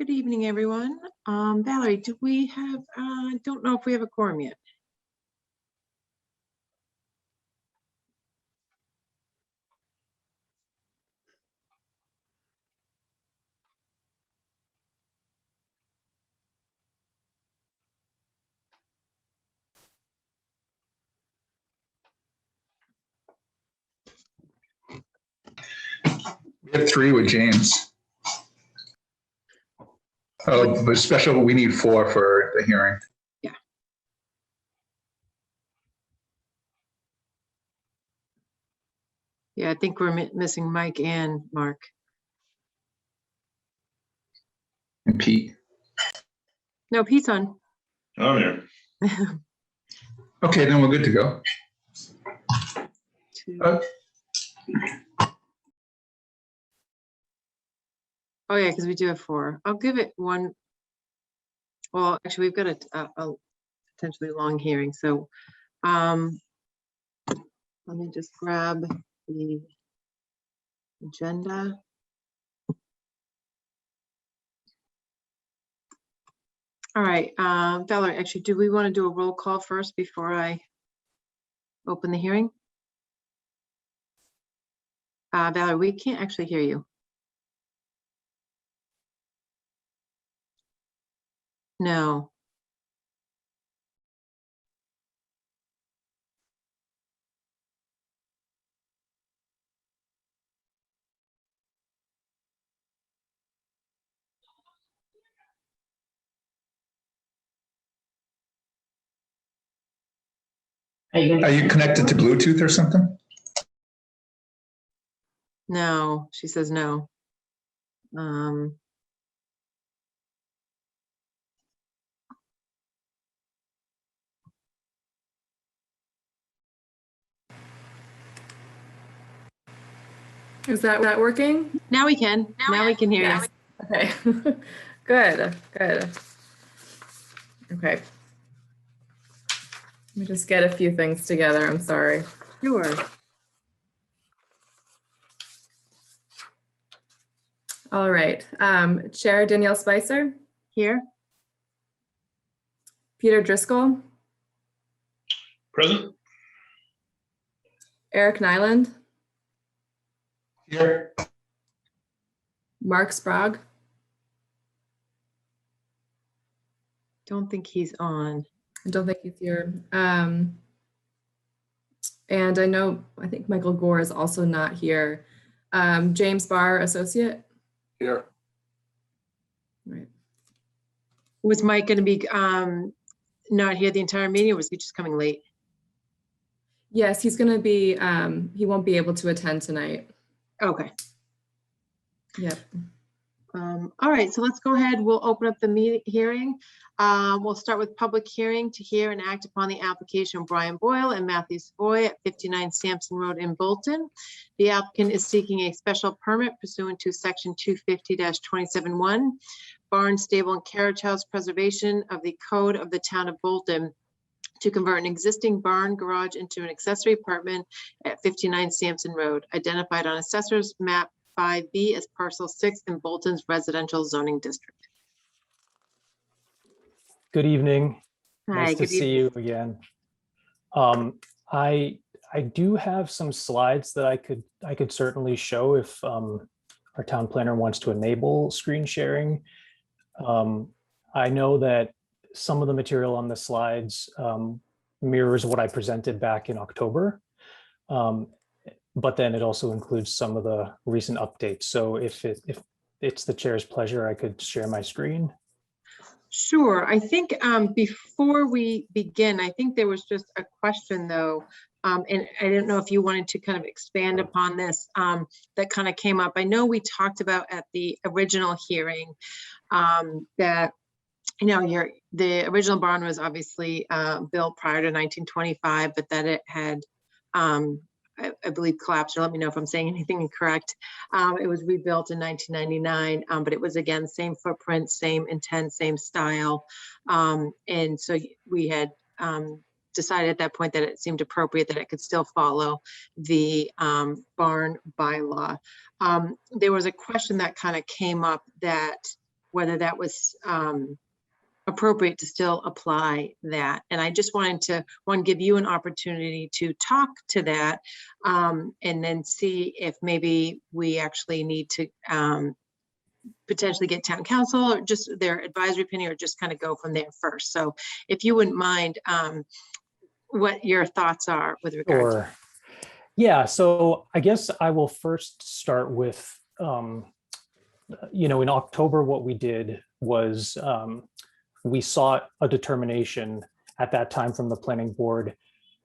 Good evening, everyone. Valerie, do we have, don't know if we have a quorum yet. We have 3 with James. But special, we need 4 for the hearing. Yeah. Yeah, I think we're missing Mike and Mark. And Pete. No, Pete's on. Oh, yeah. Okay, then we're good to go. Oh yeah, because we do have 4. I'll give it 1. Well, actually, we've got a potentially long hearing, so let me just grab the agenda. All right, Valerie, actually, do we want to do a roll call first before I open the hearing? Valerie, we can't actually hear you. No. Are you connected to Bluetooth or something? No, she says no. Is that working? Now we can. Now we can hear Yes. Okay. Good. Good. Okay. Let me just get a few things together. I'm sorry. you. Sure. All right. Chair Danielle Spicer, Here. Peter Driscoll, Present? Eric Nyland, Here. Mark Sprague, Don't think he's on. I don't think he's here. And I think Michael Gore is also not here. James Barr, associate. Here. Right. Was Mike going to be not here the entire meeting, or was he just coming late? Yes, he's going to be, he won't be able to attend tonight. Okay. Yep. All right, so let's go ahead. We'll open up the hearing. We'll start with public hearing to hear and act upon the application of Brian Boyle and Matthew Savoy at 59 Sampson Road in Bolton. The applicant is seeking a special permit pursuant to section 250-27(1, barn, stable, and carriage house preservation of the code of the town of Bolton to convert an existing barn garage into an accessory apartment at 59 Sampson Road, identified on assessor's map 5B as parcel 6 in Bolton's residential zoning district. Good evening. Hi, Nice to good see you again. I do have some slides that I could certainly show if our town planner wants to enable screen sharing. I know that some of the material on the slides mirrors what I presented back in October. But then it also includes some of the recent updates. So if it's the chair's pleasure, I could share my screen. Sure. I think before we begin, I think there was just a question though, and I didn't know if you wanted to kind of expand upon this that kind of came up. I know we talked about at the original hearing that, you know, the original barn was obviously built prior to 1925, but that it had I believe collapsed, or let me know if I'm saying anything incorrect. It was rebuilt in 1999, but it was, again, same footprint, same intent, same style. And so we had decided at that point that it seemed appropriate that it could still follow the barn bylaw. There was a question that kind of came up that whether that was appropriate to still apply that. And I just wanted to, give you an opportunity to talk to that, and then see if maybe we actually need to potentially get town council or just their advisory opinion, or just kind of go from there first. So if you wouldn't mind, what your thoughts are with regard to. Or, yeah, so I guess I will first start with, in October, what we did was we sought a determination at that time from the planning board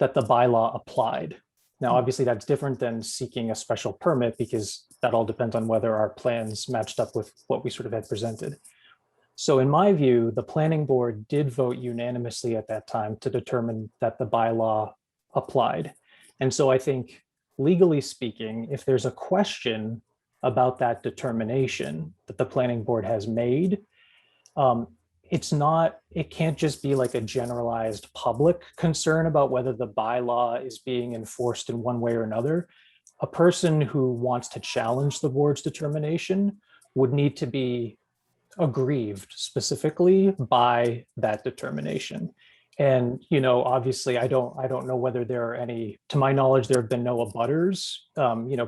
that the bylaw applied. Now, obviously, that's different than seeking a special permit, because that all depends on whether our plans matched up with what we sort of had presented. So in my view, the planning board did vote unanimously at that time to determine that the bylaw applied. And so I think, legally speaking, if there's a question about that determination that the planning board has made, it can't just be like a generalized public concern about whether the bylaw is being enforced in one way or another. A person who wants to challenge the board's determination would need to be aggrieved specifically by that determination. And, obviously, I don't know whether there are any, to my knowledge, there have been no abutters.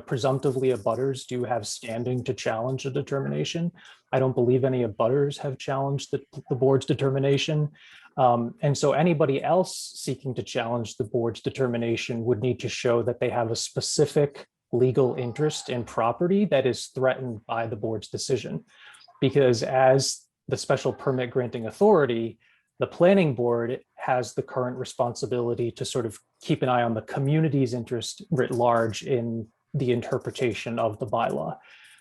Presumptively abutters do have standing to challenge a determination. I don't believe any abutters have challenged the board's determination. And so anybody else seeking to challenge the board's determination would need to show that they have a specific legal interest in property that is threatened by the board's decision. Because as the special permit granting authority, the planning board has the current responsibility to sort of keep an eye on the community's interest writ large in the interpretation of the bylaw.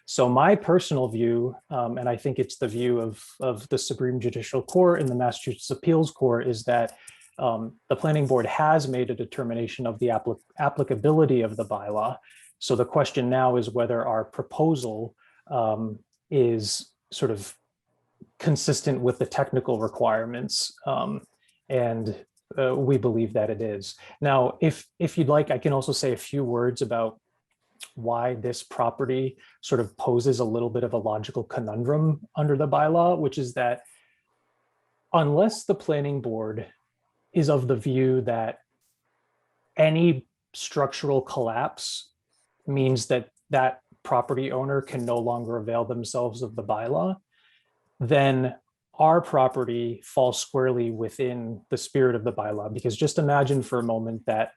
So my personal view, and I think it's the view of the Supreme Judicial Court and the Massachusetts Appeals Court, is that the planning board has made a determination of the applicability of the bylaw. So the question now is whether our proposal is sort of consistent with the technical requirements, and we believe that it is. Now, if you'd like, I can also say a few words about why this property sort of poses a little bit of a logical conundrum under the bylaw, which is that unless the planning board is of the view that any structural collapse means that that property owner can no longer avail themselves of the bylaw, then our property falls squarely within the spirit of the bylaw. Because just imagine for a moment that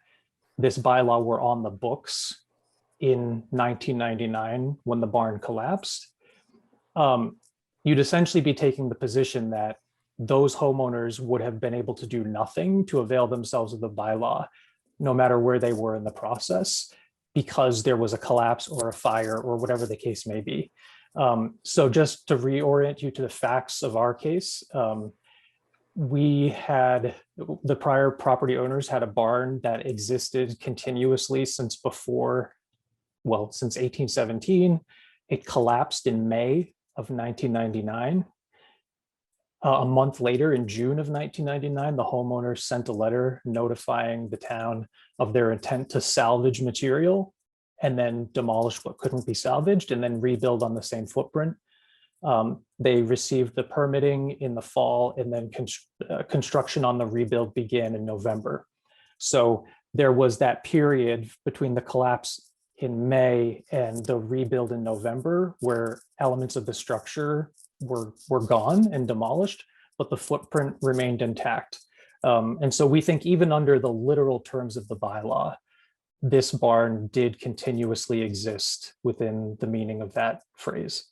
this bylaw were on the books in 1999 when the barn collapsed. You'd essentially be taking the position that those homeowners would have been able to do nothing to avail themselves of the bylaw, no matter where they were in the process, because there was a collapse or a fire or whatever the case may be. So just to reorient you to the facts of our case, the prior property owners had a barn that existed continuously since 1817. It collapsed in May of 1999. A month later, in June of 1999, the homeowners sent a letter notifying the town of their intent to salvage material and then demolish what couldn't be salvaged and then rebuild on the same footprint. They received the permitting in the fall, and then construction on the rebuild began in November. So there was that period between the collapse in May and the rebuild in November where elements of the structure were gone and demolished, but the footprint remained intact. And so we think even under the literal terms of the bylaw, this barn did continuously exist within the meaning of that phrase.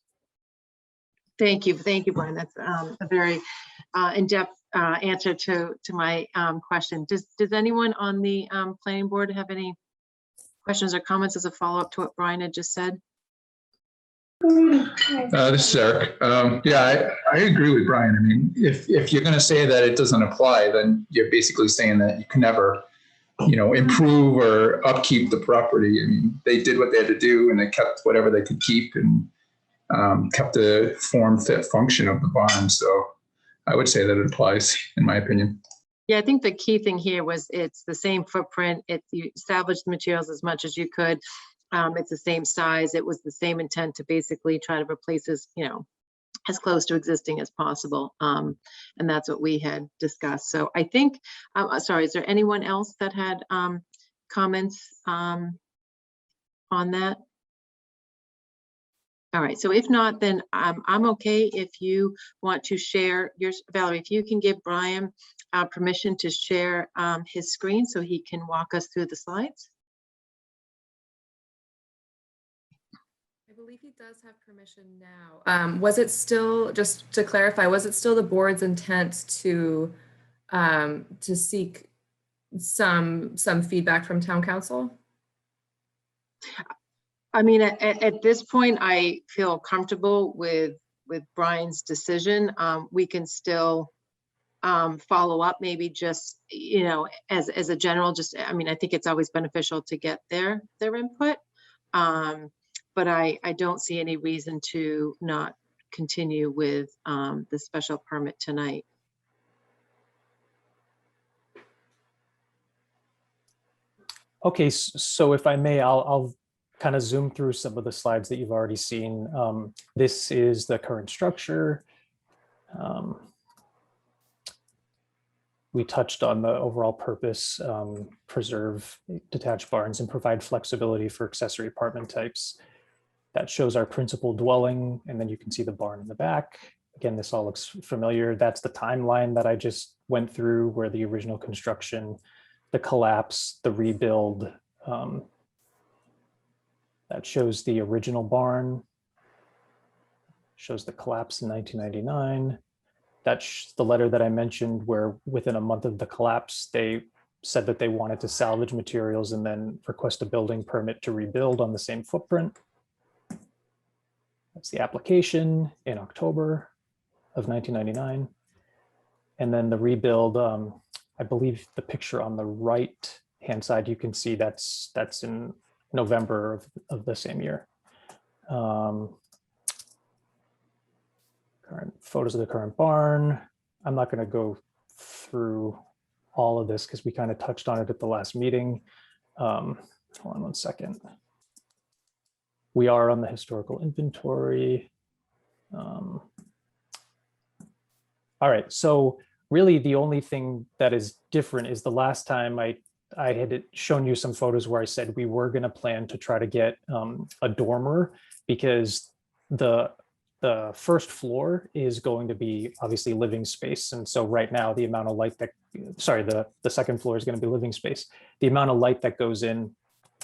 Thank you, Brian. That's a very in-depth answer to my question. Does anyone on the planning board have any questions or comments as a follow-up to what Brian had just said? This is Eric. Yeah, I agree with Brian. I mean, if you're going to say that it doesn't apply, then you're basically saying that you can never, improve or upkeep the property. I mean, they did what they had to do, and they kept whatever they could keep, and kept the form, fit, function of the barn. So I would say that it applies, in my opinion. Yeah, I think the key thing here was it's the same footprint. You salvaged the materials as much as you could. It's the same size. It was the same intent to basically try to replace this, as close to existing as possible. And that's what we had discussed. So I think, sorry, is there anyone else that had comments on that? All right, so if not, then I'm okay if you want to share yours. Valerie, if you can give Brian permission to share his screen so he can walk us through the slides. I believe he does have permission now. Was it still, just to clarify, was it still the board's intent to seek some feedback from town council? I mean, at this point, I feel comfortable with Brian's decision. We can still follow up, maybe just, you know, as a general, just, I mean, I think it's always beneficial to get their input. But I don't see any reason to not continue with the special permit tonight. Okay, so if I may, I'll kind of zoom through some of the slides that you've already seen. This is the current structure. We touched on the overall purpose, preserve detached barns and provide flexibility for accessory apartment types. That shows our principal dwelling, and then you can see the barn in the back. Again, this all looks familiar. That's the timeline that I just went through, where the original construction, the collapse, the rebuild. That shows the original barn, shows the collapse in 1999. That's the letter that I mentioned where within a month of the collapse, they said that they wanted to salvage materials and then request a building permit to rebuild on the same footprint. That's the application in October of 1999. And then the rebuild, I believe the picture on the right hand side, you can see that's in November of the same year. Current photos of the current barn. I'm not going to go through all of this because we kind of touched on it at the last meeting. Hold on one second. We are on the historical inventory. All right, so really the only thing that is different is the last time I had shown you some photos where I said we were going to plan to try to get a dormer, because the first floor is going to be obviously living space. And so right now the amount of light that, sorry, the second floor is going to be living space. The amount of light that goes in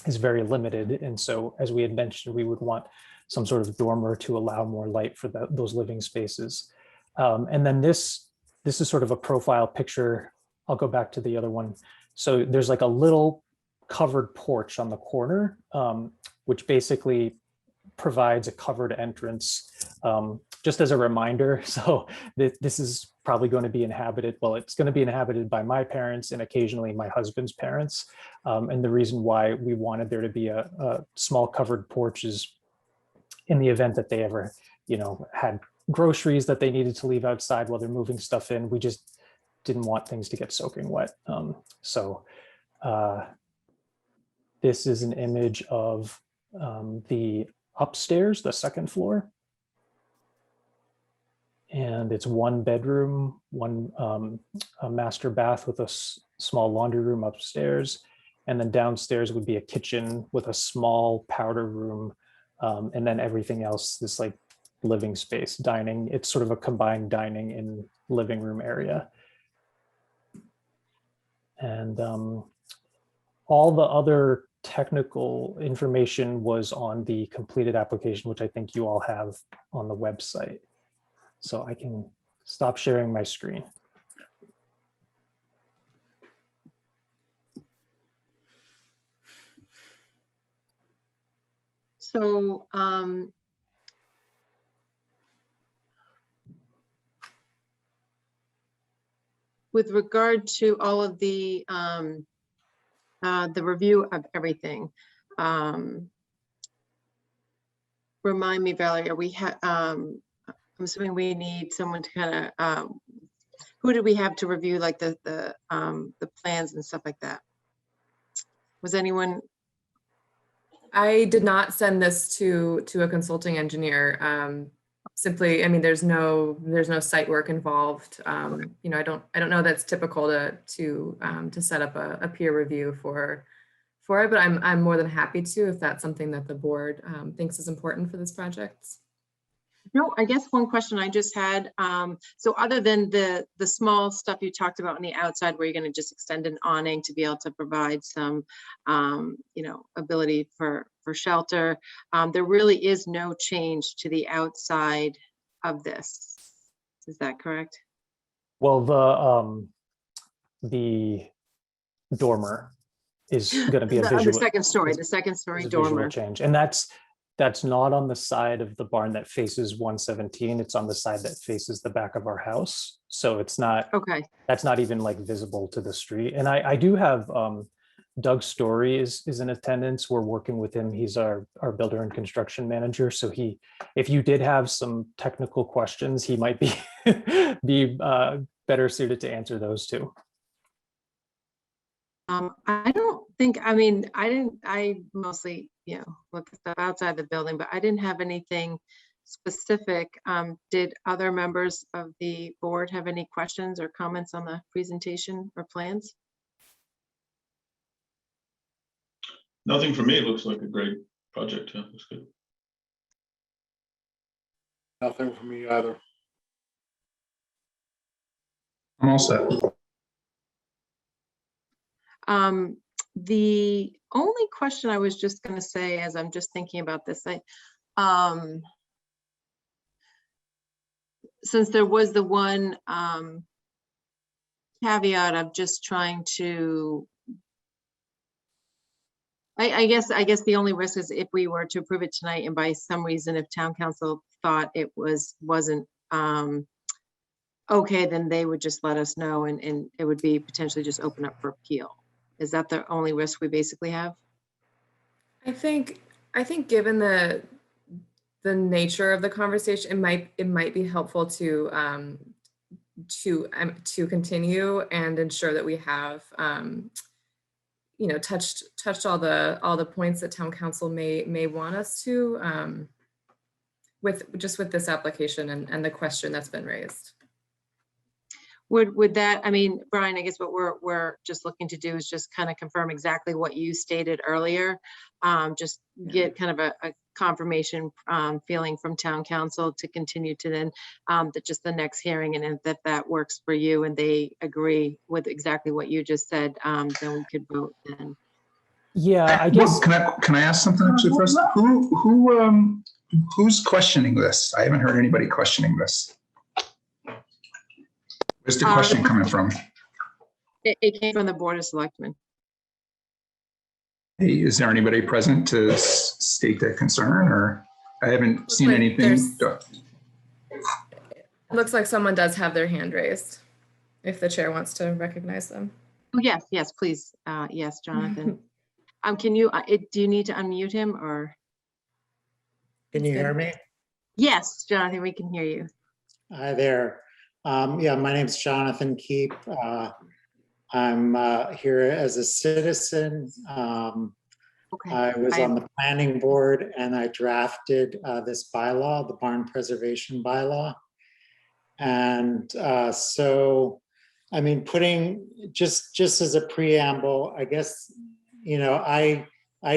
is very limited. And so as we had mentioned, we would want some sort of dormer to allow more light for those living spaces. And then this is sort of a profile picture. I'll go back to the other one. So there's like a little covered porch on the corner, which basically provides a covered entrance, just as a reminder. So this is probably going to be inhabited. Well, it's going to be inhabited by my parents and occasionally my husband's parents. And the reason why we wanted there to be a small covered porch is in the event that they ever, had groceries that they needed to leave outside while they're moving stuff in. We just didn't want things to get soaking wet. This is an image of the upstairs, the second floor. And it's one bedroom, a master bath with a small laundry room upstairs. And then downstairs would be a kitchen with a small powder room. And then everything else is like living space, dining. It's sort of a combined dining and living room area. And all the other technical information was on the completed application, which I think you all have on the website. So I can stop sharing my screen. So with regard to all of the review of everything, remind me, Valerie, are we I'm assuming we need someone to kind of, who did we have to review like the plans and stuff like that? Was anyone? I did not send this to a consulting engineer. simply, I mean, there's no site work involved. You know, I don't know that's typical to set up a peer review for it, but I'm more than happy to if that's something that the board thinks is important for this project. No, I guess one question I just had, so other than the small stuff you talked about on the outside where you're going to just extend an awning to be able to provide some, you know, ability for shelter, there really is no change to the outside of this. Is that correct? Well, the dormer is going to be a The visual. second story, the second story It's a visual dormer. change, and that's not on the side of the barn that faces 117. It's on the side that faces the back of our house. So it's not, Okay. that's not even like visible to the street. And I do have Doug Story is in attendance. We're working with him. He's our builder and construction manager. So if you did have some technical questions, he might be better suited to answer those too. I don't think, I mean, I mostly, you know, look at stuff outside the building, but I didn't have anything specific. Did other members of the board have any questions or comments on the presentation or plans? Nothing for me. It looks like a great project. Yeah, it's good. Nothing for me either. I'm all set. The only question I was just going to say, as I'm just thinking about this, since there was the one caveat of just trying to, I guess the only risk is if we were to approve it tonight and by some reason if town council thought it wasn't okay, then they would just let us know and it would be potentially just open up for appeal. Is that the only risk we basically have? I think given the nature of the conversation, it might be helpful to continue and ensure that we have you know, touched all the points that town council may want us to with this application and the question that's been raised. Would that, I mean, Brian, I guess what we're just looking to do is just kind of confirm exactly what you stated earlier. Just get kind of a confirmation feeling from town council to continue to then just the next hearing, and if that works for you and they agree with exactly what you just said, then we could vote then. Yeah, I guess. Well, can I ask something actually first? Who's questioning this? I haven't heard anybody questioning this. Where's the question coming from? It came from the Board of Selectmen. Hey, is there anybody present to state their concern, or I haven't seen anything? It looks like someone does have their hand raised, if the chair wants to recognize them. Oh, yes, please. Yes, Jonathan. Can you, do you need to unmute him or? Can you hear me? Yes, Jonathan, we can hear you. Hi there. Yeah, my name's Jonathan Keep. I'm here as a citizen. Okay. I was on the planning board and I drafted this bylaw, the barn preservation bylaw. And so, I mean, putting just as a preamble, I guess, you know, I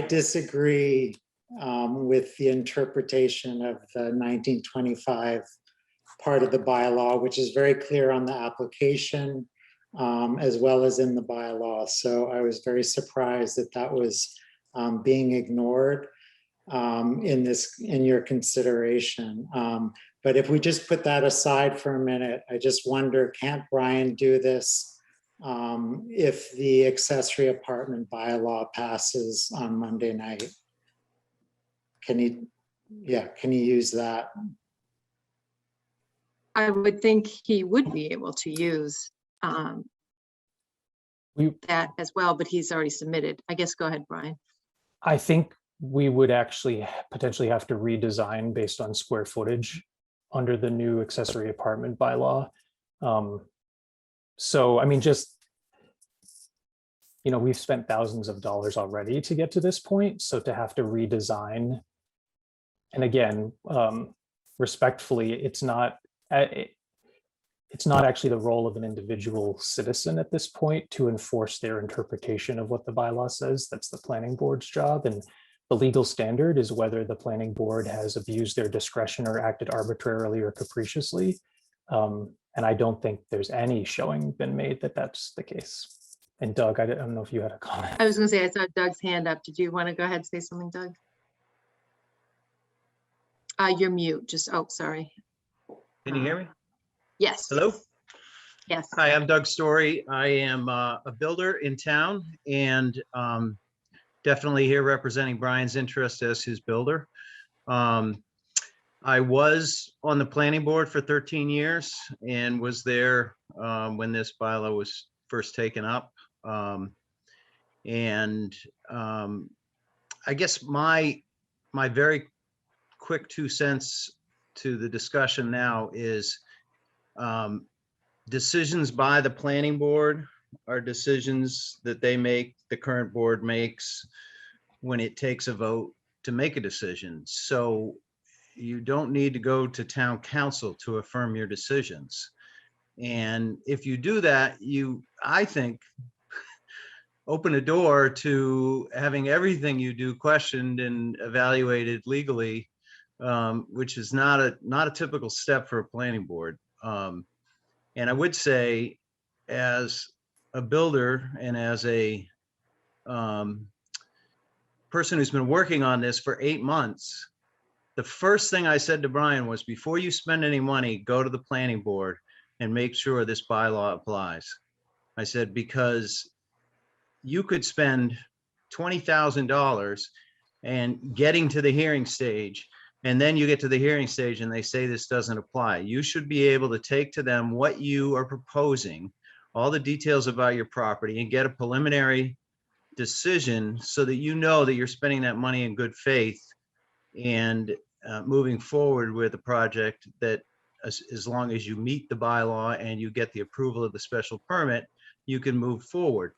disagree with the interpretation of the 1925 part of the bylaw, which is very clear on the application as well as in the bylaw. So I was very surprised that that was being ignored in your consideration. But if we just put that aside for a minute, I just wonder, can't Brian do this if the accessory apartment bylaw passes on Monday night? Can he use that? I would think he would be able to use that as well, but he's already submitted. I guess, go ahead, Brian. I think we would actually potentially have to redesign based on square footage under the new accessory apartment bylaw. So, I mean, just, you know, we've spent thousands of dollars already to get to this point. So to have to redesign, and again, respectfully, it's not actually the role of an individual citizen at this point to enforce their interpretation of what the bylaw says. That's the planning board's job. And the legal standard is whether the planning board has abused their discretion or acted arbitrarily or capriciously. And I don't think there's any showing been made that that's the case. And Doug, I don't know if you had a comment. I was gonna say, I saw Doug's hand up. Did you want to go ahead and say something, Doug? You're mute, just, oh, sorry. Can you hear me? Yes. Hello? Yes. Hi, I'm Doug Story. I am a builder in town and definitely here representing Brian's interest as his builder. I was on the planning board for 13 years and was there when this bylaw was first taken up. I guess my very quick 2 cents to the discussion now is decisions by the planning board are decisions that they make, the current board makes when it takes a vote to make a decision. So you don't need to go to town council to affirm your decisions. And if you do that, I think, open a door to having everything you do questioned and evaluated legally, which is not a typical step for a planning board. And I would say, as a builder and as a person who's been working on this for 8 months, the first thing I said to Brian was, before you spend any money, go to the planning board and make sure this bylaw applies. I said, because you could spend $20,000 and getting to the hearing stage, and then you get to the hearing stage and they say this doesn't apply. You should be able to take to them what you are proposing, all the details about your property, and get a preliminary decision so that you know that you're spending that money in good faith and moving forward with a project that, as long as you meet the bylaw and you get the approval of the special permit, you can move forward.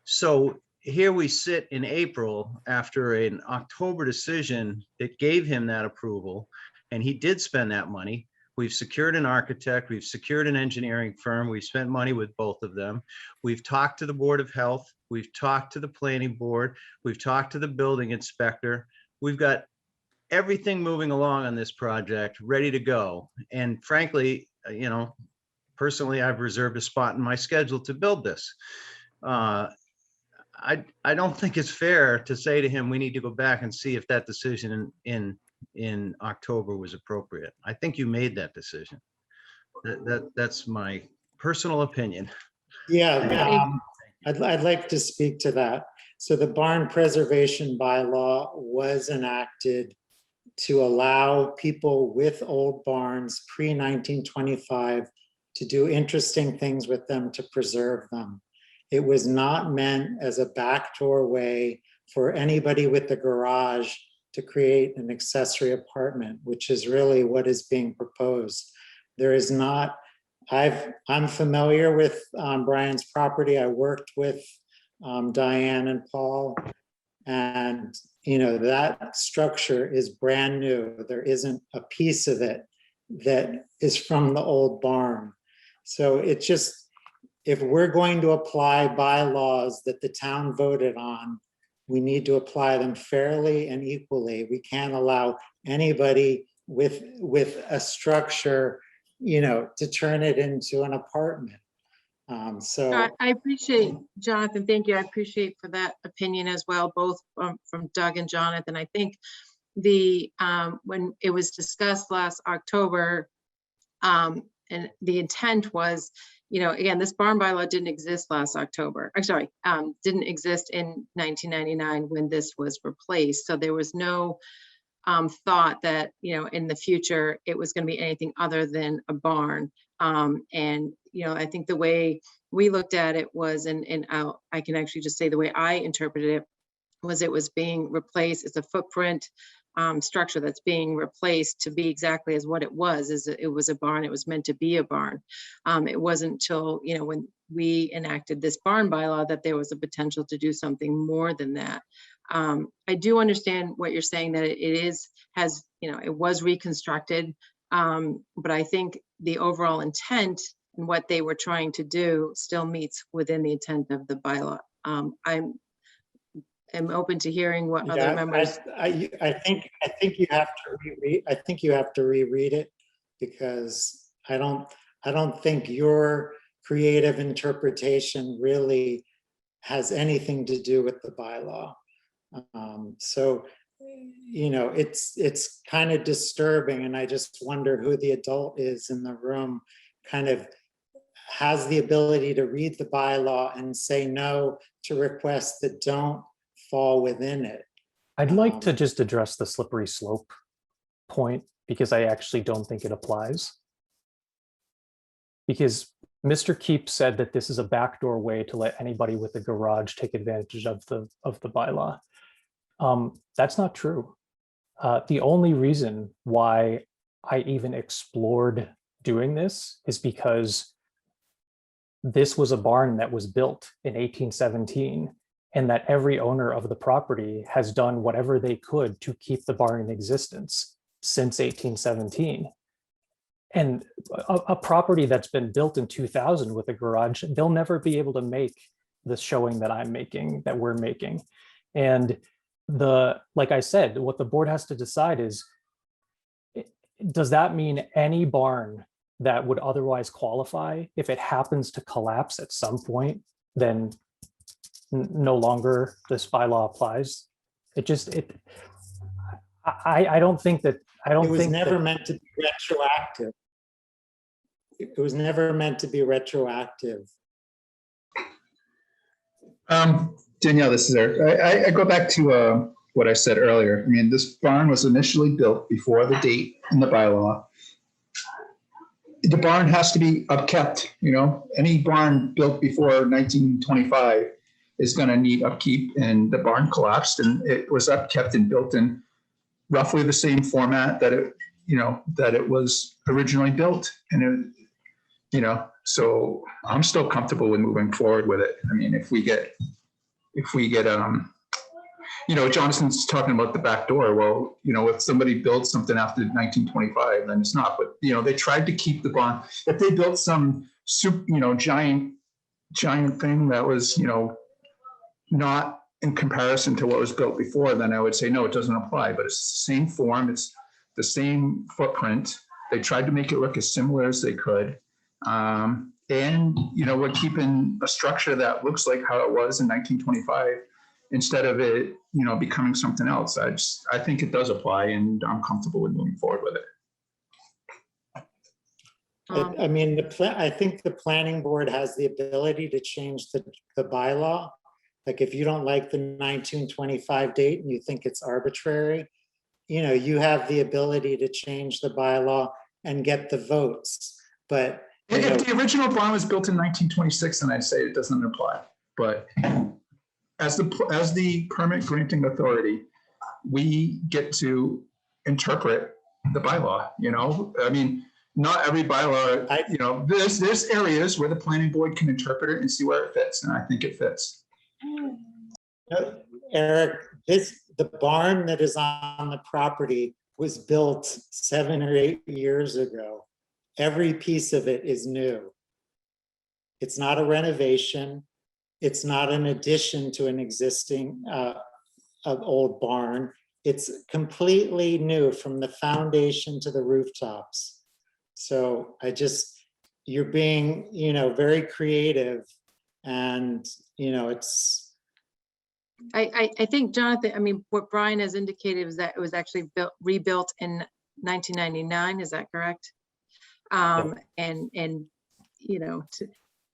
So here we sit in April after an October decision that gave him that approval, and he did spend that money. We've secured an architect, we've secured an engineering firm, we've spent money with both of them. We've talked to the Board of Health, we've talked to the planning board, we've talked to the building inspector. We've got everything moving along on this project, ready to go. And frankly, personally, I've reserved a spot in my schedule to build this. I don't think it's fair to say to him, we need to go back and see if that decision in October was appropriate. I think you made that decision. That's my personal opinion. Yeah, I'd like to speak to that. So the barn preservation bylaw was enacted to allow people with old barns pre-1925 to do interesting things with them to preserve them. It was not meant as a backdoor way for anybody with a garage to create an accessory apartment, which is really what is being proposed. There is not, I'm familiar with Brian's property. I worked with Diane and Paul, and that structure is brand new. There isn't a piece of it that is from the old barn. So it's just, if we're going to apply bylaws that the town voted on, we need to apply them fairly and equally. We can't allow anybody with a structure, to turn it into an apartment. So I appreciate, Jonathan, thank you. I appreciate for that opinion as well, both from Doug and Jonathan. I think when it was discussed last October, and the intent was, again, this barn bylaw didn't exist last October. I'm sorry, didn't exist in 1999 when this was replaced. So there was no thought that, in the future, it was going to be anything other than a barn. And, I think the way we looked at it was, and I can actually just say the way I interpreted it was, it was being replaced as a footprint structure that's being replaced to be exactly as what it was. It was a barn. It was meant to be a barn. It wasn't until, when we enacted this barn bylaw that there was a potential to do something more than that. I do understand what you're saying, that it was reconstructed But I think the overall intent and what they were trying to do still meets within the intent of the bylaw. I'm open to hearing what other Yeah, members. I think you have to reread. I think you have to reread it because I don't think your creative interpretation really has anything to do with the bylaw. So, you know, it's kind of disturbing, and I just wonder who the adult is in the room, kind of has the ability to read the bylaw and say no to requests that don't fall within it. I'd like to just address the slippery slope point because I actually don't think it applies. Because Mr. Keep said that this is a backdoor way to let anybody with a garage take advantage of the bylaw. That's not true. The only reason why I even explored doing this is because this was a barn that was built in 1817, and that every owner of the property has done whatever they could to keep the barn in existence since 1817. And a property that's been built in 2000 with a garage, they'll never be able to make the showing that I'm making, that we're making. And like I said, what the board has to decide is, does that mean any barn that would otherwise qualify, if it happens to collapse at some point, then no longer this bylaw applies? I don't think that, It was never meant to be retroactive. It was never meant to be retroactive. Danielle, this is Eric. I go back to what I said earlier. I mean, this barn was initially built before the date in the bylaw. The barn has to be upkept, you know, any barn built before 1925 is going to need upkeep, and the barn collapsed and it was upkept and built in roughly the same format that it was originally built. And it, you know, so I'm still comfortable with moving forward with it. I mean, if we get you know, Jonathan's talking about the back door. Well, you know, if somebody builds something after 1925, then it's not. But, you know, they tried to keep the barn. If they built some giant thing that was, you know, not in comparison to what was built before, then I would say, no, it doesn't apply. But it's the same form. It's the same footprint. They tried to make it look as similar as they could. And, you know, we're keeping a structure that looks like how it was in 1925 instead of it, you know, becoming something else. I think it does apply, and I'm comfortable with moving forward with it. I mean, I think the planning board has the ability to change the bylaw. Like if you don't like the 1925 date and you think it's arbitrary, you know, you have the ability to change the bylaw and get the votes. But if the original barn was built in 1926, then I'd say it doesn't apply. But as the permit granting authority, we get to interpret the bylaw. You know, I mean, not every bylaw. You know, there's areas where the planning board can interpret it and see where it fits, and I think it fits. Eric, the barn that is on the property was built 7 or 8 years ago. Every piece of it is new. It's not a renovation. It's not an addition to an existing old barn. It's completely new from the foundation to the rooftops. So you're being, you know, very creative, and, you know, it's. I think, Jonathan, I mean, what Brian has indicated is that it was actually rebuilt in 1999. Is that correct? And you know,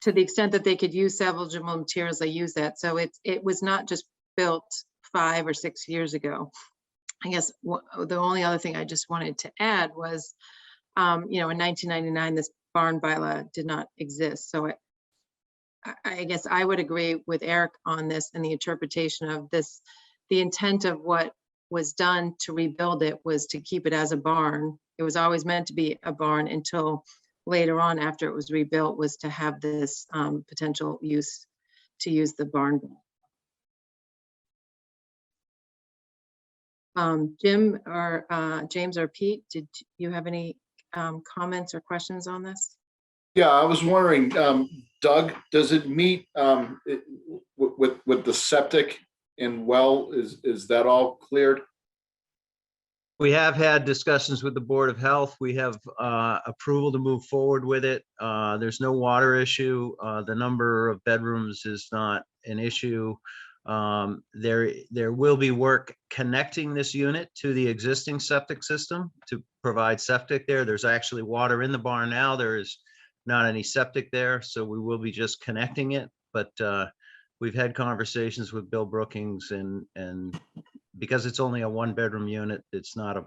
to the extent that they could use salvageable materials, they use that. So it was not just built 5 or 6 years ago. I guess the only other thing I just wanted to add was, you know, in 1999, this barn bylaw did not exist. So I guess I would agree with Eric on this and the interpretation of this. The intent of what was done to rebuild it was to keep it as a barn. It was always meant to be a barn until later on, after it was rebuilt, was to have this potential use to use the barn. Jim or James or Pete, did you have any comments or questions on this? Yeah, I was wondering, Doug, does it meet with the septic and well, is that all cleared? We have had discussions with the Board of Health. We have approval to move forward with it. There's no water issue. The number of bedrooms is not an issue. There will be work connecting this unit to the existing septic system to provide septic there. There's actually water in the barn now. There is not any septic there, so we will be just connecting it. But we've had conversations with Bill Brookings, and because it's only a 1-bedroom unit, it's not a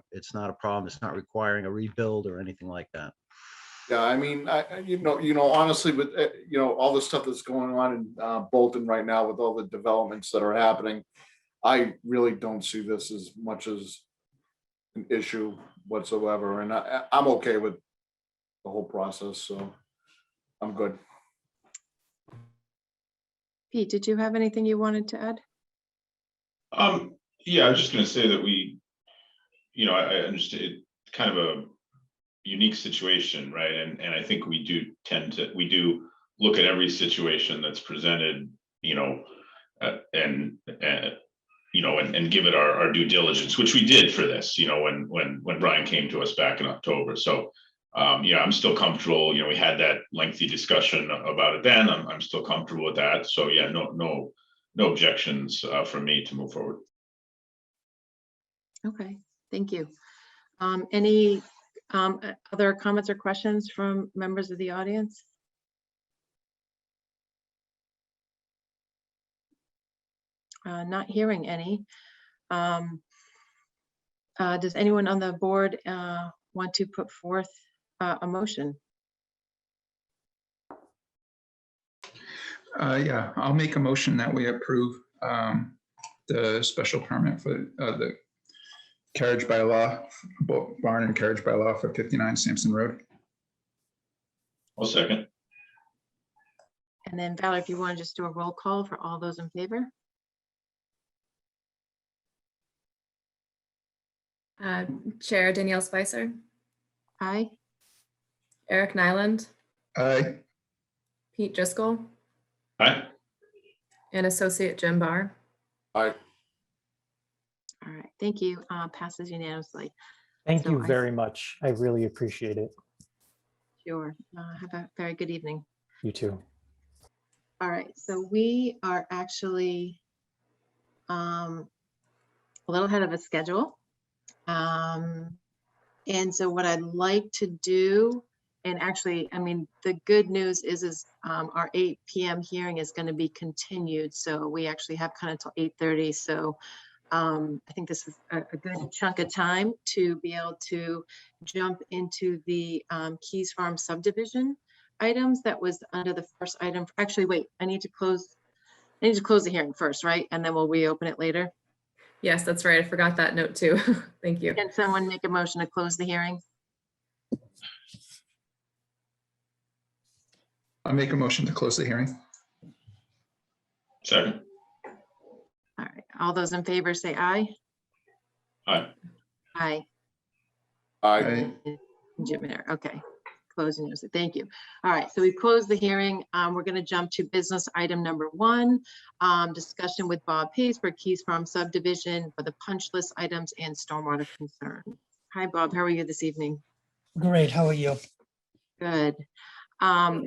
problem. It's not requiring a rebuild or anything like that. Yeah, I mean, honestly, with, all the stuff that's going on in Bolton right now with all the developments that are happening, I really don't see this as much as an issue whatsoever. And I'm okay with the whole process, so I'm good. Pete, did you have anything you wanted to add? Yeah, I was just going to say that I understand it's kind of a unique situation, right? And I think we do look at every situation that's presented, and give it our due diligence, which we did for this, when Brian came to us back in October. So, I'm still comfortable. We had that lengthy discussion about it then. I'm still comfortable with that. So yeah, no objections for me to move forward. Okay, thank you. Any other comments or questions from members of the audience? Not hearing any. Does anyone on the board want to put forth a motion? Yeah, I'll make a motion that we approve the special permit for the carriage by law, barn and carriage by law for 59 Sampson Road. I'll second. And then Valerie, if you want to just do a roll call for all those in favor? Chair Danielle Spicer, Aye. Eric Nyland, Aye. Pete Driscoll, Aye. and Associate Jim Barr. Aye. All right, thank you. Passes unanimously. Thank So you very much. I really appreciate it. Sure. Have a very good evening. You too. All right, so we are actually a little ahead of a schedule. And so what I'd like to do, and actually, I mean, the good news is our 8 p.m. hearing is going to be continued. So we actually have kind of till 8:30. So I think this is a good chunk of time to be able to jump into the Keys Farm subdivision items that was under the first item. Actually, wait, I need to close the hearing first, right? And then we'll reopen it later. Yes, that's right. I forgot that note too. Thank you. Can someone make a motion to close the hearing? I'll make a motion to close the hearing. Second. All right, all those in favor say aye. Aye. Aye. Aye. Jim Miller, okay. Closing news, thank you. All right, so we've closed the hearing. We're going to jump to business item number 1, discussion with Bob Pace for Keys Farm subdivision for the punch list items and stormwater concerns. Hi, Bob, how are you this evening? Great, how are you? Good.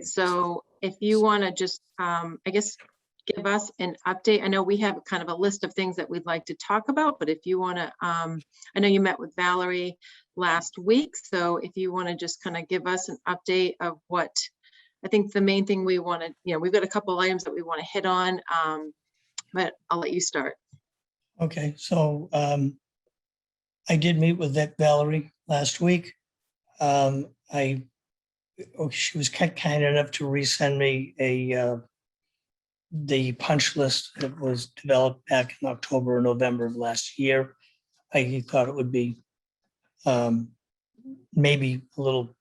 So if you want to just, I guess, give us an update. I know we have kind of a list of things that we'd like to talk about, but if you want to, I know you met with Valerie last week. So if you want to just kind of give us an update of what, I think the main thing we want to, we've got a couple of items that we want to hit on, but I'll let you start. Okay, so I did meet with Valerie last week. She was kind enough to resend me the punch list that was developed back in October or November of last year. I thought it would be maybe a little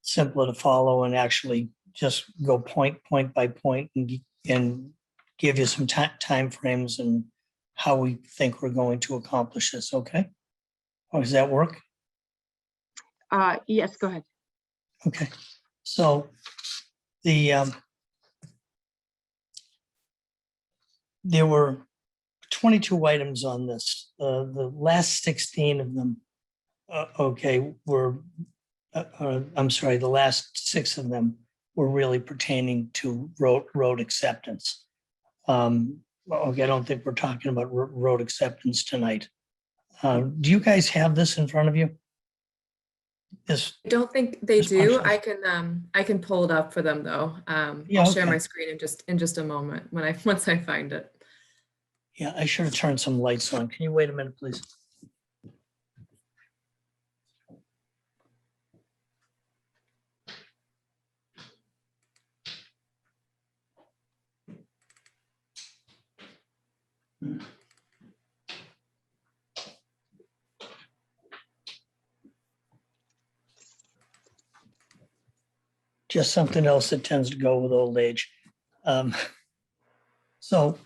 simpler to follow and actually just go point by point and give you some time frames and how we think we're going to accomplish this. Okay, or does that work? Yes, go ahead. Okay, so the there were 22 items on this. The last 16 of them, okay, were, I'm sorry, the last 6 of them were really pertaining to road acceptance. Okay, I don't think we're talking about road acceptance tonight. Do you guys have this in front of you? This, I don't think they This do. punch I can pull it up for them though. Yeah, I'll share okay. my screen in just a moment when once I find it. yeah, I should have turned some lights on. Can you wait a minute, please? Just something else that tends to go with old age. So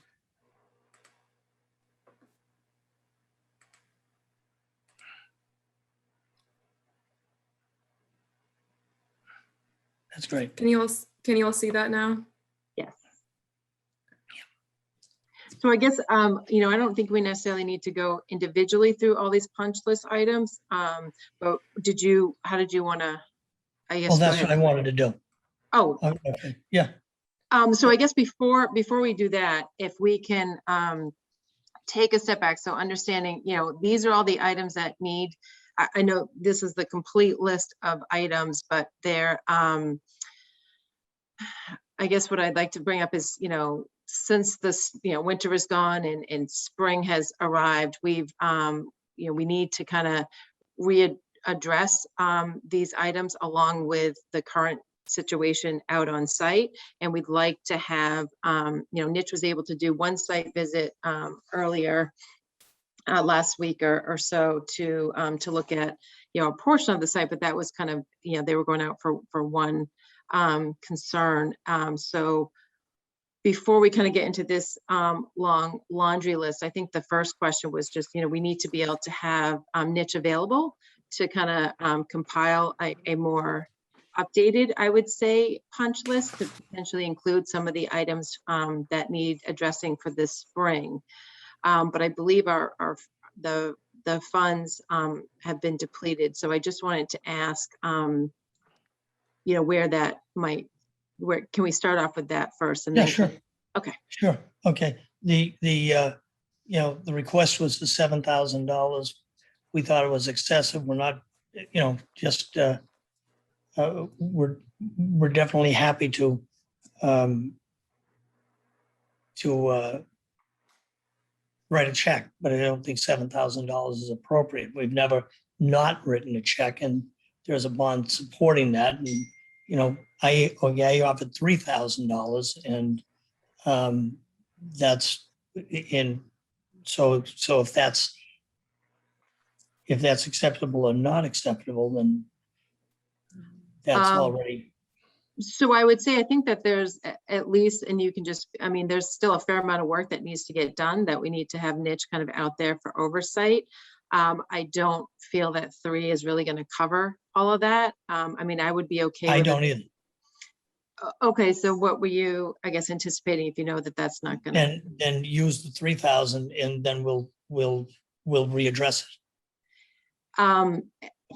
that's great. Can you all see that now? Yes. So I guess, you know, I don't think we necessarily need to go individually through all these punch list items. But how did you want to, I guess. Well, go that's what I ahead. wanted to do. Oh, Okay, yeah, so I guess before we do that, if we can take a step back, so understanding, you know, these are all the items that need, I know this is the complete list of items, but they're, I guess what I'd like to bring up is, you know, since this, you know, winter is gone and spring has arrived, we've, you know, we need to kind of readdress these items along with the current situation out on site. And we'd like to have, you know, Niche was able to do one site visit earlier last week or so to look at, you know, a portion of the site, but that was kind of, you know, they were going out for one concern. So before we kind of get into this long laundry list, I think the first question was just, you know, we need to be able to have Niche available to kind of compile a more updated, I would say, punch list to potentially include some of the items that need addressing for this spring. But I believe the funds have been depleted. So I just wanted to ask, you know, where can we start off with that first? And yeah, then sure. Okay. Sure, okay. The you know, the request was the $7,000. We thought it was excessive. We're not, you know, just, we're definitely happy to write a check, but I don't think $7,000 is appropriate. We've never not written a check, and there's a bond supporting that. And, you know, I offered $3,000, and that's in, so if that's acceptable or not acceptable, then that's already. So I would say, I think that there's at least, and you can just, I mean, there's still a fair amount of work that needs to get done that we need to have Niche kind of out there for oversight. I don't feel that 3 is really going to cover all of that. I mean, I would be okay. I with don't it. either. Okay, so what were you, I guess, anticipating if you know that that's not going to? And then use the 3,000, and then we'll readdress it.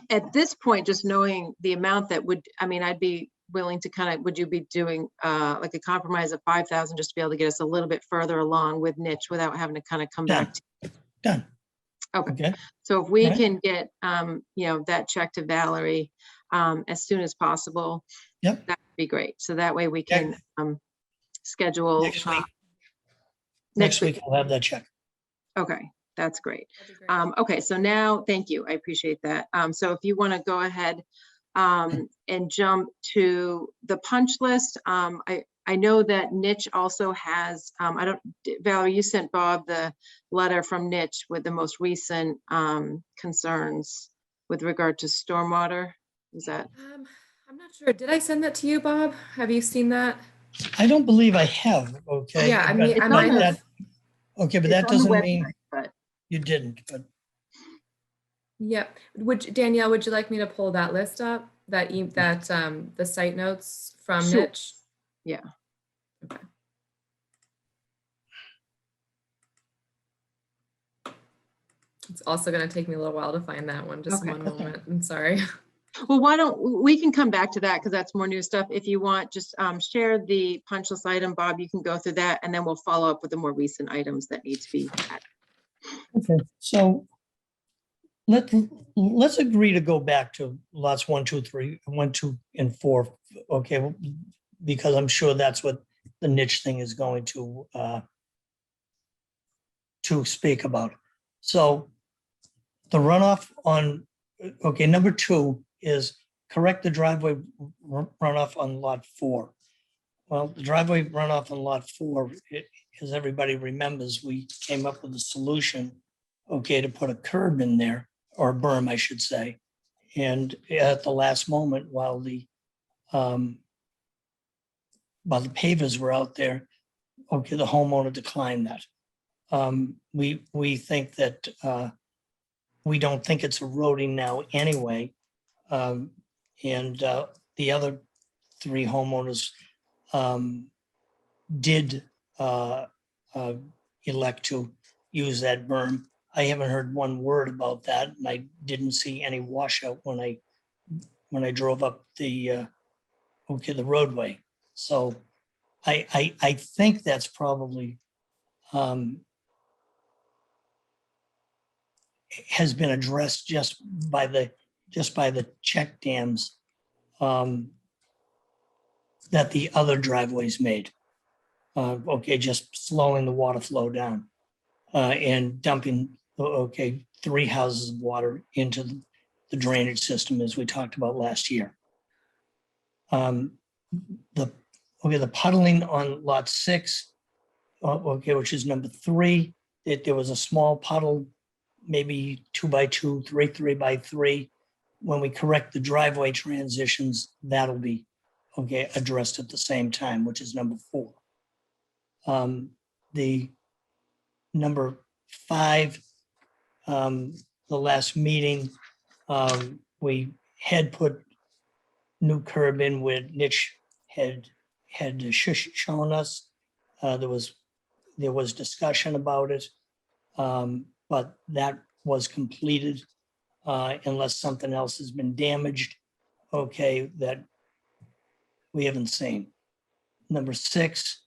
At this point, just knowing the amount that would, I mean, I'd be willing to kind of, would you be doing like a compromise of 5,000 just to be able to get us a little bit further along with Niche without having to kind of come back? Done. Okay. So if we Right. can get, you know, that check to Valerie as soon as possible, Yep. that would be great. So that way we can schedule Next week I'll have that check. Okay, that's great. That'd be great. Okay, so now, thank you. I appreciate that. So if you want to go ahead and jump to the punch list, I know that Niche also has, Valerie, you sent Bob the letter from Niche with the most recent concerns with regard to stormwater. Is that? I'm not sure. Did I send that to you, Bob? Have you seen that? I don't believe I have, okay? Yeah, I mean, It's I on might the- have. Okay, but it's that on the doesn't website, mean but- you didn't, but Yep. Danielle, would you like me to pull that list up? The site notes from Sure. Mitch? Yeah. Okay. It's also going to take me a little while to find that one. Just Okay. one moment. I'm sorry. Well, why don't, we can come back to that because that's more new stuff. If you want, just share the punch list item, Bob, you can go through that and then we'll follow up with the more recent items that need to be added. Okay, so let's agree to go back to lots 1, 2, 3, 1, 2, and 4. Okay, because I'm sure that's what the niche thing is going to speak about. So the runoff on, okay, number 2 is correct the driveway runoff on lot 4. Well, the driveway runoff on lot 4, as everybody remembers, we came up with a solution, okay, to put a curb in there, or a berm, I should say. And at the last moment, while the pavers were out there, okay, the homeowner declined that. We think that we don't think it's eroding now anyway. And the other 3 homeowners did elect to use that berm. I haven't heard one word about that, and I didn't see any washout when I drove up the roadway. So I think that's probably has been addressed just by the check dams that the other driveways made. Okay, just slowing the water flow down and dumping, 3 houses of water into the drainage system, as we talked about last year. The puddling on lot 6, which is number 3, there was a small puddle, maybe 2 by 2, 3 by 3. When we correct the driveway transitions, that'll be addressed at the same time, which is number 4. The number 5, the last meeting, we had put new curb in where Niche had shown us. There was discussion about it, but that was completed unless something else has been damaged, that we haven't seen. Number 6.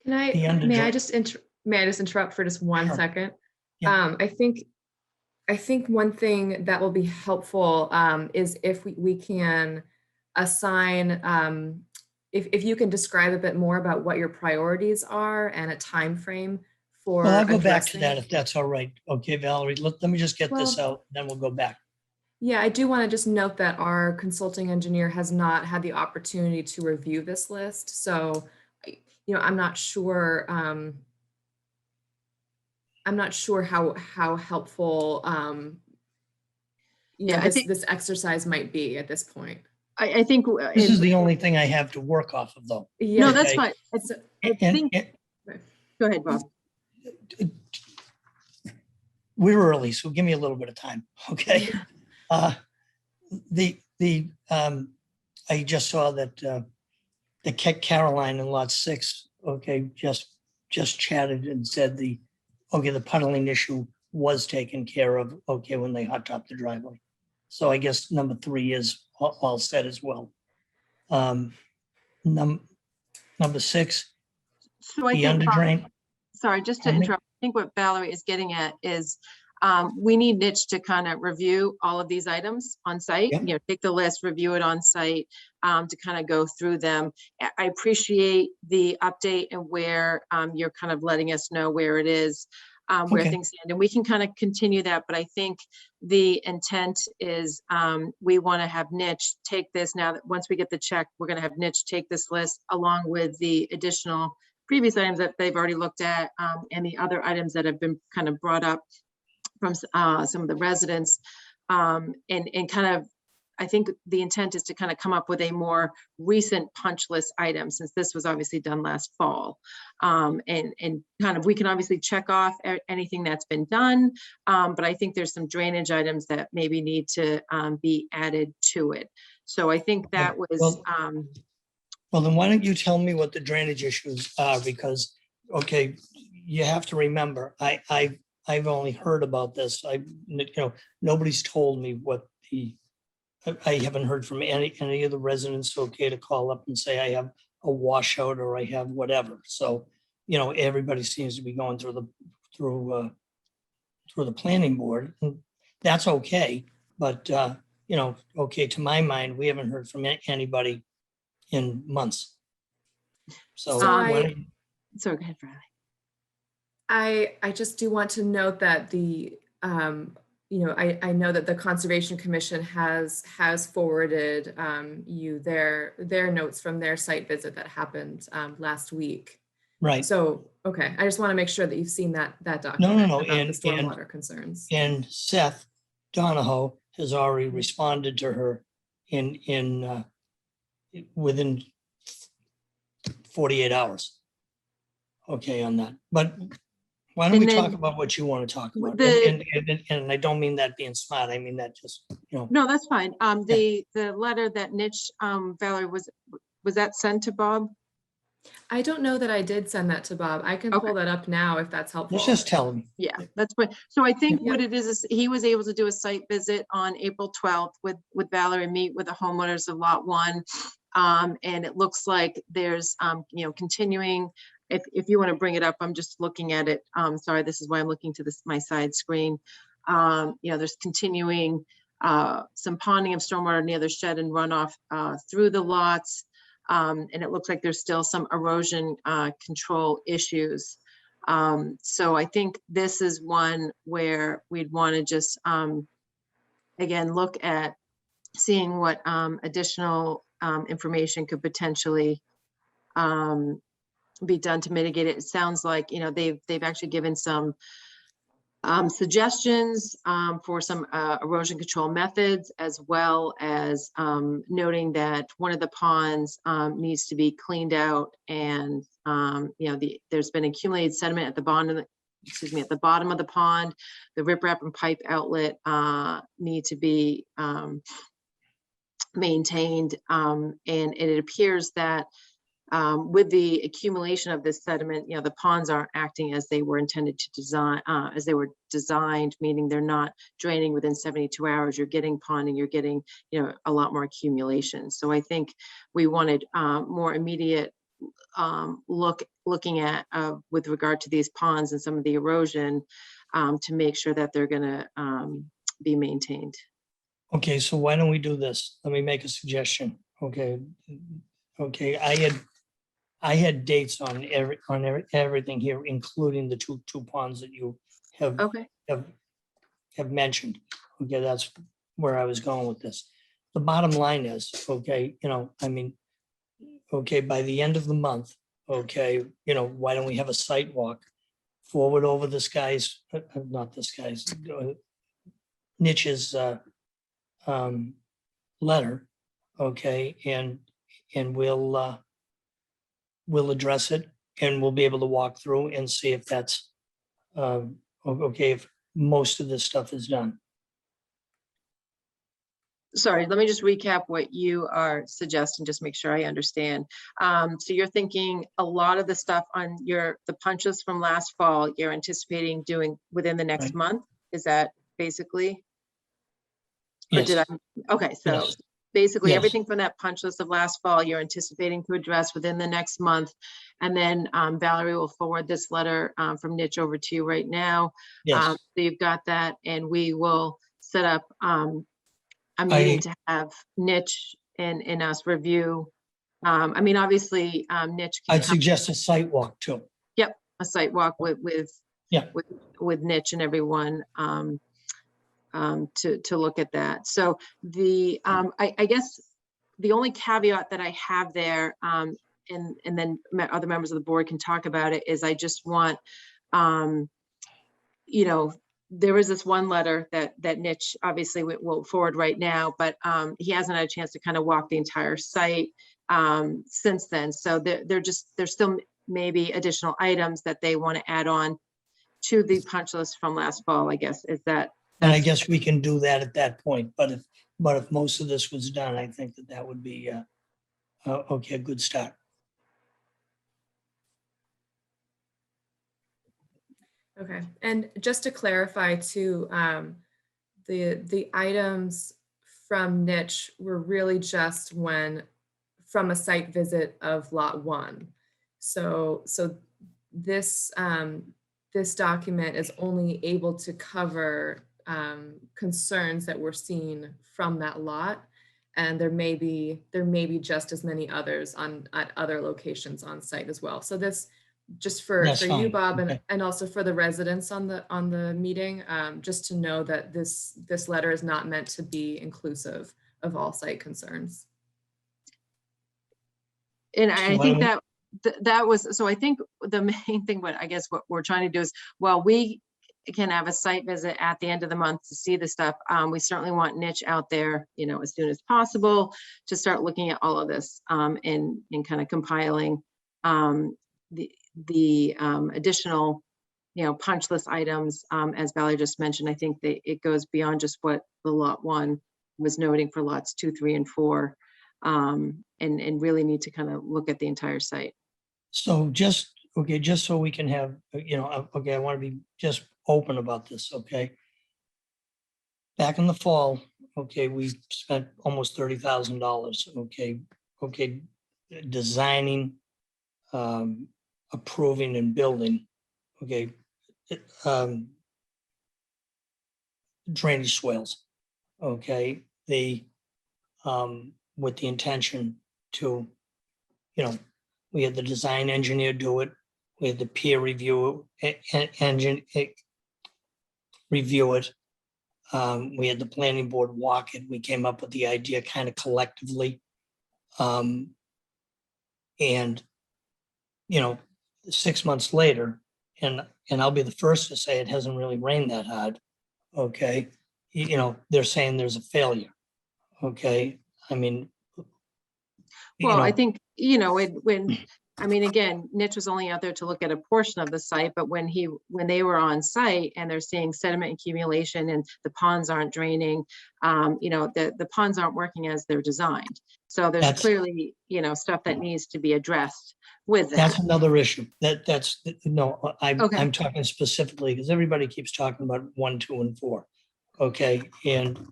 May I just interrupt for just 1 Sure. second? Yeah. I think one thing that will be helpful is if we can assign, if you can describe a bit more about what your priorities are and a time frame for Well, I'll go back to addressing. that if that's all right. Okay, Valerie, let me just get this out, then we'll go back. Yeah, I do want to just note that our consulting engineer has not had the opportunity to review this list. So, I'm not sure. I'm not sure how helpful this exercise might be at this point. I think This is the only thing I have to work off of, though. Yeah. no, that's Okay. fine. Go ahead, Bob. We're early, so give me a little bit of time, okay? I just saw that the Caroline in lot 6, just chatted and said the puddling issue was taken care of, when they hot topped the driveway. So I guess number 3 is all set as well. Number 6, So I the think, Bob, underdrain. sorry, just to Pardon me? interrupt. I think what Valerie is getting at is we need Niche to kind of review all of these items on site, Yep. take the list, review it on site to kind of go through them. I appreciate the update and where you're kind of letting us know where it is, where Okay. things stand, and we can kind of continue that. But I think the intent is we want to have Niche take this now that once we get the check, we're going to have Niche take this list along with the additional previous items that they've already looked at and the other items that have been kind of brought up from some of the residents and kind of I think the intent is to kind of come up with a more recent punch list item, since this was obviously done last fall. And kind of, we can obviously check off anything that's been done, but I think there's some drainage items that maybe need to be added to it. So I think that was, Well, then why don't you tell me what the drainage issues are? Because, okay, you have to remember, I've only heard about this. Nobody's told me what I haven't heard from any of the residents, okay, to call up and say I have a washout or I have whatever. So, everybody seems to be going through the planning board. And that's okay, but, okay, to my mind, we haven't heard from anybody in months. So, So why don't you- so go ahead, Riley. I just do want to note that I know that the Conservation Commission has forwarded you their notes from their site visit that happened last week. right. So, okay, I just want to make sure that you've seen that document. No, about the stormwater concerns. And Seth Donahoe has already responded to her within 48 hours. Okay, on that. But why don't we And talk then about what you want to talk about? the- And I don't mean that being smart. I mean that just, No, that's fine. The letter that Niche, Valerie, was that sent to Bob? I don't know that I did send that to Bob. I can Okay. pull that up now if that's helpful. let's just tell him. Yeah, that's what, so I think Yeah. what it is he was able to do a site visit on April 12th with Valerie, meet with the homeowners of Lot 1. And it looks like there's, continuing, if you want to bring it up, I'm just looking at it. Sorry, this is why I'm looking to my side screen. There's continuing some ponding of stormwater near the shed and runoff through the lots. And it looks like there's still some erosion control issues. So I think this is one where we'd want to just, again, look at seeing what additional information could potentially be done to mitigate it. It sounds like, they've actually given some suggestions for some erosion control methods, as well as noting that one of the ponds needs to be cleaned out, and there's been accumulated sediment at the bottom of the bottom of the pond. The riprap and pipe outlet need to be maintained, and it appears that with the accumulation of this sediment, the ponds aren't acting as they were intended to design, as they were designed, meaning they're not draining within 72 hours. You're getting ponding, you're getting, a lot more accumulation. So I think we wanted more immediate looking at with regard to these ponds and some of the erosion to make sure that they're going to be maintained. Okay, so why don't we do this? Let me make a suggestion. Okay. I had dates on everything here, including the two ponds that you have Okay. have mentioned. Okay, that's where I was going with this. The bottom line is, okay, by the end of the month, okay, why don't we have a site walk, forward over this guy's, not this guy's, Niche's letter, okay, and we'll address it, and we'll be able to walk through and see if that's okay, if most of this stuff is done. Sorry, let me just recap what you are suggesting, just make sure I understand. So you're thinking a lot of the stuff on the punches from last fall, you're anticipating doing within the next Right. month? Is that basically? Or Yes. did I? Okay, so Yes. basically Yes. everything from that punch list of last fall, you're anticipating to address within the next month. And then Valerie will forward this letter from Niche over to you right now. Yes. So you've got that, and we will set up a meeting to have Niche and us review. Obviously, Niche can I'd come, suggest a site walk too. a site walk with Yeah. with Niche and everyone to look at that. So the I guess the only caveat that I have there, and then other members of the board can talk about it, is I just want there is this one letter that Niche obviously will forward right now, but he hasn't had a chance to kind of walk the entire site since then. So there's still maybe additional items that they want to add on to the punch list from last fall, I guess. Is that? And I guess we can do that at that point, but if most of this was done, I think that would be, okay, a good start. Okay, and just to clarify too, the items from Niche were really just from a site visit of lot 1. So this this document is only able to cover concerns that were seen from that lot, and there may be just as many others at other locations on site as well. So this, just for That's you, fine. Bob, Okay. and also for the residents on the meeting, just to know that this letter is not meant to be inclusive of all site concerns. And I So think that was, so I think the main thing, what I guess what we're trying to do is, while we can have a site visit at the end of the month to see the stuff, we certainly want Niche out there, as soon as possible to start looking at all of this and kind of compiling the additional, punch list items. As Valerie just mentioned, I think that it goes beyond just what the lot 1 was noting for lots 2, 3, and 4, and really need to kind of look at the entire site. So just so we can have, okay, I want to be just open about this, okay? Back in the fall, okay, we spent almost $30,000, okay, designing, approving and building, okay, drainage swales, okay, with the intention to, we had the design engineer do it, we had the peer review engine review it. We had the planning board walk it. We came up with the idea kind of collectively. And 6 months later, and I'll be the first to say it hasn't really rained that hard. Okay. They're saying there's a failure. Okay. I mean, Well, I think, again, Niche was only out there to look at a portion of the site, but when they were on site and they're seeing sediment accumulation and the ponds aren't draining, the ponds aren't working as they're designed. So there's clearly, stuff that needs to be addressed with that. That's another issue. Okay. I'm talking specifically because everybody keeps talking about 1, 2, and 4. Okay. And,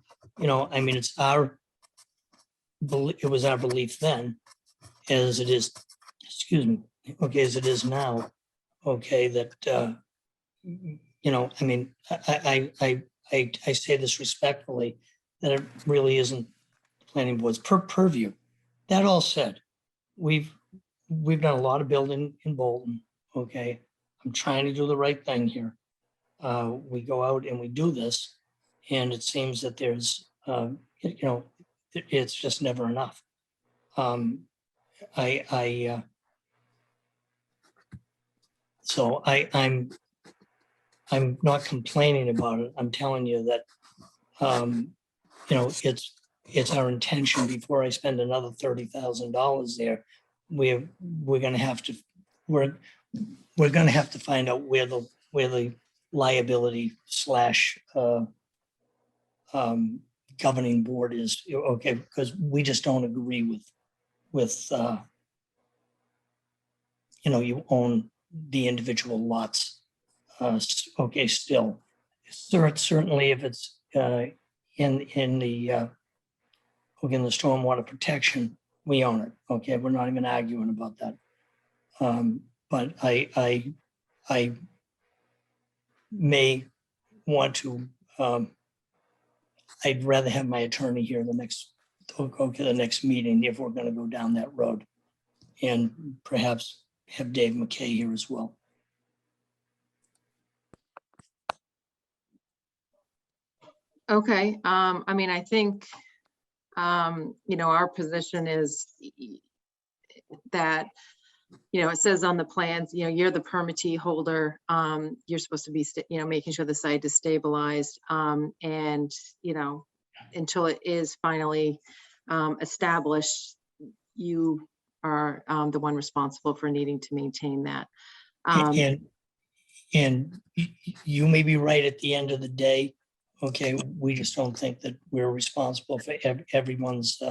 it was our belief then, as it is, as it is now, okay, that, I say this respectfully, that it really isn't the planning board's purview. That all said, we've done a lot of building in Bolton, okay? I'm trying to do the right thing here. We go out and we do this, and it seems that there's, it's just never enough. So I'm not complaining about it. I'm telling you that, it's our intention before I spend another $30,000 there. We're going to have to find out where the liability / governing board is, okay, because we just don't agree with you own the individual lots. Okay, still, certainly if it's in the stormwater protection, we own it. Okay, we're not even arguing about that. But I may want to. I'd rather have my attorney here the next meeting if we're going to go down that road, and perhaps have Dave McKay here as well. Okay. I think, our position is that it says on the plans, you're the permittee holder. You're supposed to be, making sure the site is stabilized. And, until it is finally established, you are the one responsible for needing to maintain that. And you may be right at the end of the day. Okay, we just don't think that we're responsible for everyone's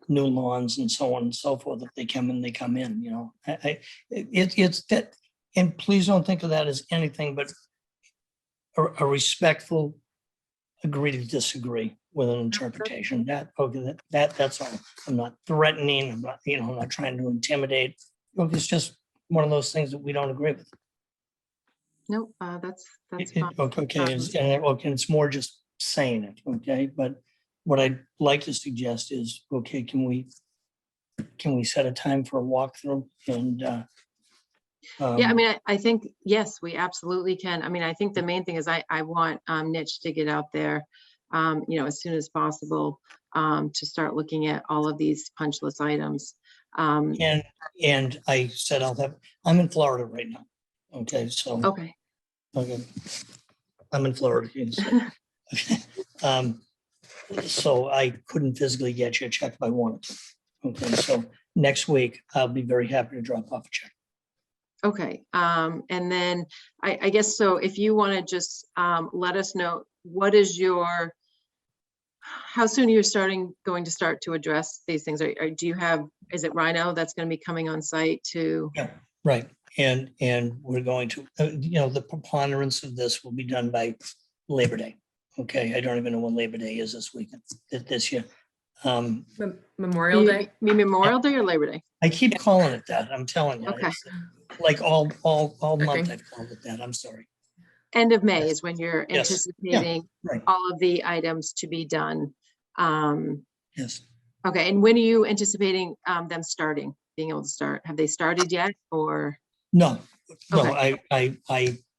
new lawns and so on and so forth. If they come in, they come in, it's that, and please don't think of that as anything but a respectful agree to disagree with an interpretation. That's all. I'm not threatening. I'm not, I'm not trying to intimidate. It's just one of those things that we don't agree with. Nope, that's fine. Okay, and it's more just saying it, okay? But what I'd like to suggest is, okay, can we set a time for a walkthrough? And Yeah, I think, yes, we absolutely can. I think the main thing is I want Niche to get out there, as soon as possible, to start looking at all of these punch list items. And I said I'm in Florida right now. Okay, so. Okay. Okay. I'm in Florida. So I couldn't physically get you a check if I wanted to. Okay, so next week I'll be very happy to drop off a check. Okay, and then I guess, so if you want to just let us know, what is how soon are you going to start to address these things? Do you have, is it Rhino that's going to be coming on site to? Yeah, right. And we're going to, the preponderance of this will be done by Labor Day. Okay, I don't even know when Labor Day is this year. Memorial Day? Memorial Day or Labor Day? I keep calling it that. I'm telling you. Okay. It's like all month Okay. I've called it that. I'm sorry. End of May is when you're Yes. anticipating Right. all of the items to be done. Yes. Okay, and when are you anticipating them being able to start? Have they started yet, or? No, Okay.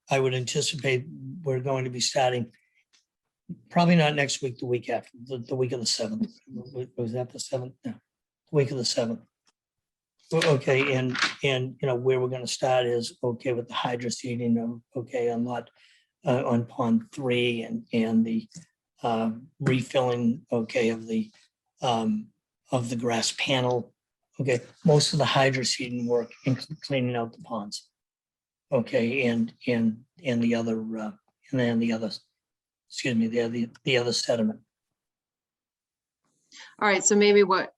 I would anticipate we're going to be starting probably not next week, the week after, the week of the 7th. Was that the 7th? No, week of the 7th. Okay, and where we're going to start is okay with the hydro seeding. Okay, on lot on pond 3 and the refilling. Okay, of the grass panel. Okay, most of the hydro seeding work and cleaning out the ponds. Okay, and the other and then the other, excuse me, the other sediment. All right, so maybe what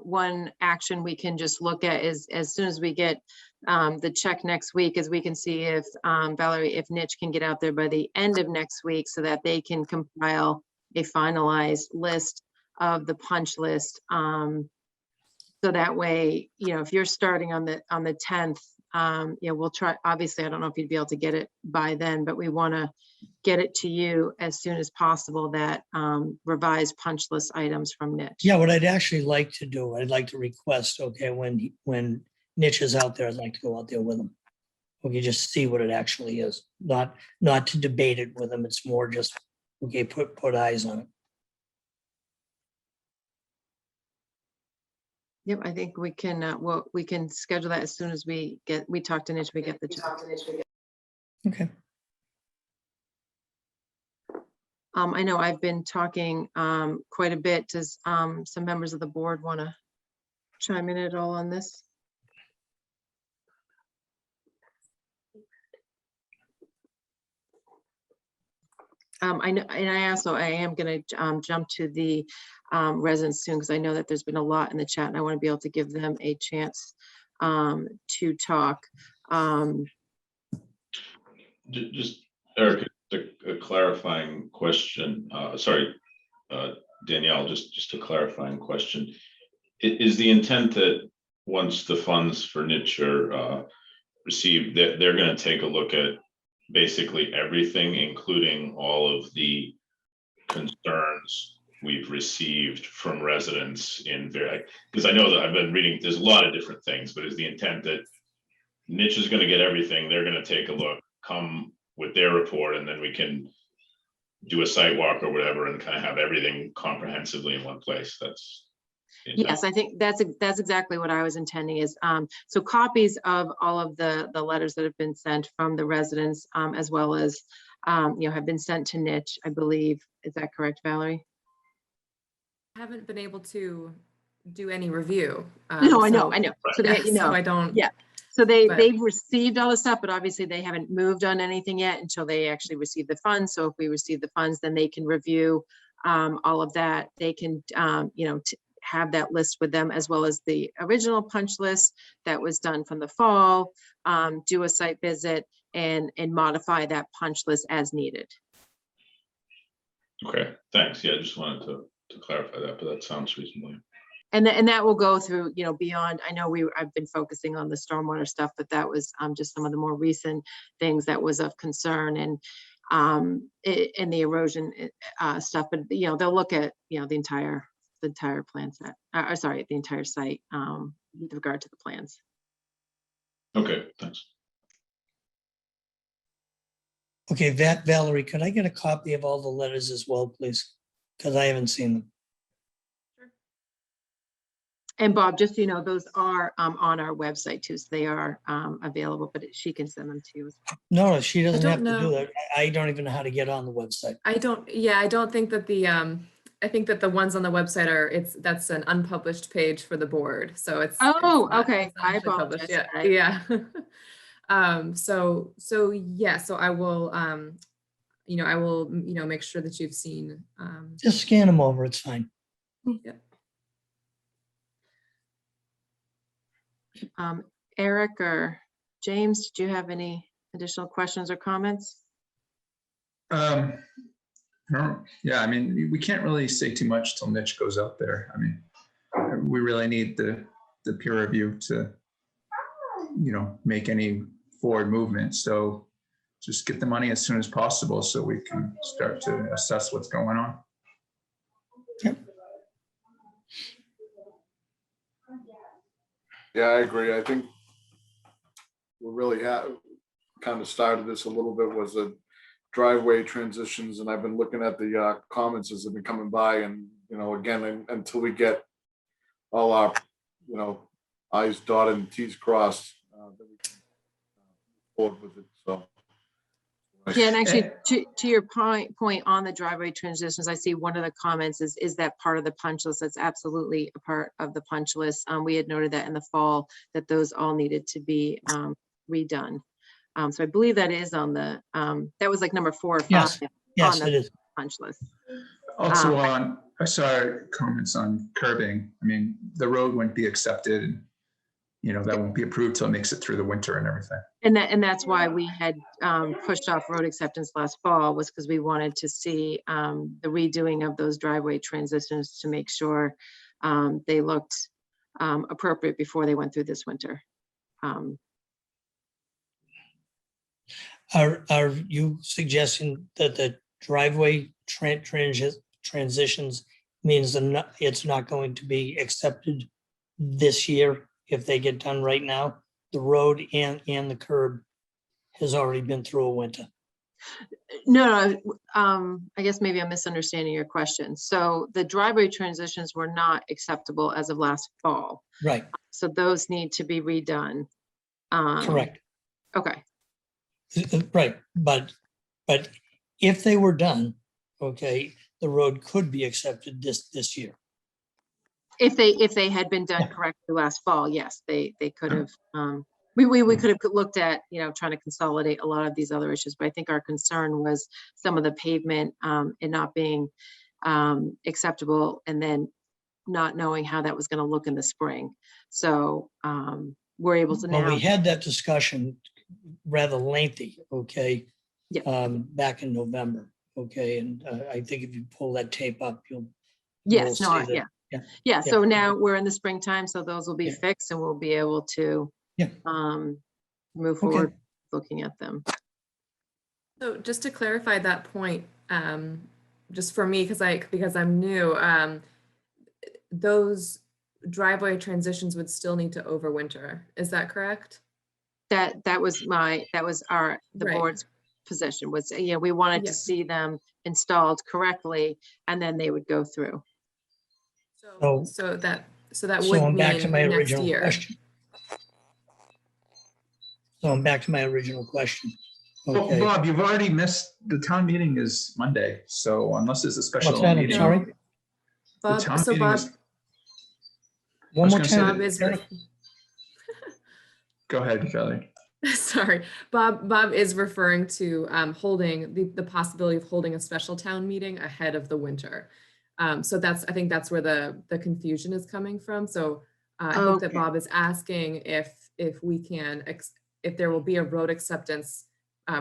one action we can just look at is, as soon as we get the check next week, is we can see if Valerie, if Niche can get out there by the end of next week so that they can compile a finalized list of the punch list. So that way, if you're starting on the 10th, we'll try, obviously, I don't know if you'd be able to get it by then, but we want to get it to you as soon as possible, that revised punch list items from Niche. Yeah, what I'd actually like to do, I'd like to request, okay, when Niche is out there, I'd like to go out there with him. Okay, just see what it actually is, not to debate it with him. It's more just, okay, put eyes on it. Yep, I think we can, we can schedule that as soon as we talk to Niche, we get the check. Okay. I know I've been talking quite a bit. Does some members of the board want to chime in at all on this? I know, and I am going to jump to the residents soon, because I know that there's been a lot in the chat and I want to be able to give them a chance to talk. Just Eric, a clarifying question. Sorry, Danielle, just a clarifying question. Is the intent that once the funds for Niche are received, that they're going to take a look at basically everything, including all of the concerns we've received from residents because I know that I've been reading, there's a lot of different things, but is the intent that Niche is going to get everything, they're going to take a look, come with their report, and then we can do a site walk or whatever and kind of have everything comprehensively in one place? That's Yes, I think that's exactly what I was intending is, so copies of all of the letters that have been sent from the residents, as well as, have been sent to Niche, I believe. Is that correct, Valerie? I haven't been able to do any review. No, I so- know. So Yeah, they, so I don't. yeah. So but- they've received all the stuff, but obviously they haven't moved on anything yet until they actually receive the funds. So if we receive the funds, then they can review all of that. They can, have that list with them, as well as the original punch list that was done from the fall, do a site visit and modify that punch list as needed. Okay, thanks. Yeah, I just wanted to clarify that, but that sounds reasonable. And that will go through, beyond, I know I've been focusing on the stormwater stuff, but that was just some of the more recent things that was of concern and the erosion stuff. But, they'll look at, the entire plan set, the entire site with regard to the plans. Okay, thanks. Okay, Valerie, could I get a copy of all the letters as well, please? Because I haven't seen them. And Bob, just so you know, those are on our website too, so they are available, but she can send them to you. No, she doesn't don't have to do know. that. I don't even know how to get on the website. I don't think that I think that the ones on the website that's an unpublished page for the board. So it's. Oh, not- okay. it's not I actually published apologize. yet. Yeah. So I will, make sure that you've seen. Just scan them over, it's fine. Yeah. Eric or James, did you have any additional questions or comments? Yeah, I mean, we can't really say too much till Niche goes out there. I mean, we really need the peer review to, make any forward movement. So just get the money as soon as possible so we can start to assess what's going on. Yep. Yeah, I agree. I think we really kind of started this a little bit was the driveway transitions, and I've been looking at the comments as they've been coming by, and again, until we get all our I's dotted and T's crossed, then we can move forward with it. So Yeah, and actually, to your point on the driveway transitions, I see one of the comments is that part of the punch list. That's absolutely a part of the punch list. We had noted that in the fall that those all needed to be redone. So I believe that is on the that was like number 4 or 5 Yes, on it the is. punch list. Also I saw comments on curbing. I mean, the road wouldn't be accepted and, that won't be approved till it makes it through the winter and everything. And that's why we had pushed off road acceptance last fall, was because we wanted to see the redoing of those driveway transitions to make sure they looked appropriate before they went through this winter. Are you suggesting that the driveway transitions means it's not going to be accepted this year if they get done right now? The road and the curb has already been through a winter. No, I guess maybe I'm misunderstanding your question. So the driveway transitions were not acceptable as of last fall. Right, So those need to be redone. correct. Okay. Right, but if they were done, okay, the road could be accepted this year. If they had been done correctly last fall, yes, they could have. We could have looked at, trying to consolidate a lot of these other issues, but I think our concern was some of the pavement and not being acceptable, and then not knowing how that was going to look in the spring. So we're able to Well, now. we had that discussion rather lengthy, okay? Yeah. Back in November, okay? And I think if you pull that tape up, you'll Yes, see no, that- yeah. yeah. So now we're in the springtime, so those will be Yeah. fixed and we'll be able to Yeah. move forward looking at them. So just to clarify that point, just for me, because I'm new, those driveway transitions would still need to overwinter. Is that correct? That was the Right. board's position was, we wanted Yeah. to see them installed correctly and then they would go through. So that So would I'm back to my mean next original year. question. So I'm back to my original question. Well, Okay. Bob, you've already missed, the town meeting is Monday, so unless there's a special What's that? I'm meeting. sorry? The Bob, town so meeting Bob, is, One more gonna say time. Bob is, go ahead, Kelly. sorry, Bob is referring to holding the possibility of holding a special town meeting ahead of the winter. So I think that's where the confusion is coming from. So I think that Okay. Bob is asking if we can, if there will be a road acceptance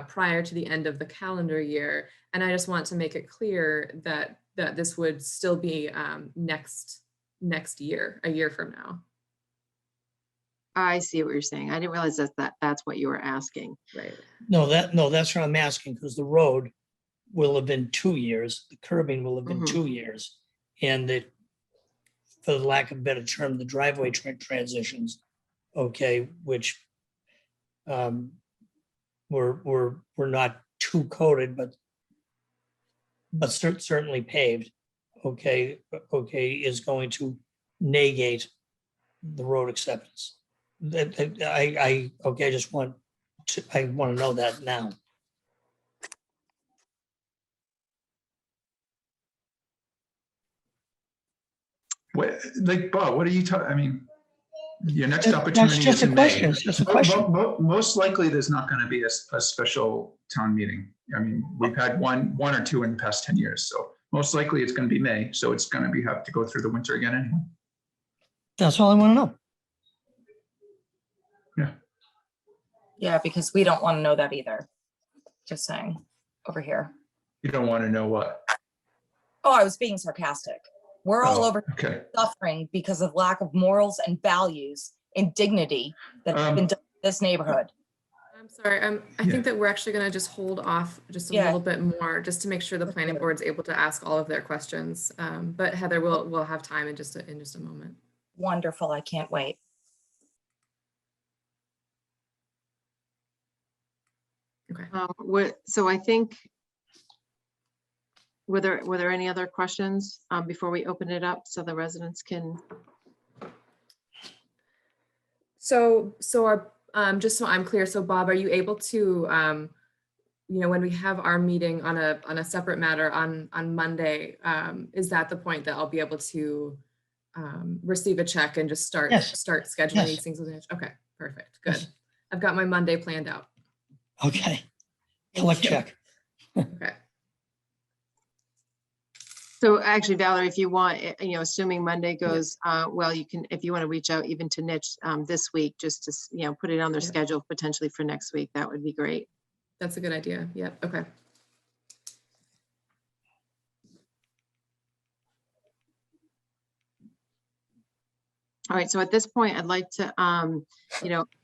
prior to the end of the calendar year. And I just want to make it clear that this would still be next year, a year from now. I see what you're saying. I didn't realize that's what you were asking. Right. No, that's what I'm asking, because the road will have been 2 years, the curbing will have been Mhm. 2 years. And for the lack of a better term, the driveway transitions, okay, which were not too coated, but certainly paved, okay, is going to negate the road acceptance. I just want to know that now. What, like, Bob, what are you talking, I mean, your next That's opportunity just is a in question. May. It's just a question. Most likely, there's not going to be a special town meeting. I mean, we've had one or two in the past 10 years, so most likely it's going to be May, so it's going to have to go through the winter again anyway. That's all I want to know. Yeah. Yeah, because we don't want to know that either. Just saying over here. You don't want to know what? Oh, I was being sarcastic. We're all Oh, over okay. suffering because of lack of morals and values and dignity that's been done in this neighborhood. I'm sorry. I Yeah. think that we're actually going to just hold off just a Yeah. little bit more, just to make sure the planning board's able to ask all of their questions. But Heather, we'll have time in just a moment. Wonderful. I can't wait. Okay. So I think, were there any other questions before we open it up so the residents can? So just so I'm clear, so Bob, are you able to, when we have our meeting on a separate matter on Monday, is that the point that I'll be able to receive a check and just start Yes. scheduling Yes. these things? Okay, perfect, good. Yes. I've got my Monday planned out. Okay. Thank Collect you. check. Okay. So actually, Valerie, if you want, assuming Monday goes well, you can, if you want to reach out even to Niche this week, just to, put it on their Yeah. schedule potentially for next week, that would be great. That's a good idea. Yep. Okay. All right, so at this point, I'd like to,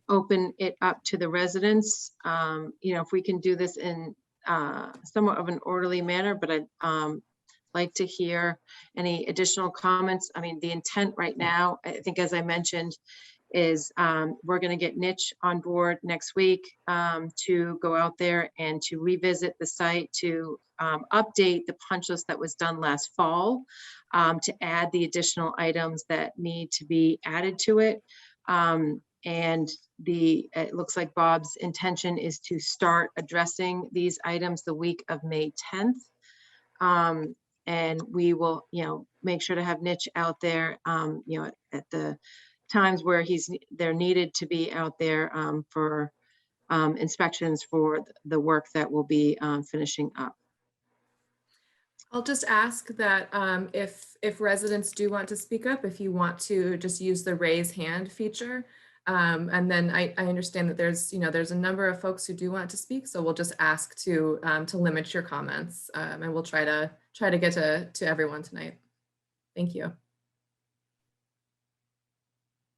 open it up to the residents. If we can do this in somewhat of an orderly manner, but I'd like to hear any additional comments. I mean, the intent right now, I think, as I mentioned, is we're going to get Niche on board next week to go out there and to revisit the site, to update the punch list that was done last fall, to add the additional items that need to be added to it. And it looks like Bob's intention is to start addressing these items the week of May 10th. And we will, make sure to have Niche out there, at the times where they're needed to be out there for inspections for the work that will be finishing up. I'll just ask that if residents do want to speak up, if you want to just use the raise hand feature. And then I understand that there's a number of folks who do want to speak, so we'll just ask to limit your comments, and we'll try to get to everyone tonight. Thank you.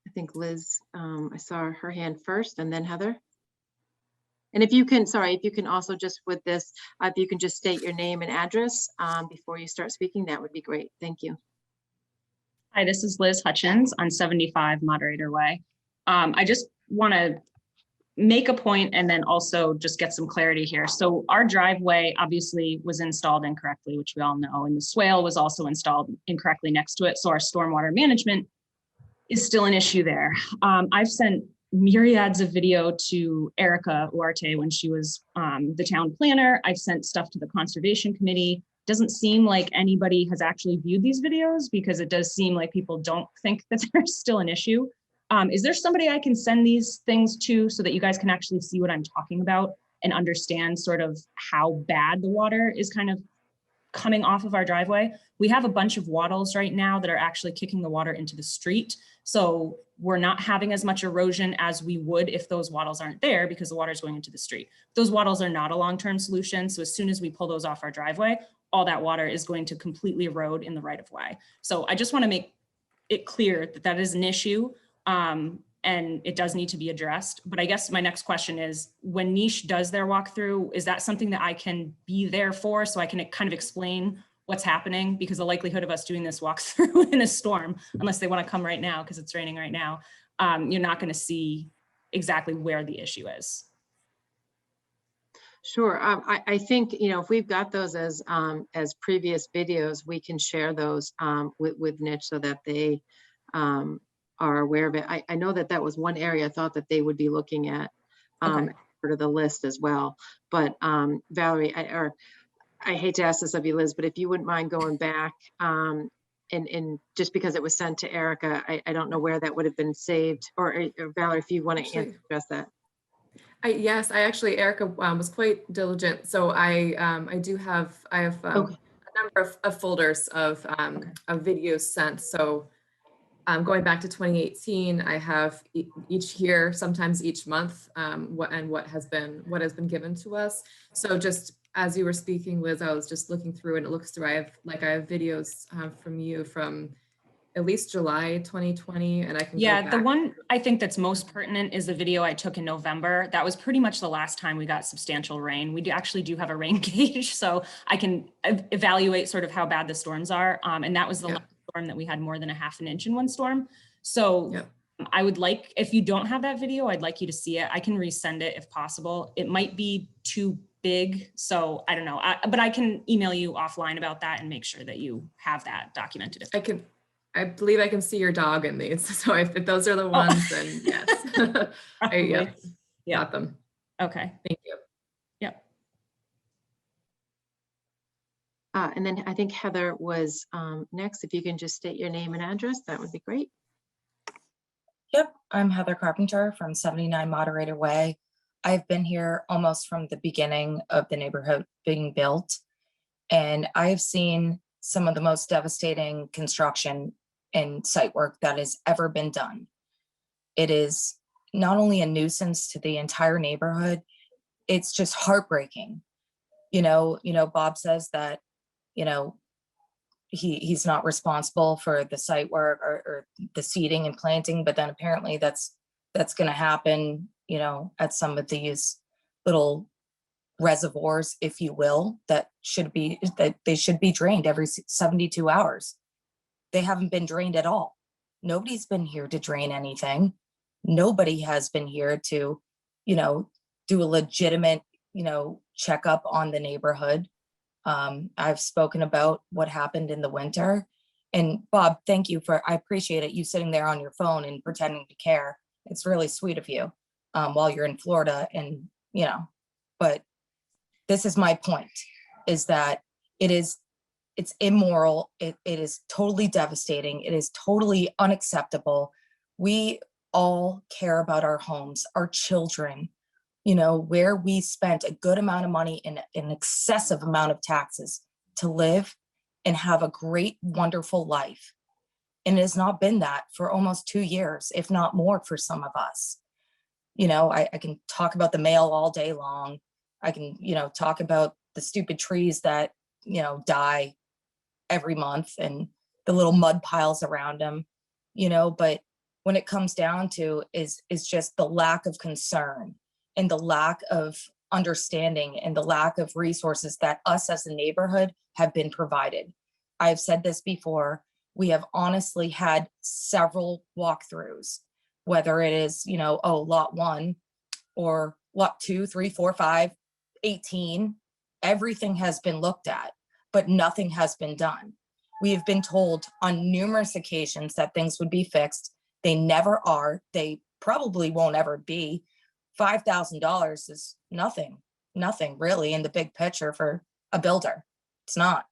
I think Liz, I saw her hand first, and then Heather. And if you can also just with this, if you can just state your name and address before you start speaking, that would be great. Thank you. Hi, this is Liz Hutchins on 75 Moderator Way. I just want to make a point and then also just get some clarity here. So our driveway obviously was installed incorrectly, which we all know, and the swale was also installed incorrectly next to it. So our stormwater management is still an issue there. I've sent myriads of video to Erica Uarte when she was the town planner. I've sent stuff to the conservation committee. Doesn't seem like anybody has actually viewed these videos because it does seem like people don't think that there's still an issue. Is there somebody I can send these things to so that you guys can actually see what I'm talking about and understand sort of how bad the water is kind of coming off of our driveway? We have a bunch of wattles right now that are actually kicking the water into the street. So we're not having as much erosion as we would if those wattles aren't there because the water is going into the street. Those wattles are not a long-term solution. So as soon as we pull those off our driveway, all that water is going to completely erode in the right of way. So I just want to make it clear that that is an issue. And it does need to be addressed. But I guess my next question is, when Niche does their walkthrough, is that something that I can be there for so I can kind of explain what's happening? Because the likelihood of us doing this walkthrough in a storm, unless they want to come right now because it's raining right now, you're not going to see exactly where the issue is. Sure. I think, you know, if we've got those as previous videos, we can share those with Niche so that they are aware of it. I know that was one area I thought that they would be looking at Okay. sort of the list as well. But Valerie, I hate to ask this of you, Liz, but if you wouldn't mind going back and just because it was sent to Erica, I don't know where that would have been saved, or Valerie, if you want to address that. Yes, Erica was quite diligent. So I have Okay. a number of folders of videos sent. So going back to 2018, I have each year, sometimes each month, what has been given to us. So just as you were speaking, Liz, I was just looking through and it looks through. I have videos from you from at least July 2020, and I can go Yeah, the back. one I think that's most pertinent is the video I took in November. That was pretty much the last time we got substantial rain. We actually do have a rain gauge, so I can evaluate sort of how bad the storms are. And that was the last storm that we had more than a ½ inch in one storm. So I would like, if you don't have that video, I'd like you to see it. I can resend it if possible. It might be too big, so I don't know. But I can email you offline about that and make sure that you have that documented. I believe I can see your dog in these. So if those are the ones, then yes. Got them. Okay. Thank you. Yep. And then I think Heather was next. If you can just state your name and address, that would be great. Yep, I'm Heather Carpenter from 79 Moderator Way. I've been here almost from the beginning of the neighborhood being built, and I've seen some of the most devastating construction and site work that has ever been done. It is not only a nuisance to the entire neighborhood, it's just heartbreaking. You know, Bob says that, he's not responsible for the site work or the seeding and planting, but then apparently that's going to happen, at some of these little reservoirs, if you will, that they should be drained every 72 hours. They haven't been drained at all. Nobody's been here to drain anything. Nobody has been here to, do a legitimate, checkup on the neighborhood. I've spoken about what happened in the winter. And Bob, thank you I appreciate it. You sitting there on your phone and pretending to care. It's really sweet of you while you're in Florida. And, but this is my point, is that it's immoral. It is totally devastating. It is totally unacceptable. We all care about our homes, our children, where we spent a good amount of money and an excessive amount of taxes to live and have a great, wonderful life. And it has not been that for almost 2 years, if not more for some of us. I can talk about the mail all day long. I can, talk about the stupid trees that, die every month and the little mud piles around them, but when it comes down to is just the lack of concern and the lack of understanding and the lack of resources that us as a neighborhood have been provided. I've said this before, we have honestly had several walkthroughs, whether it is, lot 1, or lot 2, 3, 4, 5, 18. Everything has been looked at, but nothing has been done. We have been told on numerous occasions that things would be fixed. They never are. They probably won't ever be. $5,000 is nothing really in the big picture for a builder. It's not.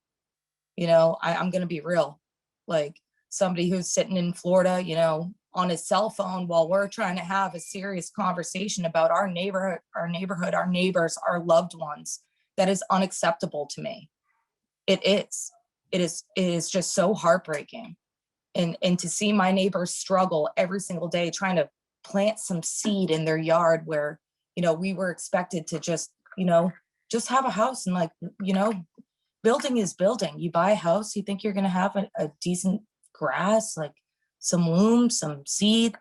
You know, I'm going to be real. Like somebody who's sitting in Florida, you know, on his cell phone while we're trying to have a serious conversation about our neighborhood, our neighbors, our loved ones. That is unacceptable to me. It is just so heartbreaking. And to see my neighbors struggle every single day trying to plant some seed in their yard where, you know, we were expected to just, you know, just have a house and, like, you know, building is building. You buy a house, you think you're going to have a decent grass, like some loam, some seed.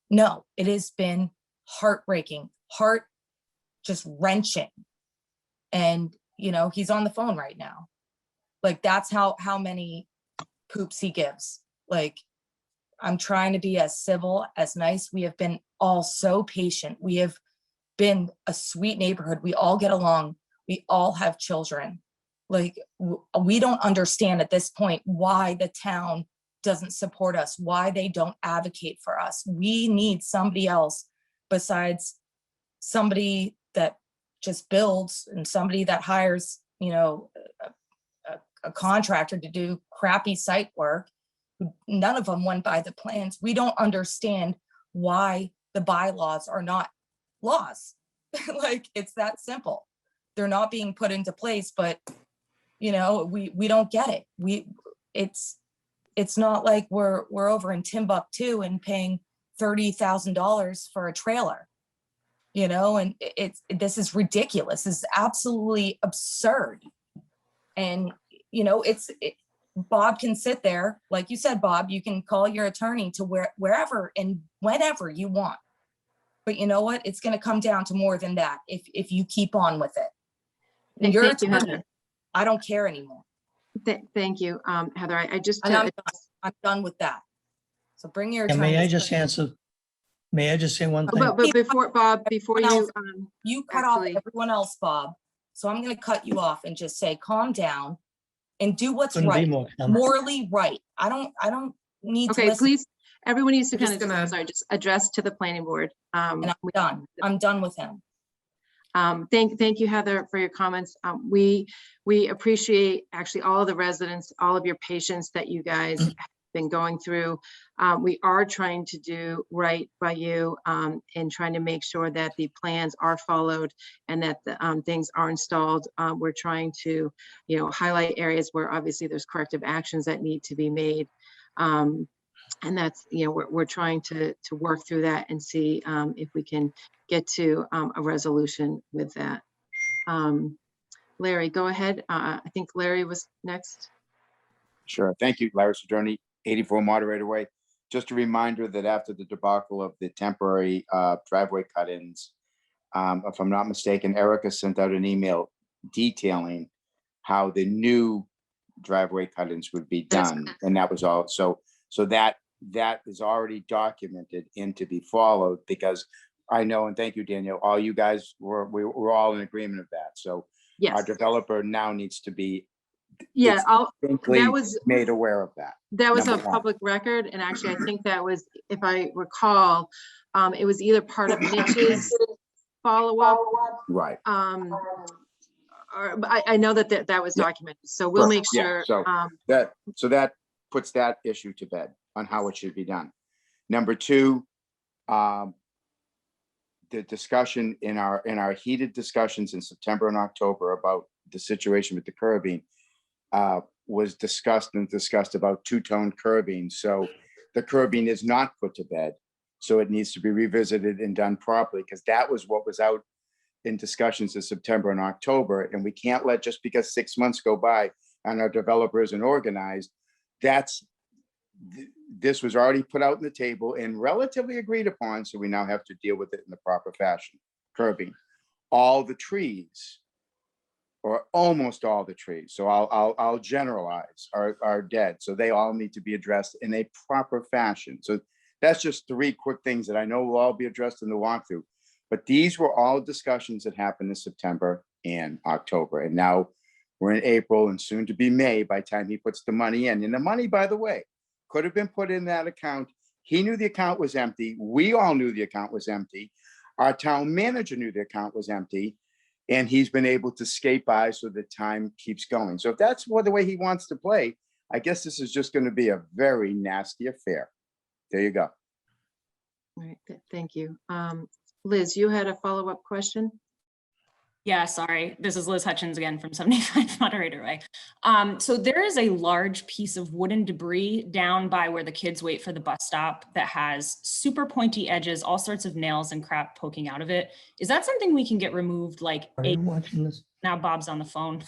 No, it has been heartbreaking, heart just wrenching. And, you know, he's on the phone right now. Like, that's how many poops he gives. Like, I'm trying to be as civil, as nice. We have been all so patient. We have been a sweet neighborhood. We all get along. We all have children. Like, we don't understand at this point why the town doesn't support us, why they don't advocate for us. We need somebody else besides somebody that just builds and somebody that hires, you know, a contractor to do crappy site work. None of them went by the plans. We don't understand why the bylaws are not laws. Like, it's that simple. They're not being put into place, but, you know, we don't get it. It's not like we're over in Timbuktu and paying $30,000 for a trailer, you know, and this is ridiculous. This is absolutely absurd. And, you know, Bob can sit there, like you said, Bob, you can call your attorney to wherever and whenever you want. But you know what? It's going to come down to more than that if you keep on with it. And your Thank you, attorney, Heather. I don't care anymore. Thank you, Heather. I just, And I'm done with that. So bring your And attorney. may I just answer? May I just say one thing? but before, Bob, before you, You cut actually- off everyone else, Bob. So I'm going to cut you off and just say, calm down and do what's Couldn't be right, more calm. morally right. I don't need to okay, listen. please, everyone needs to We're kind just of, gonna- just address to the planning board. And I'm done. I'm done with him. Thank you, Heather, for your comments. We appreciate actually all of the residents, all of your patience that you guys have been going through. We are trying to do right by you and trying to make sure that the plans are followed and that the things are installed. We're trying to, you know, highlight areas where obviously there's corrective actions that need to be made. And that's, you know, we're trying to work through that and see if we can get to a resolution with that. Larry, go ahead. I think Larry was next. Sure. Thank you, Larry Sojourner, 84 Moderator Way. Just a reminder that after the debacle of the temporary driveway cut-ins, if I'm not mistaken, Erica sent out an email detailing how the new driveway cut-ins would be done. And that was all. So that is already documented and to be followed, because I know, and thank you, Daniel, all you guys we're all in agreement of that. So Yes. our developer now needs to be Yeah, that was made aware of that. That was a Number one. public record. And actually, I think that was, if I recall, it was either part of Mitch's follow-up. Right. Or I know that was documented. So we'll make Yeah, sure. so that puts that issue to bed on how it should be done. Number two, the discussion in our heated discussions in September and October about the situation with the curbing was discussed about two-tone curbing. So the curbing is not put to bed. So it needs to be revisited and done properly, because that was what was out in discussions in September and October. And we can't let, just because 6 months go by and our developer isn't organized, this was already put out on the table and relatively agreed upon. So we now have to deal with it in the proper fashion. Curbing. All the trees, or almost all the trees, so I'll generalize, are dead. So they all need to be addressed in a proper fashion. So that's just 3 quick things that I know will all be addressed in the walkthrough. But these were all discussions that happened in September and October. And now we're in April and soon to be May by the time he puts the money in. And the money, by the way, could have been put in that account. He knew the account was empty. We all knew the account was empty. Our town manager knew the account was empty. And he's been able to skate by so the time keeps going. So if that's the way he wants to play, I guess this is just going to be a very nasty affair. There you go. All right, thank you. Liz, you had a follow-up question? Yeah, sorry. This is Liz Hutchins again from 75 Moderator Way. So there is a large piece of wooden debris down by where the kids wait for the bus stop that has super pointy edges, all sorts of nails and crap poking out of it. Is that something we can get removed like Are you watching this? now Bob's on the phone,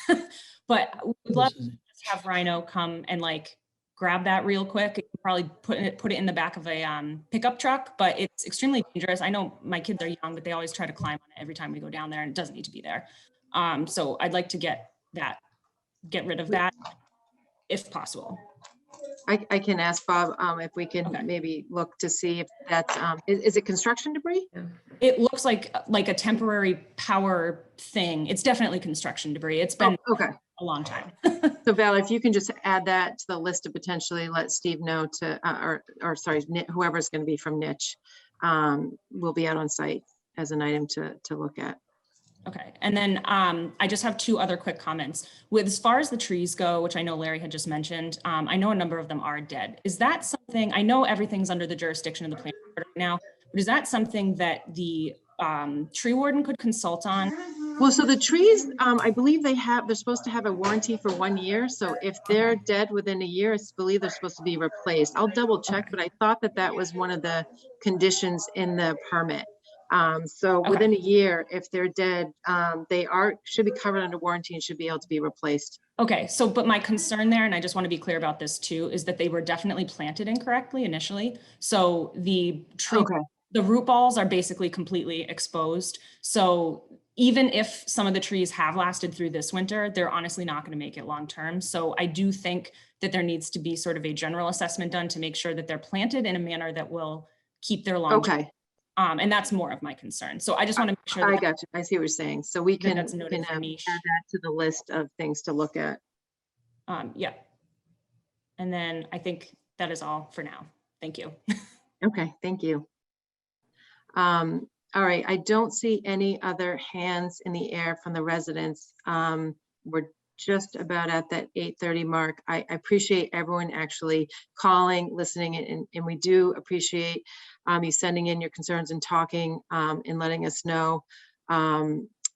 but we'd love to just have Rhino come and like grab that real quick. Probably put it in the back of a pickup truck, but it's extremely dangerous. I know my kids are young, but they always try to climb on it every time we go down there, and it doesn't need to be there. So I'd like to get rid of that if possible. I can ask Bob if we can maybe look to see if that's, is it construction debris? It looks like a temporary power thing. It's definitely construction debris. It's been a long time. So Val, if you can just add that to the list to potentially let Steve know to, or sorry, whoever's going to be from Niche will be out on site as an item to look at. Okay, and then I just have two other quick comments. With as far as the trees go, which I know Larry had just mentioned, I know a number of them are dead. Is that something, I know everything's under the jurisdiction of the planning board right now, but is that something that the tree warden could consult on? Well, so the trees, I believe they're supposed to have a warranty for 1 year. So if they're dead within a year, I believe they're supposed to be replaced. I'll double check, but I thought that was one of the conditions in the permit. So within a year, if they're dead, they should be covered under warranty and should be able to be replaced. Okay, so but my concern there, and I just want to be clear about this too, is that they were definitely planted incorrectly initially. So the tree, the root balls are basically completely exposed. So even if some of the trees have lasted through this winter, they're honestly not going to make it long term. So I do think that there needs to be sort of a general assessment done to make sure that they're planted in a manner that will keep their long term. And that's more of my concern. So I just want to make sure. I got you. I see what you're saying. So we can add that's noted for niche. that to the list of things to look at. Yeah. And then I think that is all for now. Thank you. Okay, thank you. All right, I don't see any other hands in the air from the residents. We're just about at that 8:30 mark. I appreciate everyone actually calling, listening, and we do appreciate you sending in your concerns and talking and letting us know.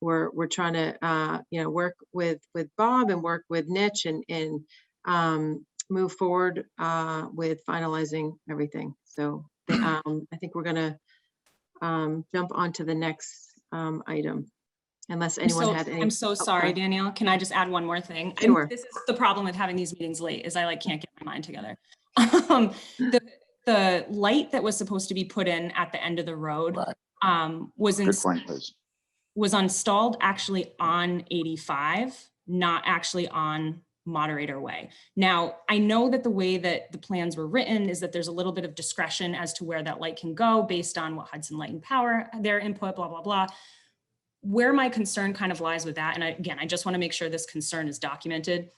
We're trying to work with Bob and work with Niche and move forward with finalizing everything. So I think we're gonna jump on to the next item. Unless anyone had any. I'm so sorry, Danielle. Can I just add one more thing? Sure. This is the problem with having these meetings late, is I can't get my mind together. The light that was supposed to be put in at the end of the road was installed actually on 85, not actually on Moderator Way. Now, I know that the way that the plans were written is that there's a little bit of discretion as to where that light can go based on what Hudson Light and Power, their input, blah, blah, blah. Where my concern kind of lies with that, and I just want to make sure this concern is documented.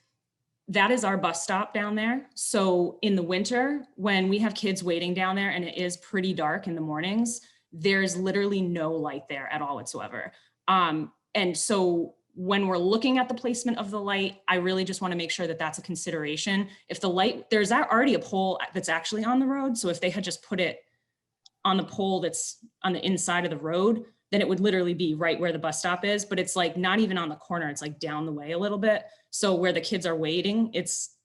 That is our bus stop down there. So in the winter, when we have kids waiting down there and it is pretty dark in the mornings, there's literally no light there at all whatsoever. And so when we're looking at the placement of the light, I really just want to make sure that that's a consideration. If the light, there's already a pole that's actually on the road. So if they had just put it on the pole that's on the inside of the road, then it would literally be right where the bus stop is, but it's like not even on the corner, it's like down the way a little bit. So where the kids are waiting, it's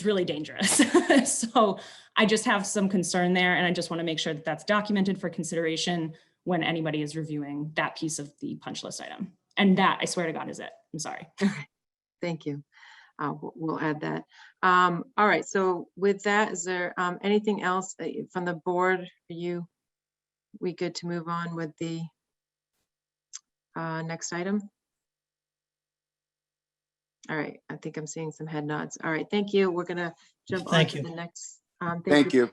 really dangerous. So I just have some concern there, and I just want to make sure that that's documented for consideration when anybody is reviewing that piece of the punch list item. And that, I swear to God, is it. I'm sorry. Okay. Thank you. We'll add that. All right, so with that, is there anything else from the board? We good to move on with the next item? All right, I think I'm seeing some head nods. All right, thank you. We're gonna jump on to the next. Thank you.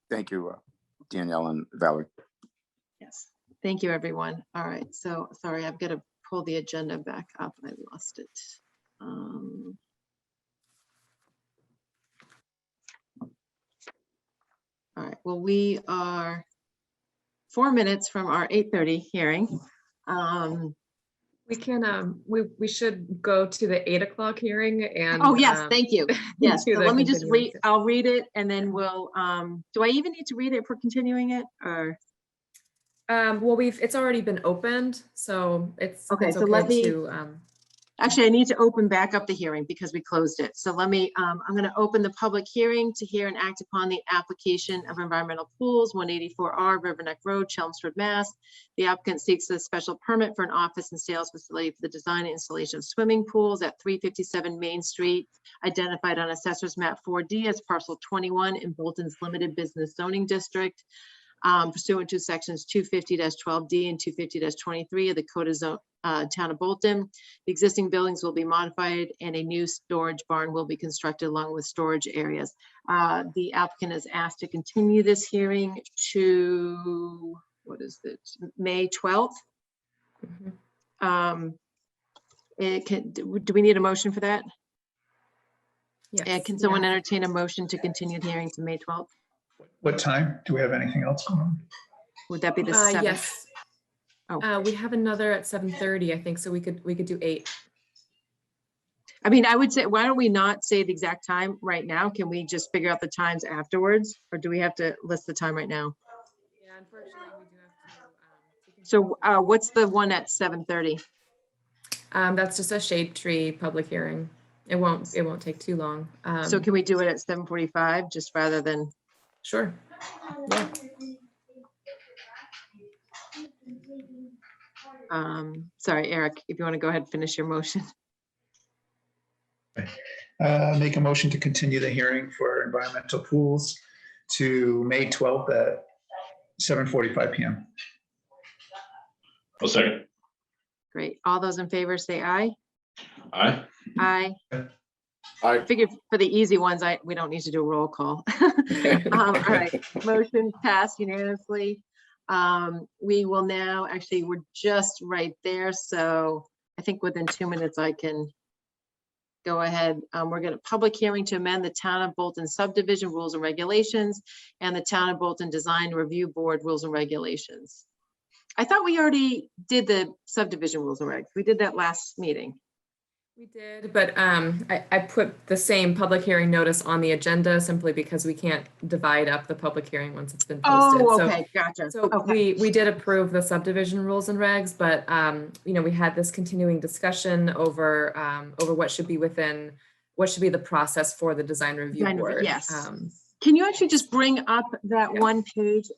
Thank you, Danielle and Valerie. Yes, Thank you, everyone. All right, so sorry, I've got to pull the agenda back up. I lost it. All right, well, we are 4 minutes from our 8:30 hearing. We can, we should go to the 8 o'clock hearing and. Oh, yes, thank you. Yes, do so the let me just read, continuance. I'll read it and then we'll, do I even need to read it if we're continuing it or? Well, it's already been opened, so it's Okay, it's so let okay me- to, Actually, I need to open back up the hearing because we closed it. So let me, I'm going to open the public hearing to hear and act upon the application of environmental pools, 184R River Neck Road, Chelmsford, Mass. The applicant seeks a special permit for an office and sales facility for the design and installation of swimming pools at 357 Main Street, identified on Assessor's Map 4D as parcel 21 in Bolton's Limited Business Zoning District. Pursuant to sections 250-12D and 250-23 of the Code of Town of Bolton. The existing buildings will be modified and a new storage barn will be constructed along with storage areas. The applicant has asked to continue this hearing to, what is it, May 12th? Do we need a motion for that? yes. Can someone yeah. entertain a motion to continue the hearing to May 12th? What time? Do we have anything else going on? Would that be the 7th? Yes. Oh. We have another at 7:30, I think, so we could do 8. I mean, I would say, why don't we not say the exact time right now? Can we just figure out the times afterwards? Or do we have to list the time right now? Yeah, unfortunately, we do have to. So what's the one at 7:30? That's just a shade tree public hearing. It won't take too long. So can we do it at 7:45 just rather than? Sure. Yeah. Sorry, Eric, if you want to go ahead and finish your motion. Make a motion to continue the hearing for environmental pools to May 12th at 7:45 p.m. I'll second. Great. All those in favor say aye. Aye. Aye. I, Figured for the easy ones, we don't need to do a roll call. All right, motion passed unanimously. We will now, actually, we're just right there. So I think within 2 minutes, I can go ahead. We're going to public hearing to amend the Town of Bolton subdivision rules and regulations and the Town of Bolton Design Review Board rules and regulations. I thought we already did the subdivision rules and regs. We did that last meeting. We did, but I put the same public hearing notice on the agenda simply because we can't divide up the public hearing once it's been posted. Oh, okay, gotcha. So Okay. we did approve the subdivision rules and regs, but we had this continuing discussion over what should be the process for the design review Design review, board. yes. Can you actually just bring up that one page?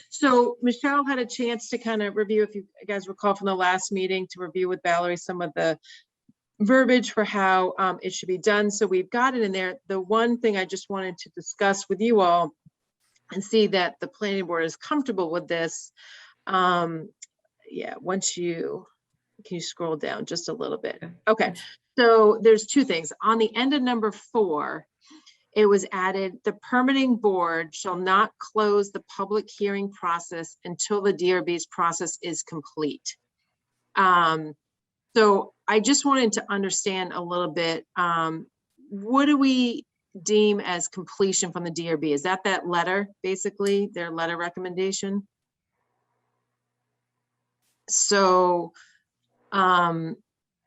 So Michelle had a chance to kind of review, if you guys recall from the last meeting, to review with Valerie some of the verbiage for how it should be done. So we've got it in there. The one thing I just wanted to discuss with you all and see that the planning board is comfortable with this. Yeah, can you scroll down just a little bit? Okay, so there's two things. On the end of number 4, it was added, the permitting board shall not close the public hearing process until the DRB's process is complete. So I just wanted to understand a little bit, what do we deem as completion from the DRB? Is that letter, basically, their letter recommendation? So, and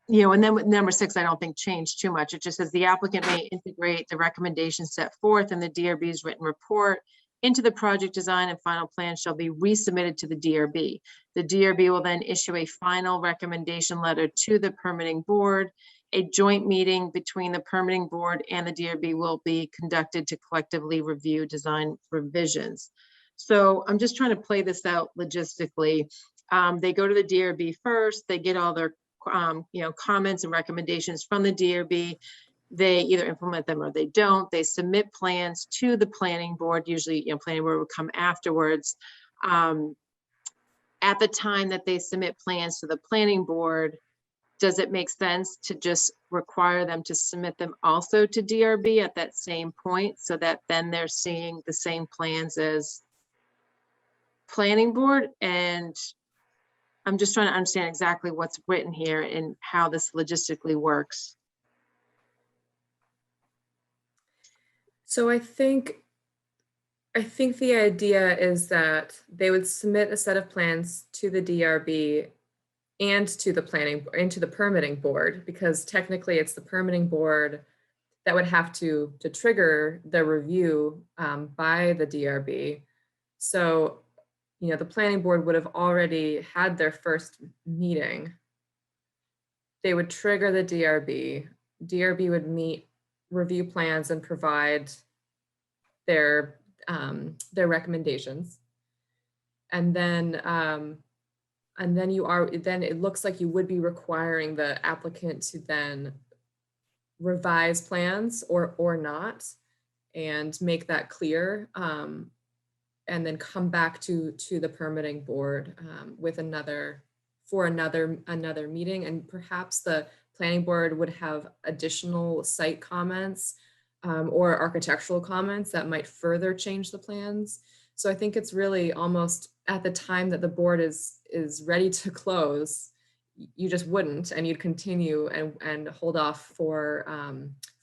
then with number 6, I don't think changed too much. It just says the applicant may integrate the recommendations set forth in the DRB's written report into the project design, and final plan shall be resubmitted to the DRB. The DRB will then issue a final recommendation letter to the permitting board. A joint meeting between the permitting board and the DRB will be conducted to collectively review design revisions. So I'm just trying to play this out logistically. They go to the DRB first, they get all their comments and recommendations from the DRB. They either implement them or they don't. They submit plans to the planning board. Usually, planning board will come afterwards. At the time that they submit plans to the planning board, does it make sense to just require them to submit them also to DRB at that same point, so that then they're seeing the same plans as planning board? And I'm just trying to understand exactly what's written here and how this logistically works. So I think the idea is that they would submit a set of plans to the DRB and to the permitting board, because technically it's the permitting board that would have to trigger the review by the DRB. So, you know, the planning board would have already had their first meeting. They would trigger the DRB. DRB would meet, review plans, and provide their recommendations. And then it looks like you would be requiring the applicant to then revise plans or not, and make that clear, and then come back to the permitting board with another meeting. And perhaps the planning board would have additional site comments or architectural comments that might further change the plans. So I think it's really almost at the time that the board is ready to close, you just wouldn't, and you'd continue and hold off for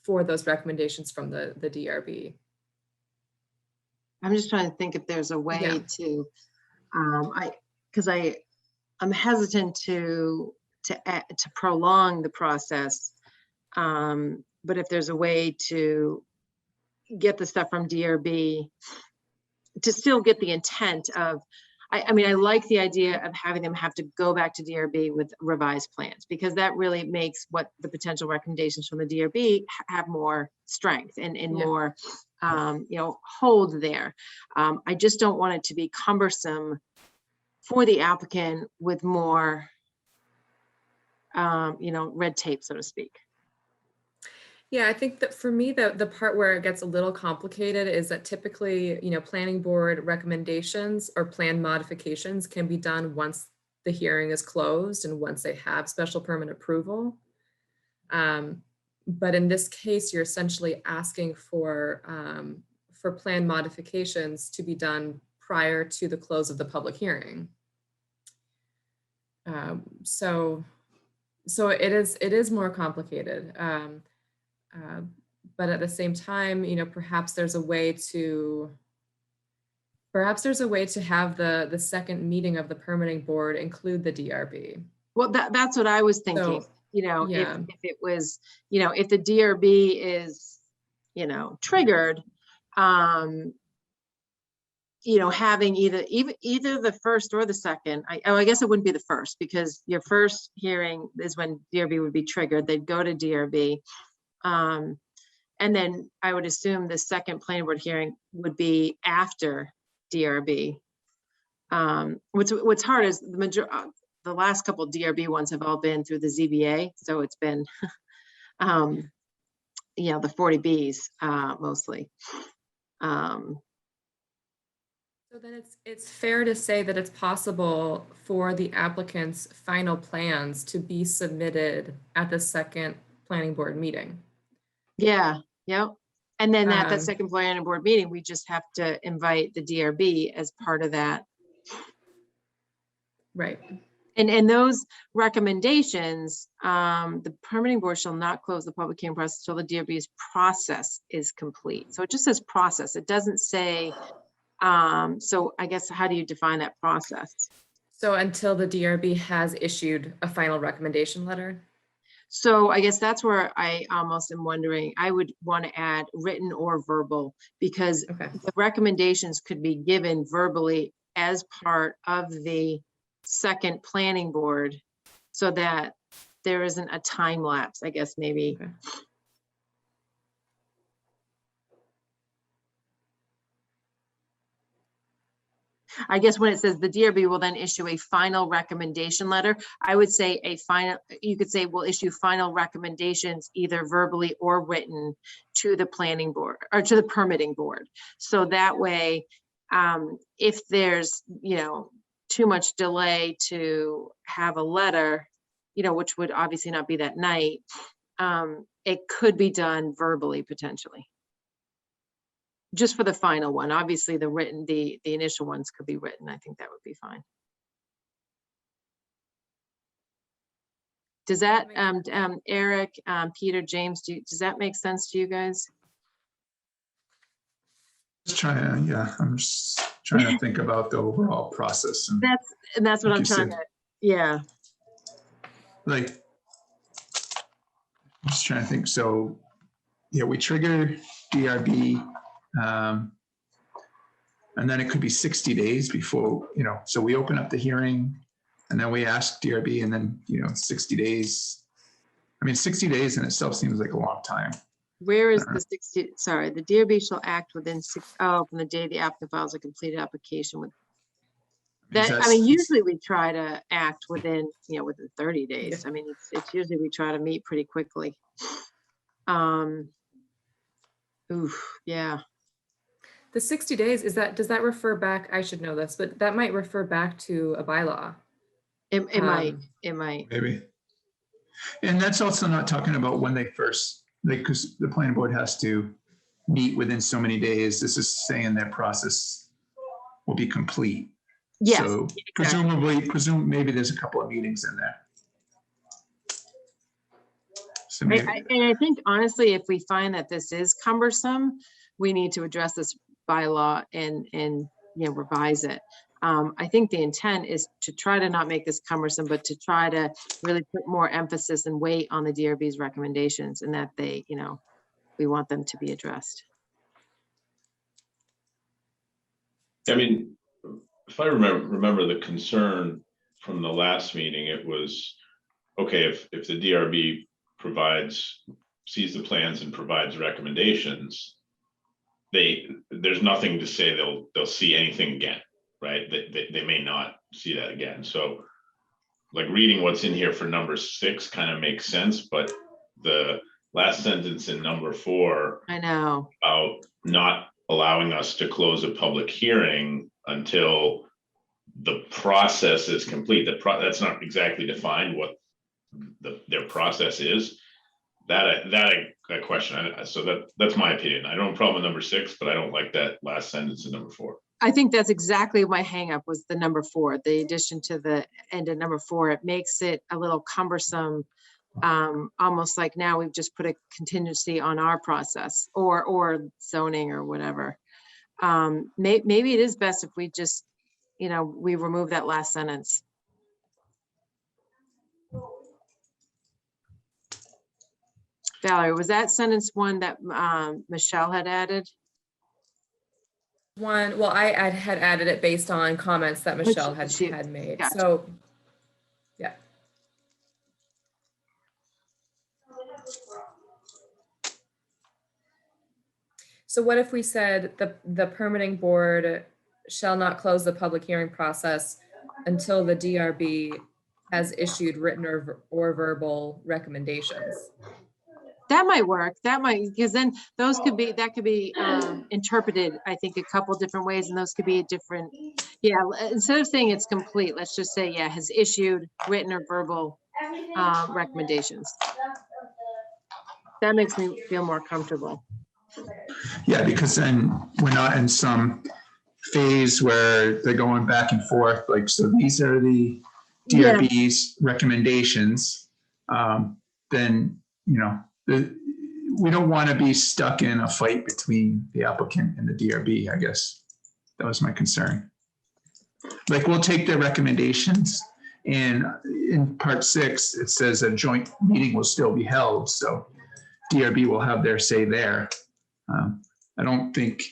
those recommendations from the DRB. I'm just trying to think if there's a way to, because I'm hesitant to prolong the process. But if there's a way to get the stuff from DRB to still get the intent of, I mean, I like the idea of having them have to go back to DRB with revised plans, because that really makes what the potential recommendations from the DRB have more strength and more, you know, hold there. I just don't want it to be cumbersome for the applicant with more, you know, red tape, so to speak. Yeah, I think that for me, the part where it gets a little complicated is that typically, you know, planning board recommendations or plan modifications can be done once the hearing is closed and once they have special permit approval. But in this case, you're essentially asking for plan modifications to be done prior to the close of the public hearing. So it is more complicated. But at the same time, you know, perhaps there's a way to have the second meeting of the permitting board include the DRB. Well, that's what I was thinking. So, you know, yeah. if it was, you know, if the DRB is, you know, triggered, you know, having either the first or the second. I guess it wouldn't be the first, because your first hearing is when DRB would be triggered. They'd go to DRB. And then I would assume the second planning board hearing would be after DRB. What's hard is the last couple of DRB ones have all been through the ZBA, so it's been, you know, the 40Bs mostly. So then it's fair to say that it's possible for the applicant's final plans to be submitted at the second planning board meeting. Yeah, yep. And then at that second planning board meeting, we just have to invite the DRB as part of that. Right. And those recommendations, the permitting board shall not close the public hearing process until the DRB's process is complete. So it just says process. It doesn't say, so I guess, how do you define that process? So until the DRB has issued a final recommendation letter? So I guess that's where I almost am wondering, I would want to add written or verbal, because the recommendations could be given verbally as part of the second planning board, so that there isn't a time lapse, I guess, maybe. Okay. I guess when it says the DRB will then issue a final recommendation letter, I would say you could say we'll issue final recommendations either verbally or written to the planning board or to the permitting board. So that way, if there's, you know, too much delay to have a letter, you know, which would obviously not be that night, it could be done verbally potentially. Just for the final one. Obviously the initial ones could be written. I think that would be fine. Does that, Eric, Peter, James, does that make sense to you guys? Just trying to, yeah, I'm just trying to think about the overall process and That's what like I'm you trying said. to, yeah. like, I'm just trying to think. So, yeah, we trigger DRB, and then it could be 60 days before, so we open up the hearing and then we ask DRB and then, 60 days. I mean, 60 days in itself seems like a long time. Where is the 60, sorry, the DRB shall act within from the day the applicant files a completed application with. I mean, usually we try to act within, within 30 days. I mean, it's usually we try to meet pretty quickly. Oof, yeah. The 60 days, does that refer back, I should know this, but that might refer back to a bylaw. It might. Maybe. And that's also not talking about when they first, because the planning board has to meet within so many days. This is saying their process will be complete. Yes. So exactly. presume maybe there's a couple of meetings in there. So maybe, And I think honestly, if we find that this is cumbersome, we need to address this bylaw and revise it. I think the intent is to try to not make this cumbersome, but to try to really put more emphasis and weight on the DRB's recommendations and that they, we want them to be addressed. I mean, if I remember the concern from the last meeting, it was, okay, if the DRB sees the plans and provides recommendations, there's nothing to say they'll see anything again, right? They may not see that again. So like reading what's in here for number 6 kind of makes sense, but the last sentence in number 4 I know about not allowing us to close a public hearing until the process is complete. That's not exactly defined what their process is. That I question. So that's my opinion. I don't have a problem with number 6, but I don't like that last sentence in number 4. I think that's exactly my hang up was the number 4, the addition to the end of number 4. It makes it a little cumbersome, almost like now we've just put a contingency on our process or zoning or whatever. Maybe it is best if we just, we remove that last sentence. Valerie, was that sentence one that Michelle had added? Well, I had added it based on comments that Michelle had made. Gotcha. So, yeah. So what if we said the permitting board shall not close the public hearing process until the DRB has issued written or verbal recommendations? That might work. That might, because then that could be interpreted, I think, a couple different ways, and those could be a different, instead of saying it's complete, let's just say, has issued written or verbal recommendations. That makes me feel more comfortable. yeah, because then we're not in some phase where they're going back and forth. Like, so these are the DRB's recommendations. Then, we don't want to be stuck in a fight between the applicant and the DRB, I guess. That was my concern. Like, we'll take their recommendations, and in part 6, it says a joint meeting will still be held. So DRB will have their say there. I don't think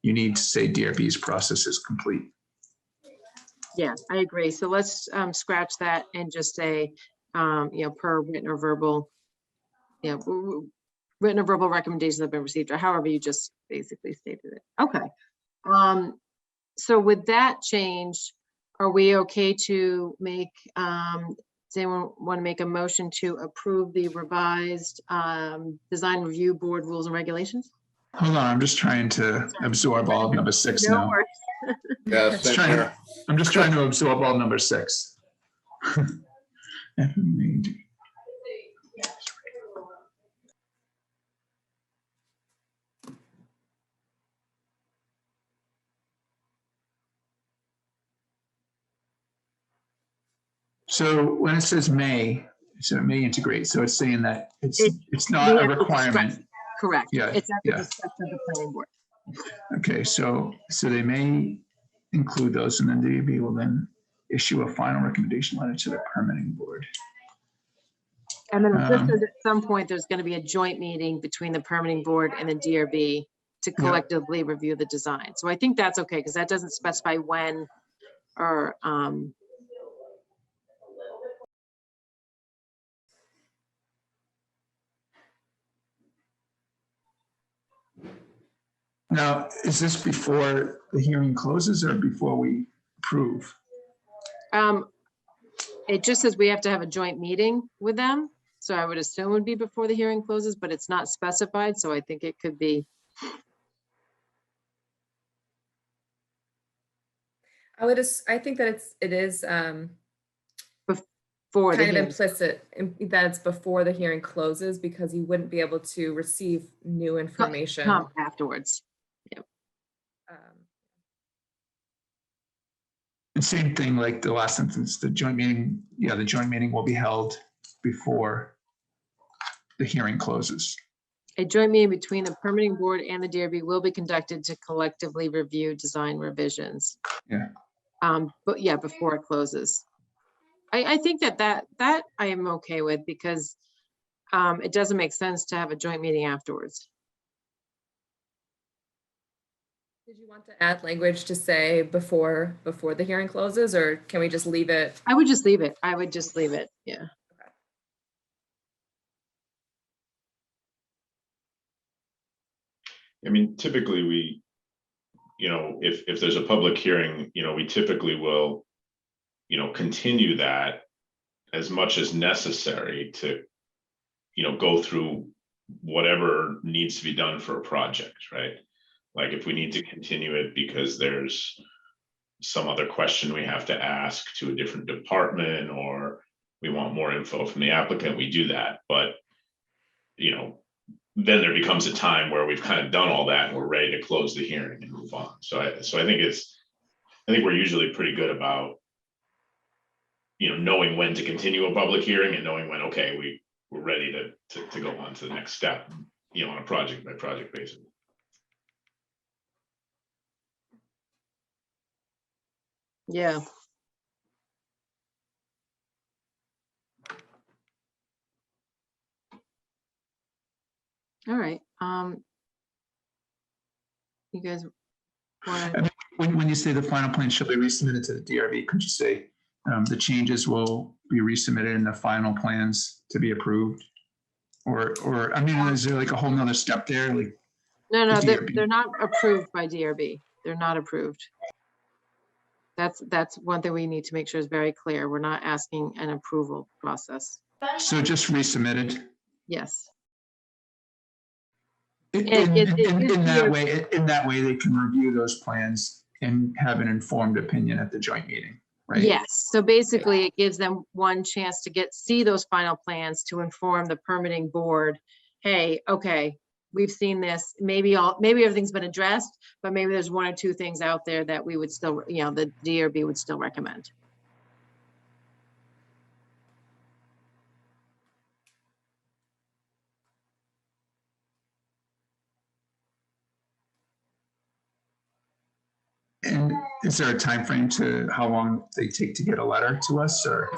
you need to say DRB's process is complete. Yeah, I agree. So let's scratch that and just say, per written or verbal, written or verbal recommendations have been received, or however you just basically stated it. Okay. So with that change, are we okay to make, does anyone want to make a motion to approve the revised design review board rules and regulations? Hold on, I'm just trying to absorb all of number 6 No now. worries. Yeah, I'm just trying to absorb all number 6. So when it says may, So it may integrate. So it's saying that it's It- not we a have to discuss- requirement. Correct. Yeah, It's at the yeah. discretion of the planning board. Okay, so they may include those, and then DEB will then issue a final recommendation letter to the permitting board. And then it's just at some point, there's going to be a joint meeting between the permitting board and the DRB to collectively review the design. So I think that's okay, because that doesn't specify when or, Now, is this before the hearing closes or before we approve? it just says we have to have a joint meeting with them. So I would assume it would be before the hearing closes, but it's not specified. So I think it could be, I think that it is for the kind of hearing. implicit that it's before the hearing closes, because you wouldn't be able to receive new information. Come afterwards. And same thing like the last sentence, the joint meeting, the joint meeting will be held before the hearing closes. A joint meeting between the permitting board and the DRB will be conducted to collectively review design revisions. Yeah. But yeah, before it closes. I think that I am okay with, because it doesn't make sense to have a joint meeting afterwards. Did you want to add language to say before the hearing closes, or can we just leave it? I would just leave it. Yeah. I mean, typically we, if there's a public hearing, we typically will, continue that as much as necessary to, go through whatever needs to be done for a project, right? Like if we need to continue it because there's some other question we have to ask to a different department, or we want more info from the applicant, we do that. But, then there becomes a time where we've kind of done all that and we're ready to close the hearing and move on. So I think we're usually pretty good about, knowing when to continue a public hearing and knowing when, okay, we're ready to go on to the next step, on a project by project basis. Yeah. All right. You guys want to? When you say the final plan shall be resubmitted to the DRB, could you say the changes will be resubmitted in the final plans to be approved? Or I mean, is there like a whole nother step there? Like No, the DRB? they're not approved by DRB. They're not approved. That's one thing we need to make sure is very clear. We're not asking an approval process. So just resubmitted? Yes. In that way, they can review those plans and have an informed opinion at the joint meeting, right? Yes. So basically it gives them one chance to see those final plans to inform the permitting board. Hey, okay, we've seen this. Maybe everything's been addressed, but maybe there's one or two things out there that we would still, the DRB would still recommend. And is there a time frame to how long they take to get a letter to us, or?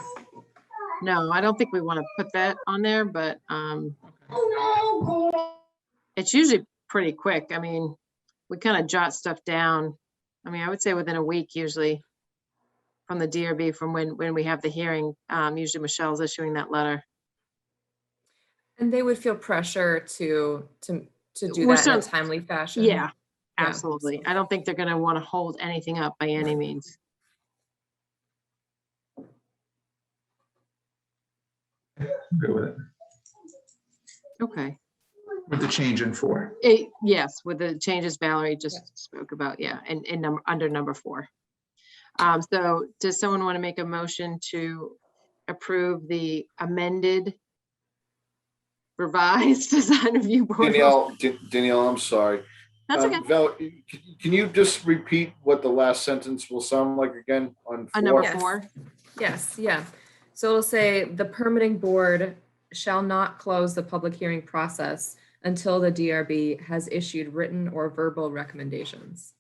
No, I don't think we want to put that on there, but it's usually pretty quick. I mean, we kind of jot stuff down. I mean, I would say within a week usually from the DRB, from when we have the hearing. Usually Michelle's issuing that letter. And they would feel pressure to do We're that in a certain- timely fashion. Yeah, absolutely. I don't think they're going to want to hold anything up by any means. Go with it. Okay. With the change in 4. Yes, with the changes Valerie just spoke about, yeah, and under number 4. So does someone want to make a motion to approve the amended revised design review board? Danielle, I'm sorry. That's okay. Val, can you just repeat what the last sentence will sound like again on 4? Number Yes. 4? Yes, yeah. So it'll say the permitting board shall not close the public hearing process until the DRB has issued written or verbal recommendations.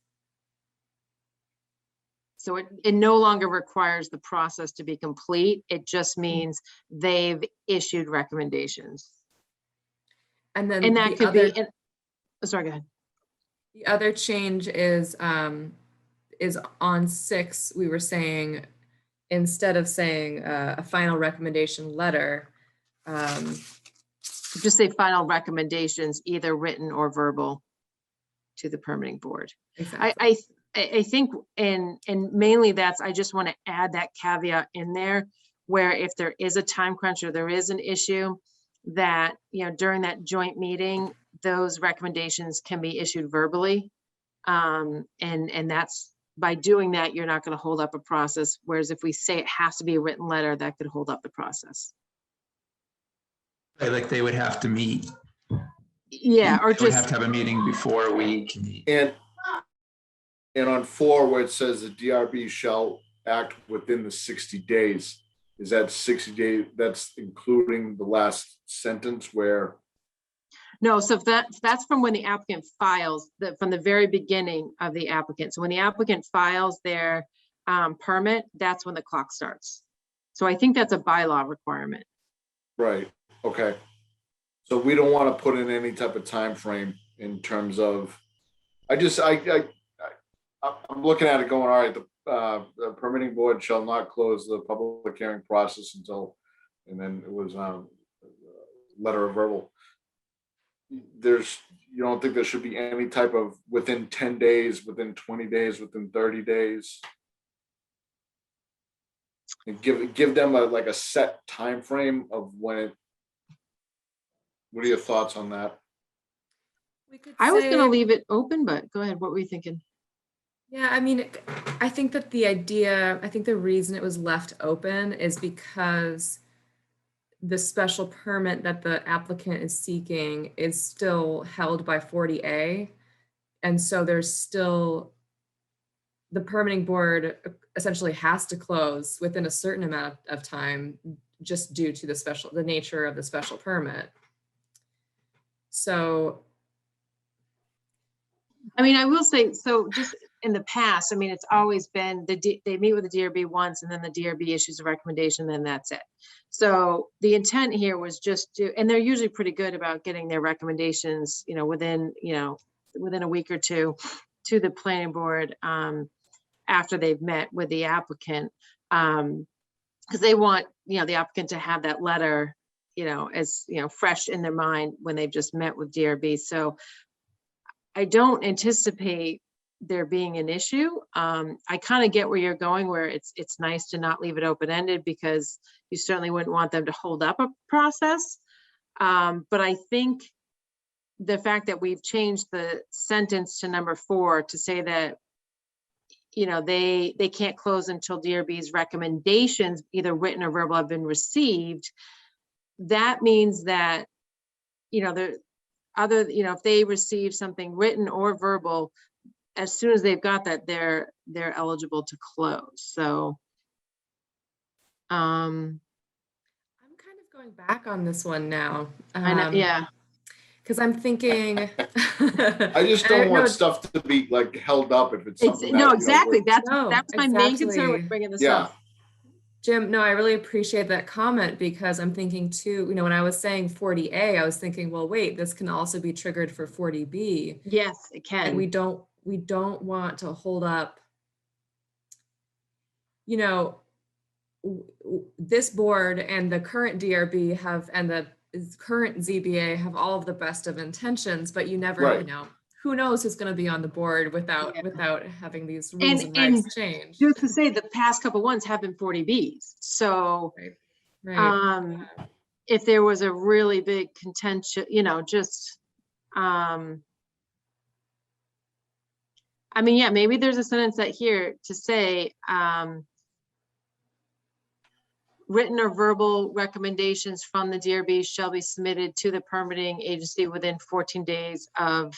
So it no longer requires the process to be complete. It just means they've issued recommendations. And then And that the could other, be, sorry, go ahead. the other change is on 6, we were saying, instead of saying a final recommendation letter, Just say final recommendations, either written or verbal, to the permitting board. exactly. I think, and mainly that's, I just want to add that caveat in there, where if there is a time crunch or there is an issue, that, you know, during that joint meeting, those recommendations can be issued verbally. And that's, by doing that, you're not going to hold up a process. Whereas if we say it has to be a written letter, that could hold up the process. Like they would have to meet. Yeah, or They would have just, to have a meeting before we can meet. And on 4, where it says the DRB shall act within the 60 days, is that 60 days, that's including the last sentence where, no, so if that's from when the applicant files, from the very beginning of the applicant. So when the applicant files their permit, that's when the clock starts. So I think that's a bylaw requirement. right, okay. So we don't want to put in any type of time frame in terms of, I'm looking at it going, all right, the permitting board shall not close the public hearing process until, and then it was letter of verbal. You don't think there should be any type of within 10 days, within 20 days, within 30 days? And give them like a set time frame of when it, what are your thoughts on that? We could I was going to say- leave it open, but go ahead. What were you thinking? Yeah, I mean, I think that the reason it was left open is because the special permit that the applicant is seeking is still held by 40A. And so there's still, the permitting board essentially has to close within a certain amount of time, just due to the nature of the special permit. So, I mean, I will say, so just in the past, I mean, it's always been they meet with the DRB once and then the DRB issues a recommendation, then that's it. So the intent here was just to, and they're usually pretty good about getting their recommendations, within a week or two to the planning board after they've met with the applicant. Because they want, the applicant to have that letter, as, fresh in their mind when they've just met with DRB. So I don't anticipate there being an issue. I kind of get where you're going, where it's nice to not leave it open-ended, because you certainly wouldn't want them to hold up a process. But I think the fact that we've changed the sentence to number 4 to say that, they can't close until DRB's recommendations, either written or verbal, have been received. That means that, if they receive something written or verbal, as soon as they've got that, they're eligible to close. So I'm kind of going back on this one now. I know, yeah. Because I'm thinking. I just don't want stuff to be like held up if it's something. No, that, exactly. That's No, my main concern exactly. with bringing this Yeah. up. Jim, no, I really appreciate that comment, because I'm thinking too, when I was saying 40A, I was thinking, well, wait, this can also be triggered for 40B. Yes, it can. And we don't want to hold up, this board and the current DRB and the current ZBA have all of the best of intentions, but you never, Right. who knows who's going to be on the board without having these rules and And regs change. just to say, the past couple ones have been 40Bs. So Right. if there was a really big contention, I mean, yeah, maybe there's a sentence that here to say, written or verbal recommendations from the DRB shall be submitted to the permitting agency within 14 days of,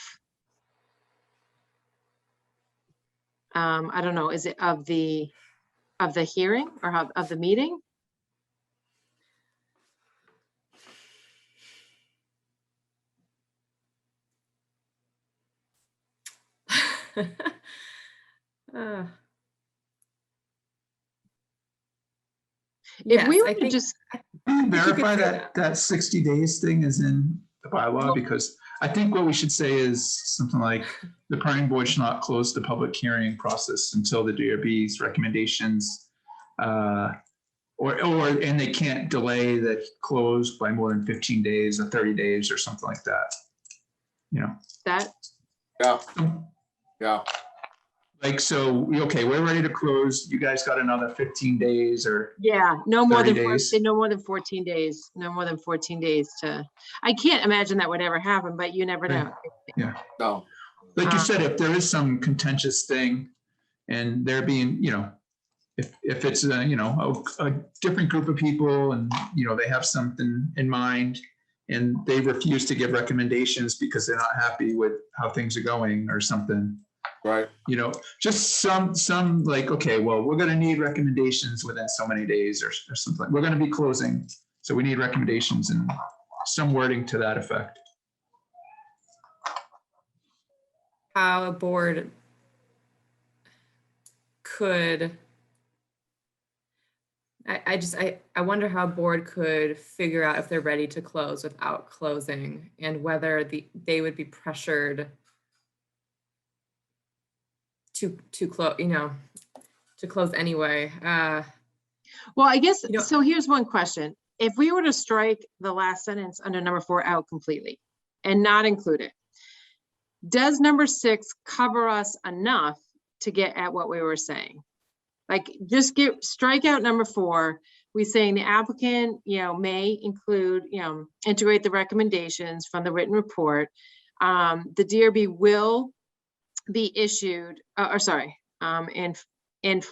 I don't know, is it of the hearing or of the meeting? If we Yes, were I to think, just, Can you think you could verify say that 60 days thing is in the bylaw? Because I think what we should say is something like the planning board should not close the public hearing process until the DRB's recommendations, and they can't delay the close by more than 15 days or 30 days or something like that. You know, that, Yeah, yeah. like, so, okay, we're ready to close. You guys got another 15 days or yeah, no more 30 than, days. no more than 14 days, no more than 14 days to, I can't imagine that would ever happen, but you never know. Yeah. No, Like you said, if there is some contentious thing and they're being, you know, if it's a, you know, a different group of people and, you know, they have something in mind and they refuse to give recommendations because they're not happy with how things are going or something, right. you know, just some like, okay, well, we're going to need recommendations within so many days or something. We're going to be closing, so we need recommendations and some wording to that effect. how a board could, I wonder how a board could figure out if they're ready to close without closing, and whether they would be pressured to close, you know, to close anyway. Well, I guess, You know- so here's one question. If we were to strike the last sentence under number 4 out completely and not include it, does number 6 cover us enough to get at what we were saying? Like, just strike out number 4. We saying the applicant, you know, may include, you know, integrate the recommendations from the written report. The DRB will be issued, and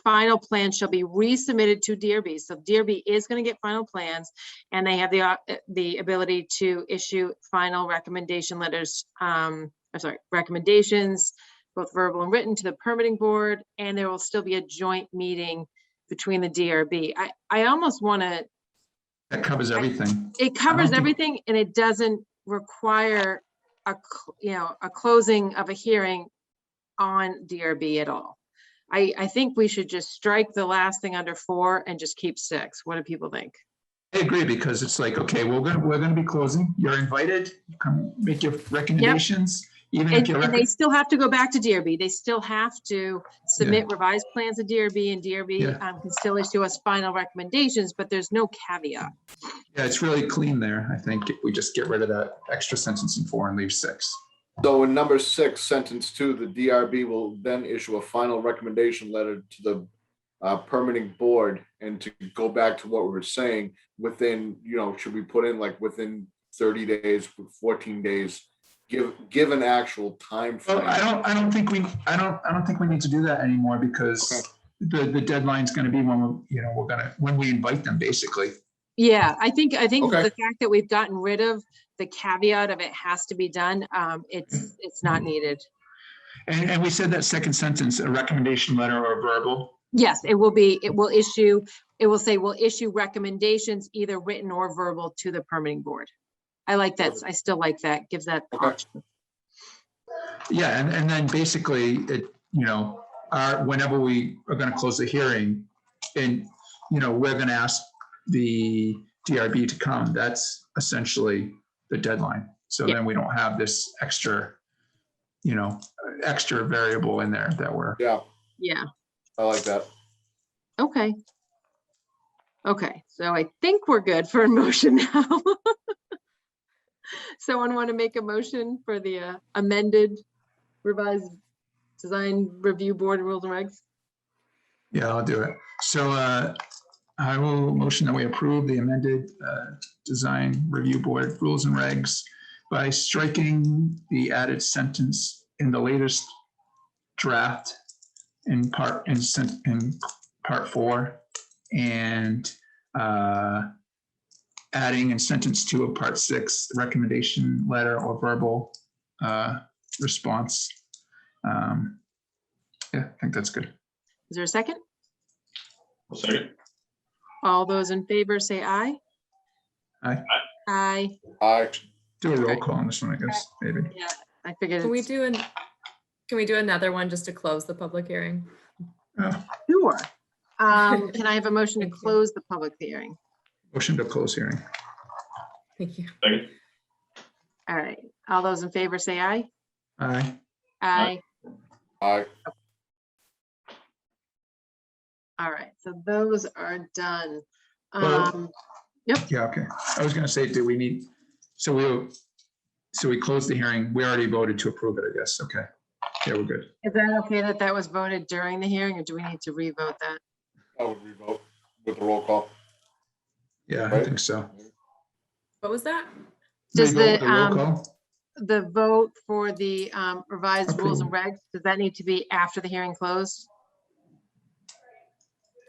final plans shall be resubmitted to DRB. So DRB is going to get final plans, and they have the ability to issue final recommendation letters, recommendations, both verbal and written, to the permitting board, and there will still be a joint meeting between the DRB. I almost want to, That covers everything. it covers think- everything, and it doesn't require a closing of a hearing on DRB at all. I think we should just strike the last thing under 4 and just keep 6. What do people think? I agree, because it's like, okay, we're gonna be closing. You're invited. Come make your recommendations, even if you're. And they still have to go back to DRB. They still have to submit revised plans to DRB, and DRB can still issue us final recommendations, but there's no caveat. Yeah, it's really clean there. I think if we just get rid of that extra sentence in 4 and leave 6. So in number 6, sentence 2, the DRB will then issue a final recommendation letter to the permitting board. And to go back to what we were saying, within, you know, should we put in like within 30 days, 14 days, give an actual time frame? Well, I don't think we need to do that anymore, because the deadline's going to be when we invite them, basically. Yeah, I think Okay. the fact that we've gotten rid of the caveat of it has to be done, it's not needed. And we said that second sentence, a recommendation letter or verbal. Yes, we'll say we'll issue recommendations, either written or verbal, to the permitting board. I like that. I still like that. Gives that option. Yeah, and then basically it, you know, whenever we are going to close the hearing, and, you know, we're going to ask the DRB to come, that's essentially the deadline. So then we don't have this extra variable in there that we're. Yeah. I like that. Okay. Okay, so I think we're good for a motion now. Someone want to make a motion for the amended revised design review board rules and regs? Yeah, I'll do it. So I will motion that we approve the amended design review board rules and regs by striking the added sentence in the latest draft in part 4, and adding in sentence 2 of part 6, recommendation letter or verbal response. Yeah, I think that's good. Is there a second? Second. All those in favor say aye. Aye. Aye. Aye. Do a roll call on this one, I guess, maybe. Yeah, I figured. Can we do Can we do another one just to close the public hearing? Sure. Can I have a motion to Thank you. close the public hearing? Motion to close hearing. Thank you. Second. All right. All those in favor say aye. Aye. Aye. Aye. All right. So those are done. Well, Yeah, okay. I was gonna say, do we need, so we closed the hearing. We already voted to approve it, I guess. Okay. Yeah, we're good. Is that okay that that was voted during the hearing, or do we need to revote that? I would revote with the roll call. Yeah, I Right. think so. What was that? Does Revote the, roll call? The vote for the revised rules and Approve. regs, does that need to be after the hearing closed?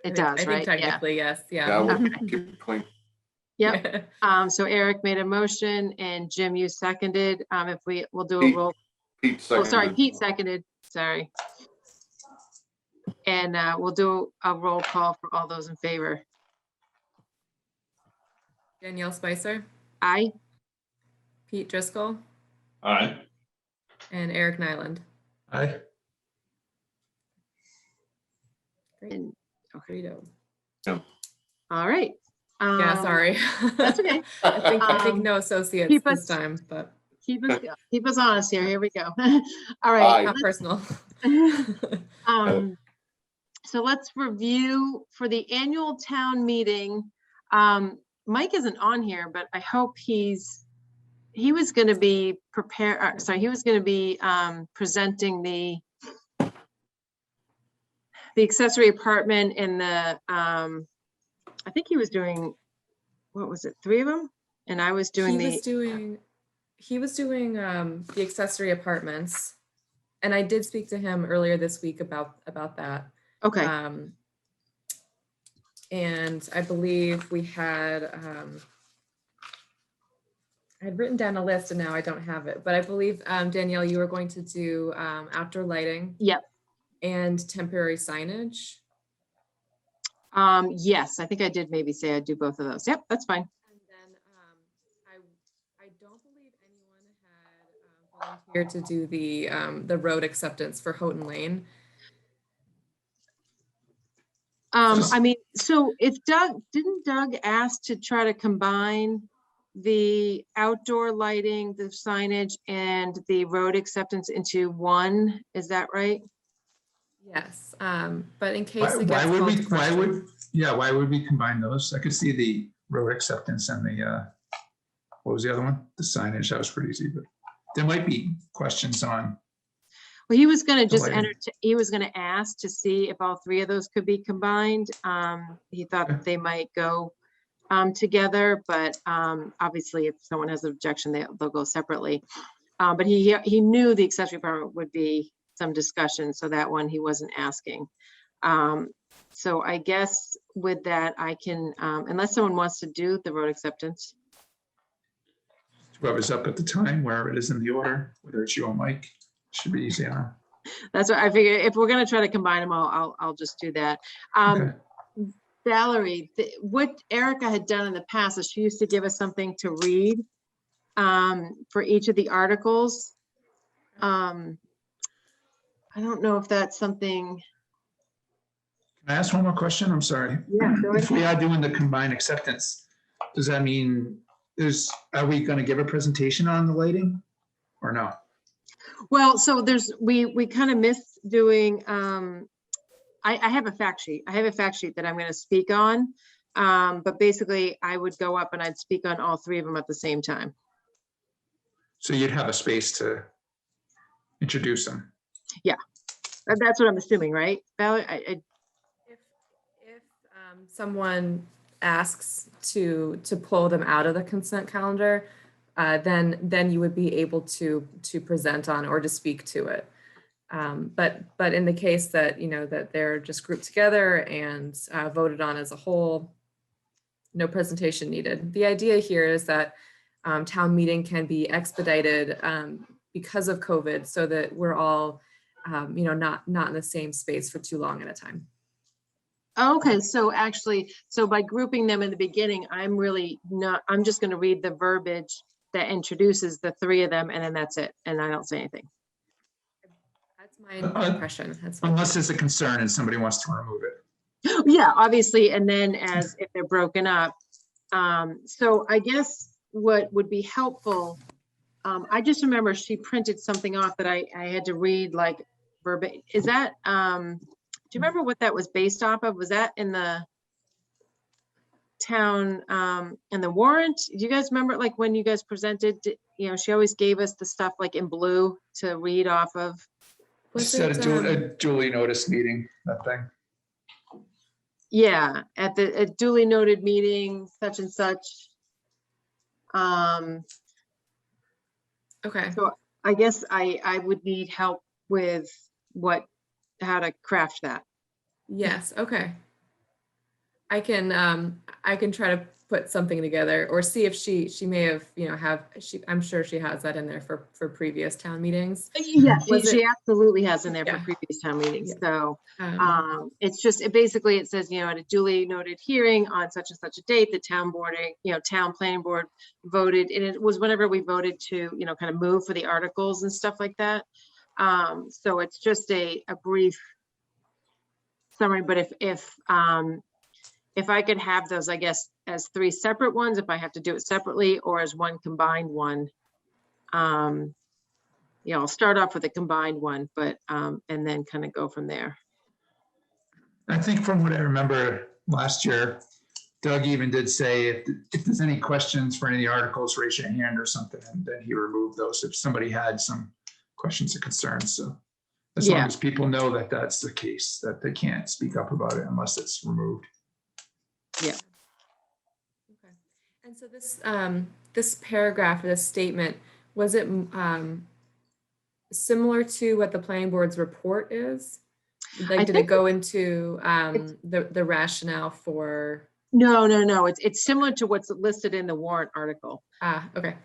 It I does, think right? Yeah. technically, yes, Yeah, yeah. we'll keep it clean. Yep. So Eric made a motion and Jim, you seconded. We'll do a Pete. roll. Pete Oh, sorry, seconded. Pete seconded. Sorry. And we'll do a roll call for all those in favor. Danielle Spicer, Aye. Pete Driscoll, Aye. and Eric Nyland. Aye. Great. And- Fredo. All right. Yeah, sorry. That's okay. I think Um, no associates keep this us- time, but Keep us honest here. Here we go. All right. Aye. not personal. So let's review for the annual town meeting. Mike isn't on here, but I hope he was going to be he was going to be presenting the accessory apartment and the, I think he was doing, what was it, 3 of them? And I was doing He was doing the accessory apartments, and I did speak to him earlier this week about that. Okay. And I believe we had, I had written down a list and now I don't have it, but I believe, Danielle, you were going to do outdoor lighting. Yep. And temporary signage. Yes, I think I did maybe say I'd do both of those. Yep, that's fine. And then I don't believe anyone had volunteered to do the road acceptance for Houghton Lane. I mean, so if didn't Doug ask to try to combine the outdoor lighting, the signage, and the road acceptance into one? Is that right? Yes, but in case it Why gets would called we, to question. why would we combine those? I could see the road acceptance and the, what was the other one? The signage, that was pretty easy, but there might be questions on. Well, he was gonna just lighting. he was gonna ask to see if all 3 of those could be combined. He thought Okay. that they might go together, but obviously if someone has an objection, they'll go separately. But he knew the accessory apartment would be some discussion, so that one he wasn't asking. So I guess with that, I can, unless someone wants to do the road acceptance. Whoever's up at the time, wherever it is in the order, whether it's you or Mike, should be easy enough. That's what I figured. If we're gonna try to combine them all, I'll just do that. Okay. Valerie, what Erica had done in the past is she used to give us something to read for each of the articles. I don't know if that's something. Can I ask one more question? I'm sorry. Yeah, go ahead. If we are doing the combined acceptance, does that mean are we going to give a presentation on the lighting or no? Well, so we kind of missed doing, I have a fact sheet. I have a fact sheet that I'm going to speak on. But basically I would go up and I'd speak on all 3 of them at the same time. So you'd have a space to introduce them. That's what I'm assuming, right? Valerie, If someone asks to pull them out of the consent calendar, then you would be able to present on or to speak to it. But in the case that, that they're just grouped together and voted on as a whole, no presentation needed. The idea here is that town meeting can be expedited because of COVID, so that we're all, not in the same space for too long at a time. okay, so actually, by grouping them in the beginning, I'm just going to read the verbiage that introduces the 3 of them, and then that's it, and I don't say anything. That's My impression. That's my Unless there's a concern and somebody wants to remove it. Yeah, obviously, and then as if they're broken up. So I guess what would be helpful, I just remember she printed something off that I had to read like verbatim. Is that, do you remember what that was based off of? Was that in the town, in the warrant? Do you guys remember like when you guys presented, you know, she always gave us the stuff like in blue to read off of. Was Set it, a duly noticed meeting, that thing. Yeah, at the duly noted meeting, such and such. okay. So I guess I would need help with how to craft that. Yes, okay. I can try to put something together or see if she may have, you know, I'm sure she has that in there for previous town meetings. Yeah, Was she it- absolutely has in there Yeah. for previous town meetings. Yeah. So Um, basically it says, you know, at a duly noted hearing on such and such a date, the town boarding, you know, town planning board voted, and it was whenever we voted to, you know, kind of move for the articles and stuff like that. So it's just a brief summary, but if I could have those, I guess, as 3 separate ones, if I have to do it separately or as one combined one. Yeah, I'll start off with a combined one, but, and then kind of go from there. I think from what I remember last year, Doug even did say if there's any questions for any of the articles, raise your hand or something, and then he removed those if somebody had some questions or concerns. So as long Yeah. as people know that that's the case, that they can't speak up about it unless it's removed. Yeah. Okay. And so this paragraph or this statement, was it similar to what the planning board's report is? Like, did it go into the rationale for? No. It's similar to what's listed in the warrant article. Okay.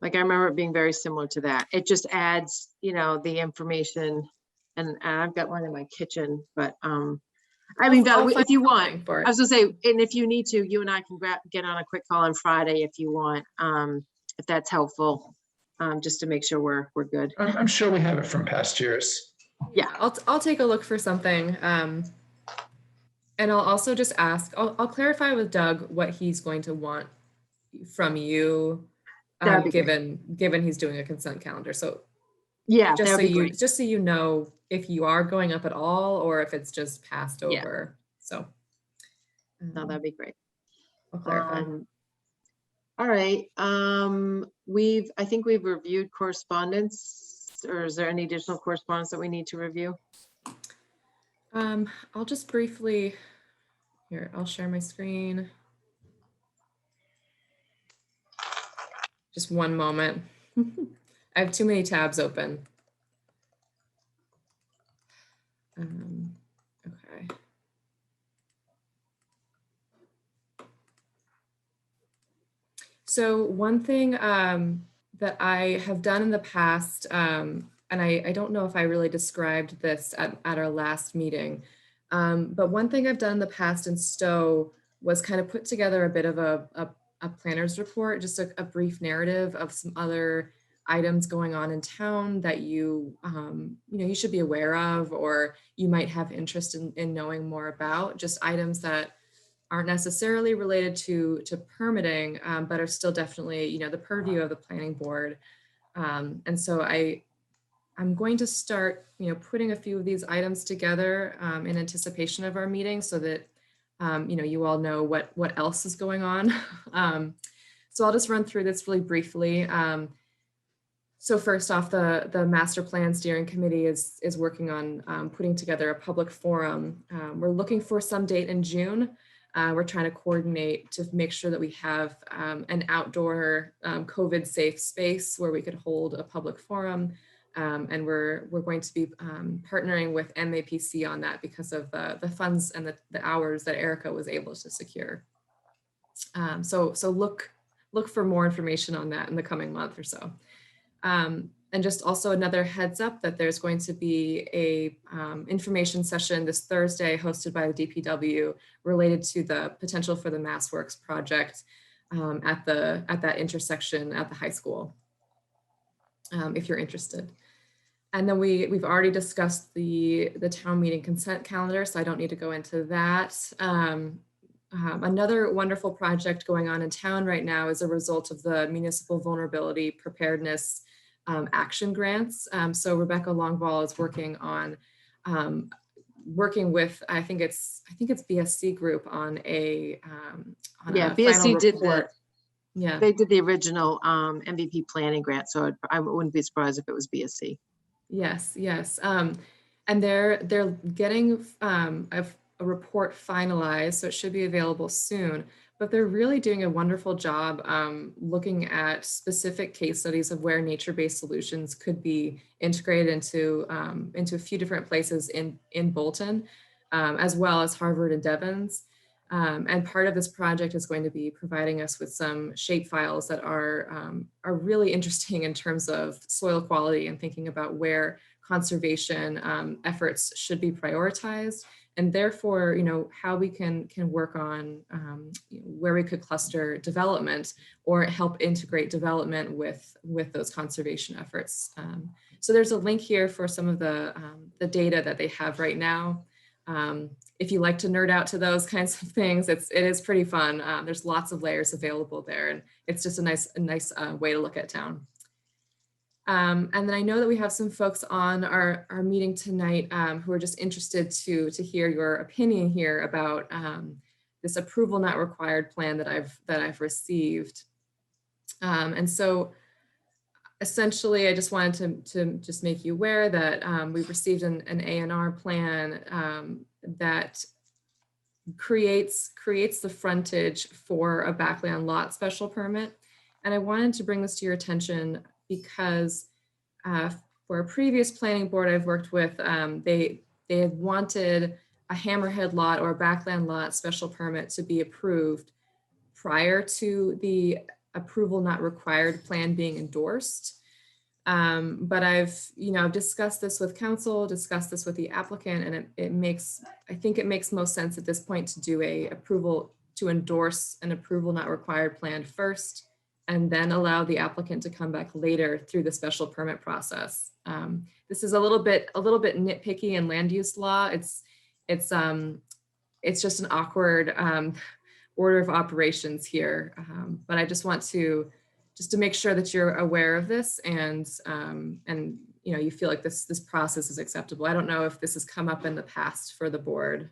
Like I remember it being very similar to that. It just adds, you know, the information, and I've got one in my kitchen, but I mean, Val, if you want, for I was gonna say, and if you need to, you and I can get on a quick call on Friday if you want, if that's helpful, just to make sure we're good. I'm sure we have it from past years. Yeah. I'll take a look for something. And I'll also just ask, I'll clarify with Doug what he's going to want from you, given he's doing a consent calendar. So yeah, just that'd be great. just so you know if you are going up at all or if it's just passed over. So No, that'd be great. I'll clarify. All right. I think we've reviewed correspondence, or is there any additional correspondence that we need to review? I'll just briefly, here, I'll share my screen. Just one moment. I have too many tabs open. Okay. So one thing that I have done in the past, and I don't know if I really described this at our last meeting, but one thing I've done in the past in Stowe was kind of put together a bit of a planner's report, just a brief narrative of some other items going on in town that you should be aware of, or you might have interest in knowing more about, just items that aren't necessarily related to permitting, but are still definitely, the purview of the planning board. And so I'm going to start, putting a few of these items together in anticipation of our meeting so that, you all know what else is going on. So I'll just run through this really briefly. So first off, the master plan steering committee is working on putting together a public forum. We're looking for some date in June. We're trying to coordinate to make sure that we have an outdoor COVID safe space where we could hold a public forum. And we're going to be partnering with MAPC on that because of the funds and the hours that Erica was able to secure. So look for more information on that in the coming month or so. And just also another heads up that there's going to be a information session this Thursday hosted by the DPW related to the potential for the MassWorks project at that intersection at the high school, if you're interested. And then we've already discussed the town meeting consent calendar, so I don't need to go into that. Another wonderful project going on in town right now is a result of the municipal vulnerability preparedness action grants. So Rebecca Longvall is working on working with, I think it's BSC Group on a Yeah, final BSC did report. Yeah. They did the original MVP planning grant, so I wouldn't be surprised if it was BSC. Yes, yes. And they're getting a report finalized, so it should be available soon. But they're really doing a wonderful job looking at specific case studies of where nature-based solutions could be integrated into a few different places in Bolton, as well as Harvard and Devon's. And part of this project is going to be providing us with some shape files that are really interesting in terms of soil quality and thinking about where conservation efforts should be prioritized, and therefore, how we can work on where we could cluster development or help integrate development with those conservation efforts. So there's a link here for some of the data that they have right now. If you like to nerd out to those kinds of things, it is pretty fun. There's lots of layers available there, and it's just a nice way to look at town. And then I know that we have some folks on our meeting tonight who are just interested to hear your opinion here about this approval not required plan that I've received. And so essentially, I just wanted to just make you aware that we've received an A&R plan that creates the frontage for a backland lot special permit. And I wanted to bring this to your attention because for a previous planning board I've worked with, they had wanted a hammerhead lot or a backland lot special permit to be approved prior to the approval not required plan being endorsed. But I've discussed this with council, discussed this with the applicant, and I think it makes most sense at this point to do to endorse an approval not required plan first, and then allow the applicant to come back later through the special permit process. This is a little bit nitpicky in land use law. It's just an awkward order of operations here. But I just want to make sure that you're aware of this and you feel like this process is acceptable. I don't know if this has come up in the past for the board.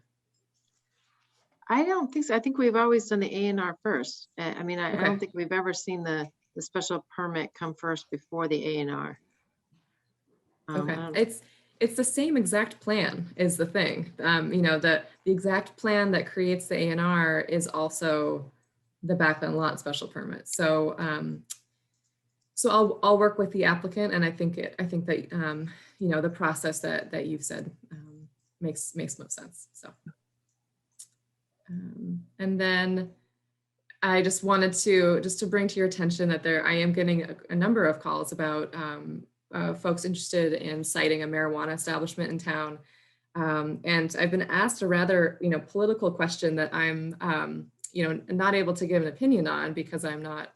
I don't think so. I think we've always done the A&R first. I mean, I Okay. don't think we've ever seen the special permit come first before the A&R. Okay, it's the same exact plan is the thing. The exact plan that creates the A&R is also the backland lot special permit. So so I'll work with the applicant, and I think that the process that you've said makes most sense. So and then I just wanted to bring to your attention that I am getting a number of calls about folks interested in citing a marijuana establishment in town. And I've been asked a rather, political question that I'm, not able to give an opinion on because I'm not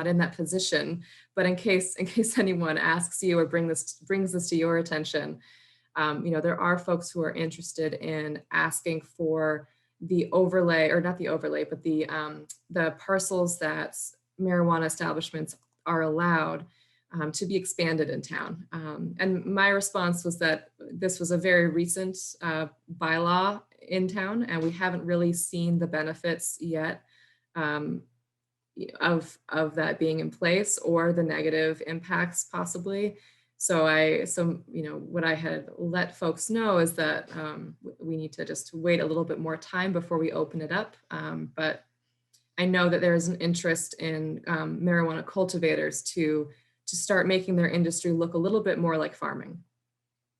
in that position. But in case anyone asks you or brings this to your attention, there are folks who are interested in asking for the overlay, or not the overlay, but the parcels that marijuana establishments are allowed to be expanded in town. And my response was that this was a very recent bylaw in town, and we haven't really seen the benefits yet of that being in place, or the negative impacts possibly. So what I had let folks know is that we need to just wait a little bit more time before we open it up. But I know that there is an interest in marijuana cultivators to start making their industry look a little bit more like farming.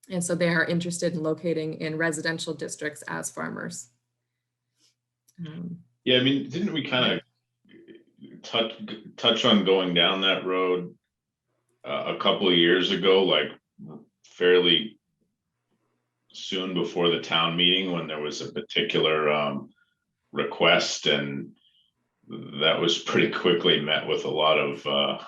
And so they are interested in locating in residential districts as farmers. Yeah, I mean, didn't we kind of touch on going down that road a couple of years ago, like fairly soon before the town meeting, when there was a particular request, and that was pretty quickly met with a lot of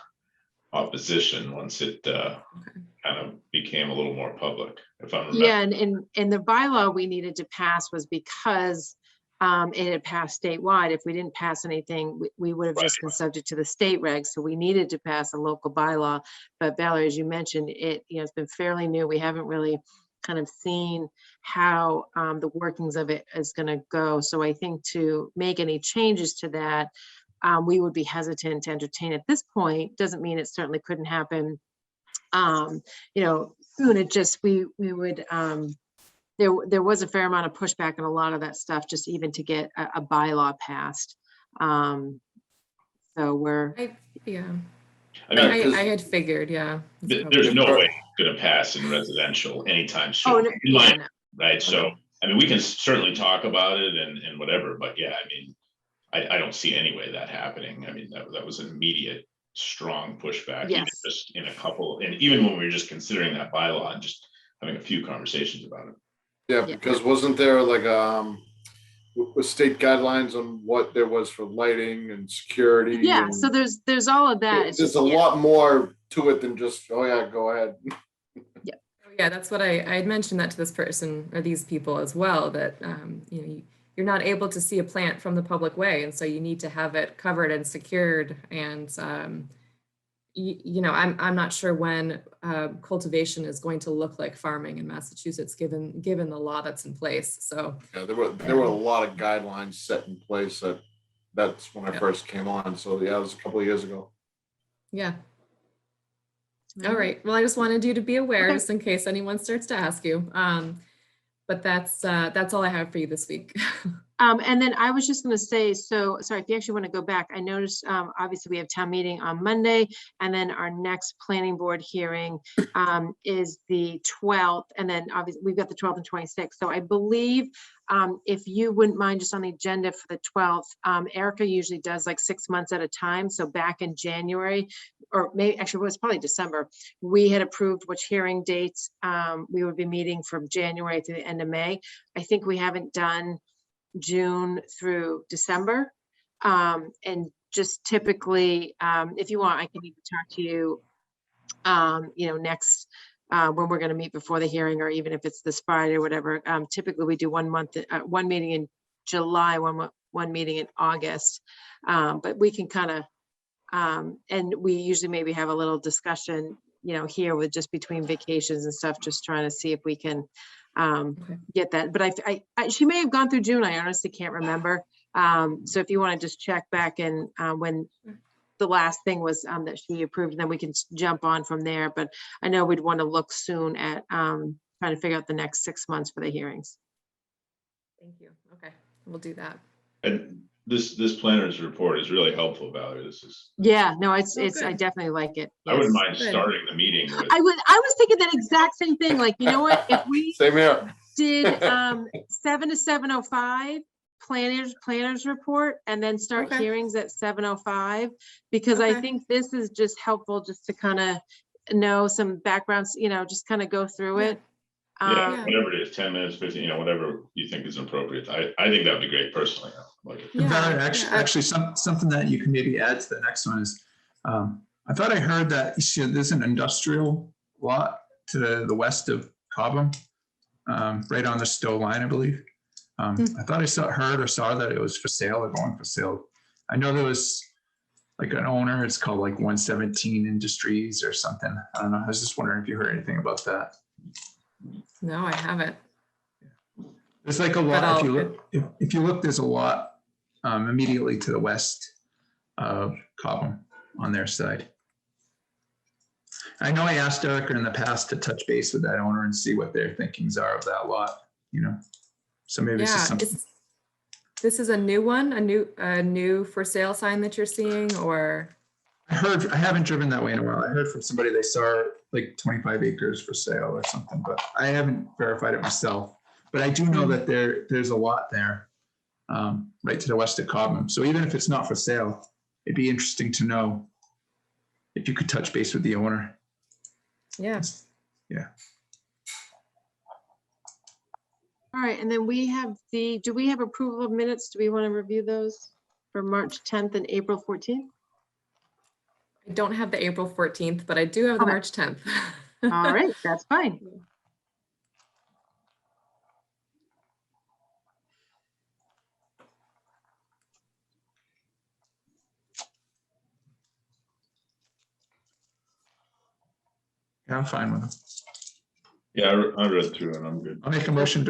opposition once it kind of became a little more public, if I'm Yeah, remembering. and the bylaw we needed to pass was because it had passed statewide. If we didn't pass anything, we would have just been subject to the state regs. So we needed to pass a local bylaw. But Valerie, as you mentioned, it's been fairly new. We haven't really kind of seen how the workings of it is going to go. So I think to make any changes to that, we would be hesitant to entertain at this point. Doesn't mean it certainly couldn't happen soon. It just, we would, there was a fair amount of pushback and a lot of that stuff, just even to get a bylaw passed. So we're, Yeah, I mean, I had figured, yeah. there's no way it's gonna pass in residential anytime oh, soon, no, in my- yeah, no. right? So, I mean, we can certainly talk about it and whatever, but yeah, I mean, I don't see any way that happening. I mean, that was an immediate, strong pushback, even Yes. just in a couple, and even when we were just considering that bylaw and just having a few conversations about it. Yeah, because wasn't there like, with state guidelines on what there was for lighting and security? Yeah, and so there's all of that. It's There's just, a yeah. lot more to it than just, oh yeah, go ahead. Yeah, that's what I had mentioned that to this person or these people as well, that you're not able to see a plant from the public way, and so you need to have it covered and secured. And I'm not sure when cultivation is going to look like farming in Massachusetts, given the law that's in place. So Yeah, there were a lot of guidelines set in place that's when I first came on. So yeah, it was a couple of years ago. yeah. All right. Well, I just wanted you to be aware, Okay. just in case anyone starts to ask you. But that's all I have for you this week. And then I was just going to say, so sorry, if you actually want to go back, I noticed obviously we have town meeting on Monday, and then our next planning board hearing is the 12th, and then obviously we've got the 12th and 26th. So I believe if you wouldn't mind, just on the agenda for the 12th, Erica usually does like 6 months at a time. So back in January, or maybe actually it was probably December, we had approved which hearing dates we would be meeting from January through the end of May. I think we haven't done June through December. And just typically, if you want, I can even talk to you, next, when we're going to meet before the hearing, or even if it's this Friday or whatever. Typically we do 1 month, one meeting in July, one meeting in August. But we can kind of, and we usually maybe have a little discussion, here with just between vacations and stuff, just trying to see if we can get that. But I she may have gone through June. I honestly can't remember. So if you want to just check back and when the last thing was that she approved, then we can jump on from there. But I know we'd want to look soon at trying to figure out the next 6 months for the hearings. Thank you. Okay, we'll do that. And this planner's report is really helpful, Valerie. This is. Yeah, no, it's I good. definitely like it. I wouldn't Yes. mind Good. starting the meeting with. I was thinking that exact same thing. Like, you know what? If we Same here. did 7 to 7:05 planners report, and then start Okay. hearings at 7:05, because I Okay. think this is just helpful just to kind of know some backgrounds, just kind of go through Yeah. it. Yeah, whatever it is, 10 minutes, 15, whatever you think is appropriate. I think that'd be great personally. I like it. Yeah, Valerie, yeah. actually, something that you can maybe add to the next one is, I thought I heard that there's an industrial lot to the west of Cobham, right on the Stowe line, I believe. I thought I heard or saw that it was for sale or going for sale. I know there was like an owner, it's called like 117 Industries or something. I don't know. I was just wondering if you heard anything about that. No, I haven't. There's like a lot, if you look, there's a lot immediately to the west of Cobham on their side. I know I asked Erica in the past to touch base with that owner and see what their thinkings are of that lot, So maybe it's just something. This is a new one, a new for sale sign that you're seeing, or? I haven't driven that way in a while. I heard from somebody they saw like 25 acres for sale or something, but I haven't verified it myself. But I do know that there's a lot there right to the west of Cobham. So even if it's not for sale, it'd be interesting to know if you could touch base with the owner. Yeah. Yeah. All right, and then do we have approval of minutes? Do we want to review those for March 10th and April 14th? I don't have the April 14th, but I do have the Okay. March 10th. All right, that's fine. Yeah, I'm fine with it. Yeah, I read through and I'm good. I'll make a motion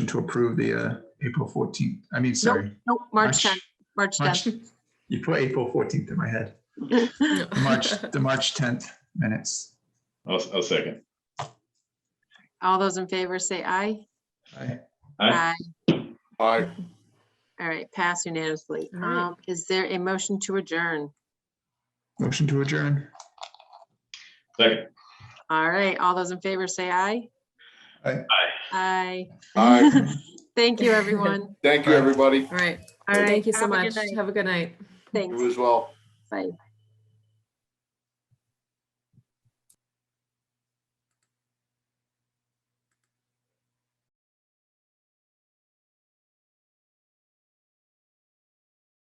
to approve the April 14th. I mean, sorry. Nope, March 10th. March 10th. You put April 14th in my head. The March 10th minutes. I'll second. All those in favor say aye. Aye. Aye. Aye. All right, pass unanimously. All right. Is there a motion to adjourn? Motion to adjourn. Second. All right, all those in favor say aye. Aye. Aye. Aye. Thank you, everyone. Thank you, everybody. All right. All right, Thank you so have a good much. night. Have a good night. Thanks. You as well. Bye.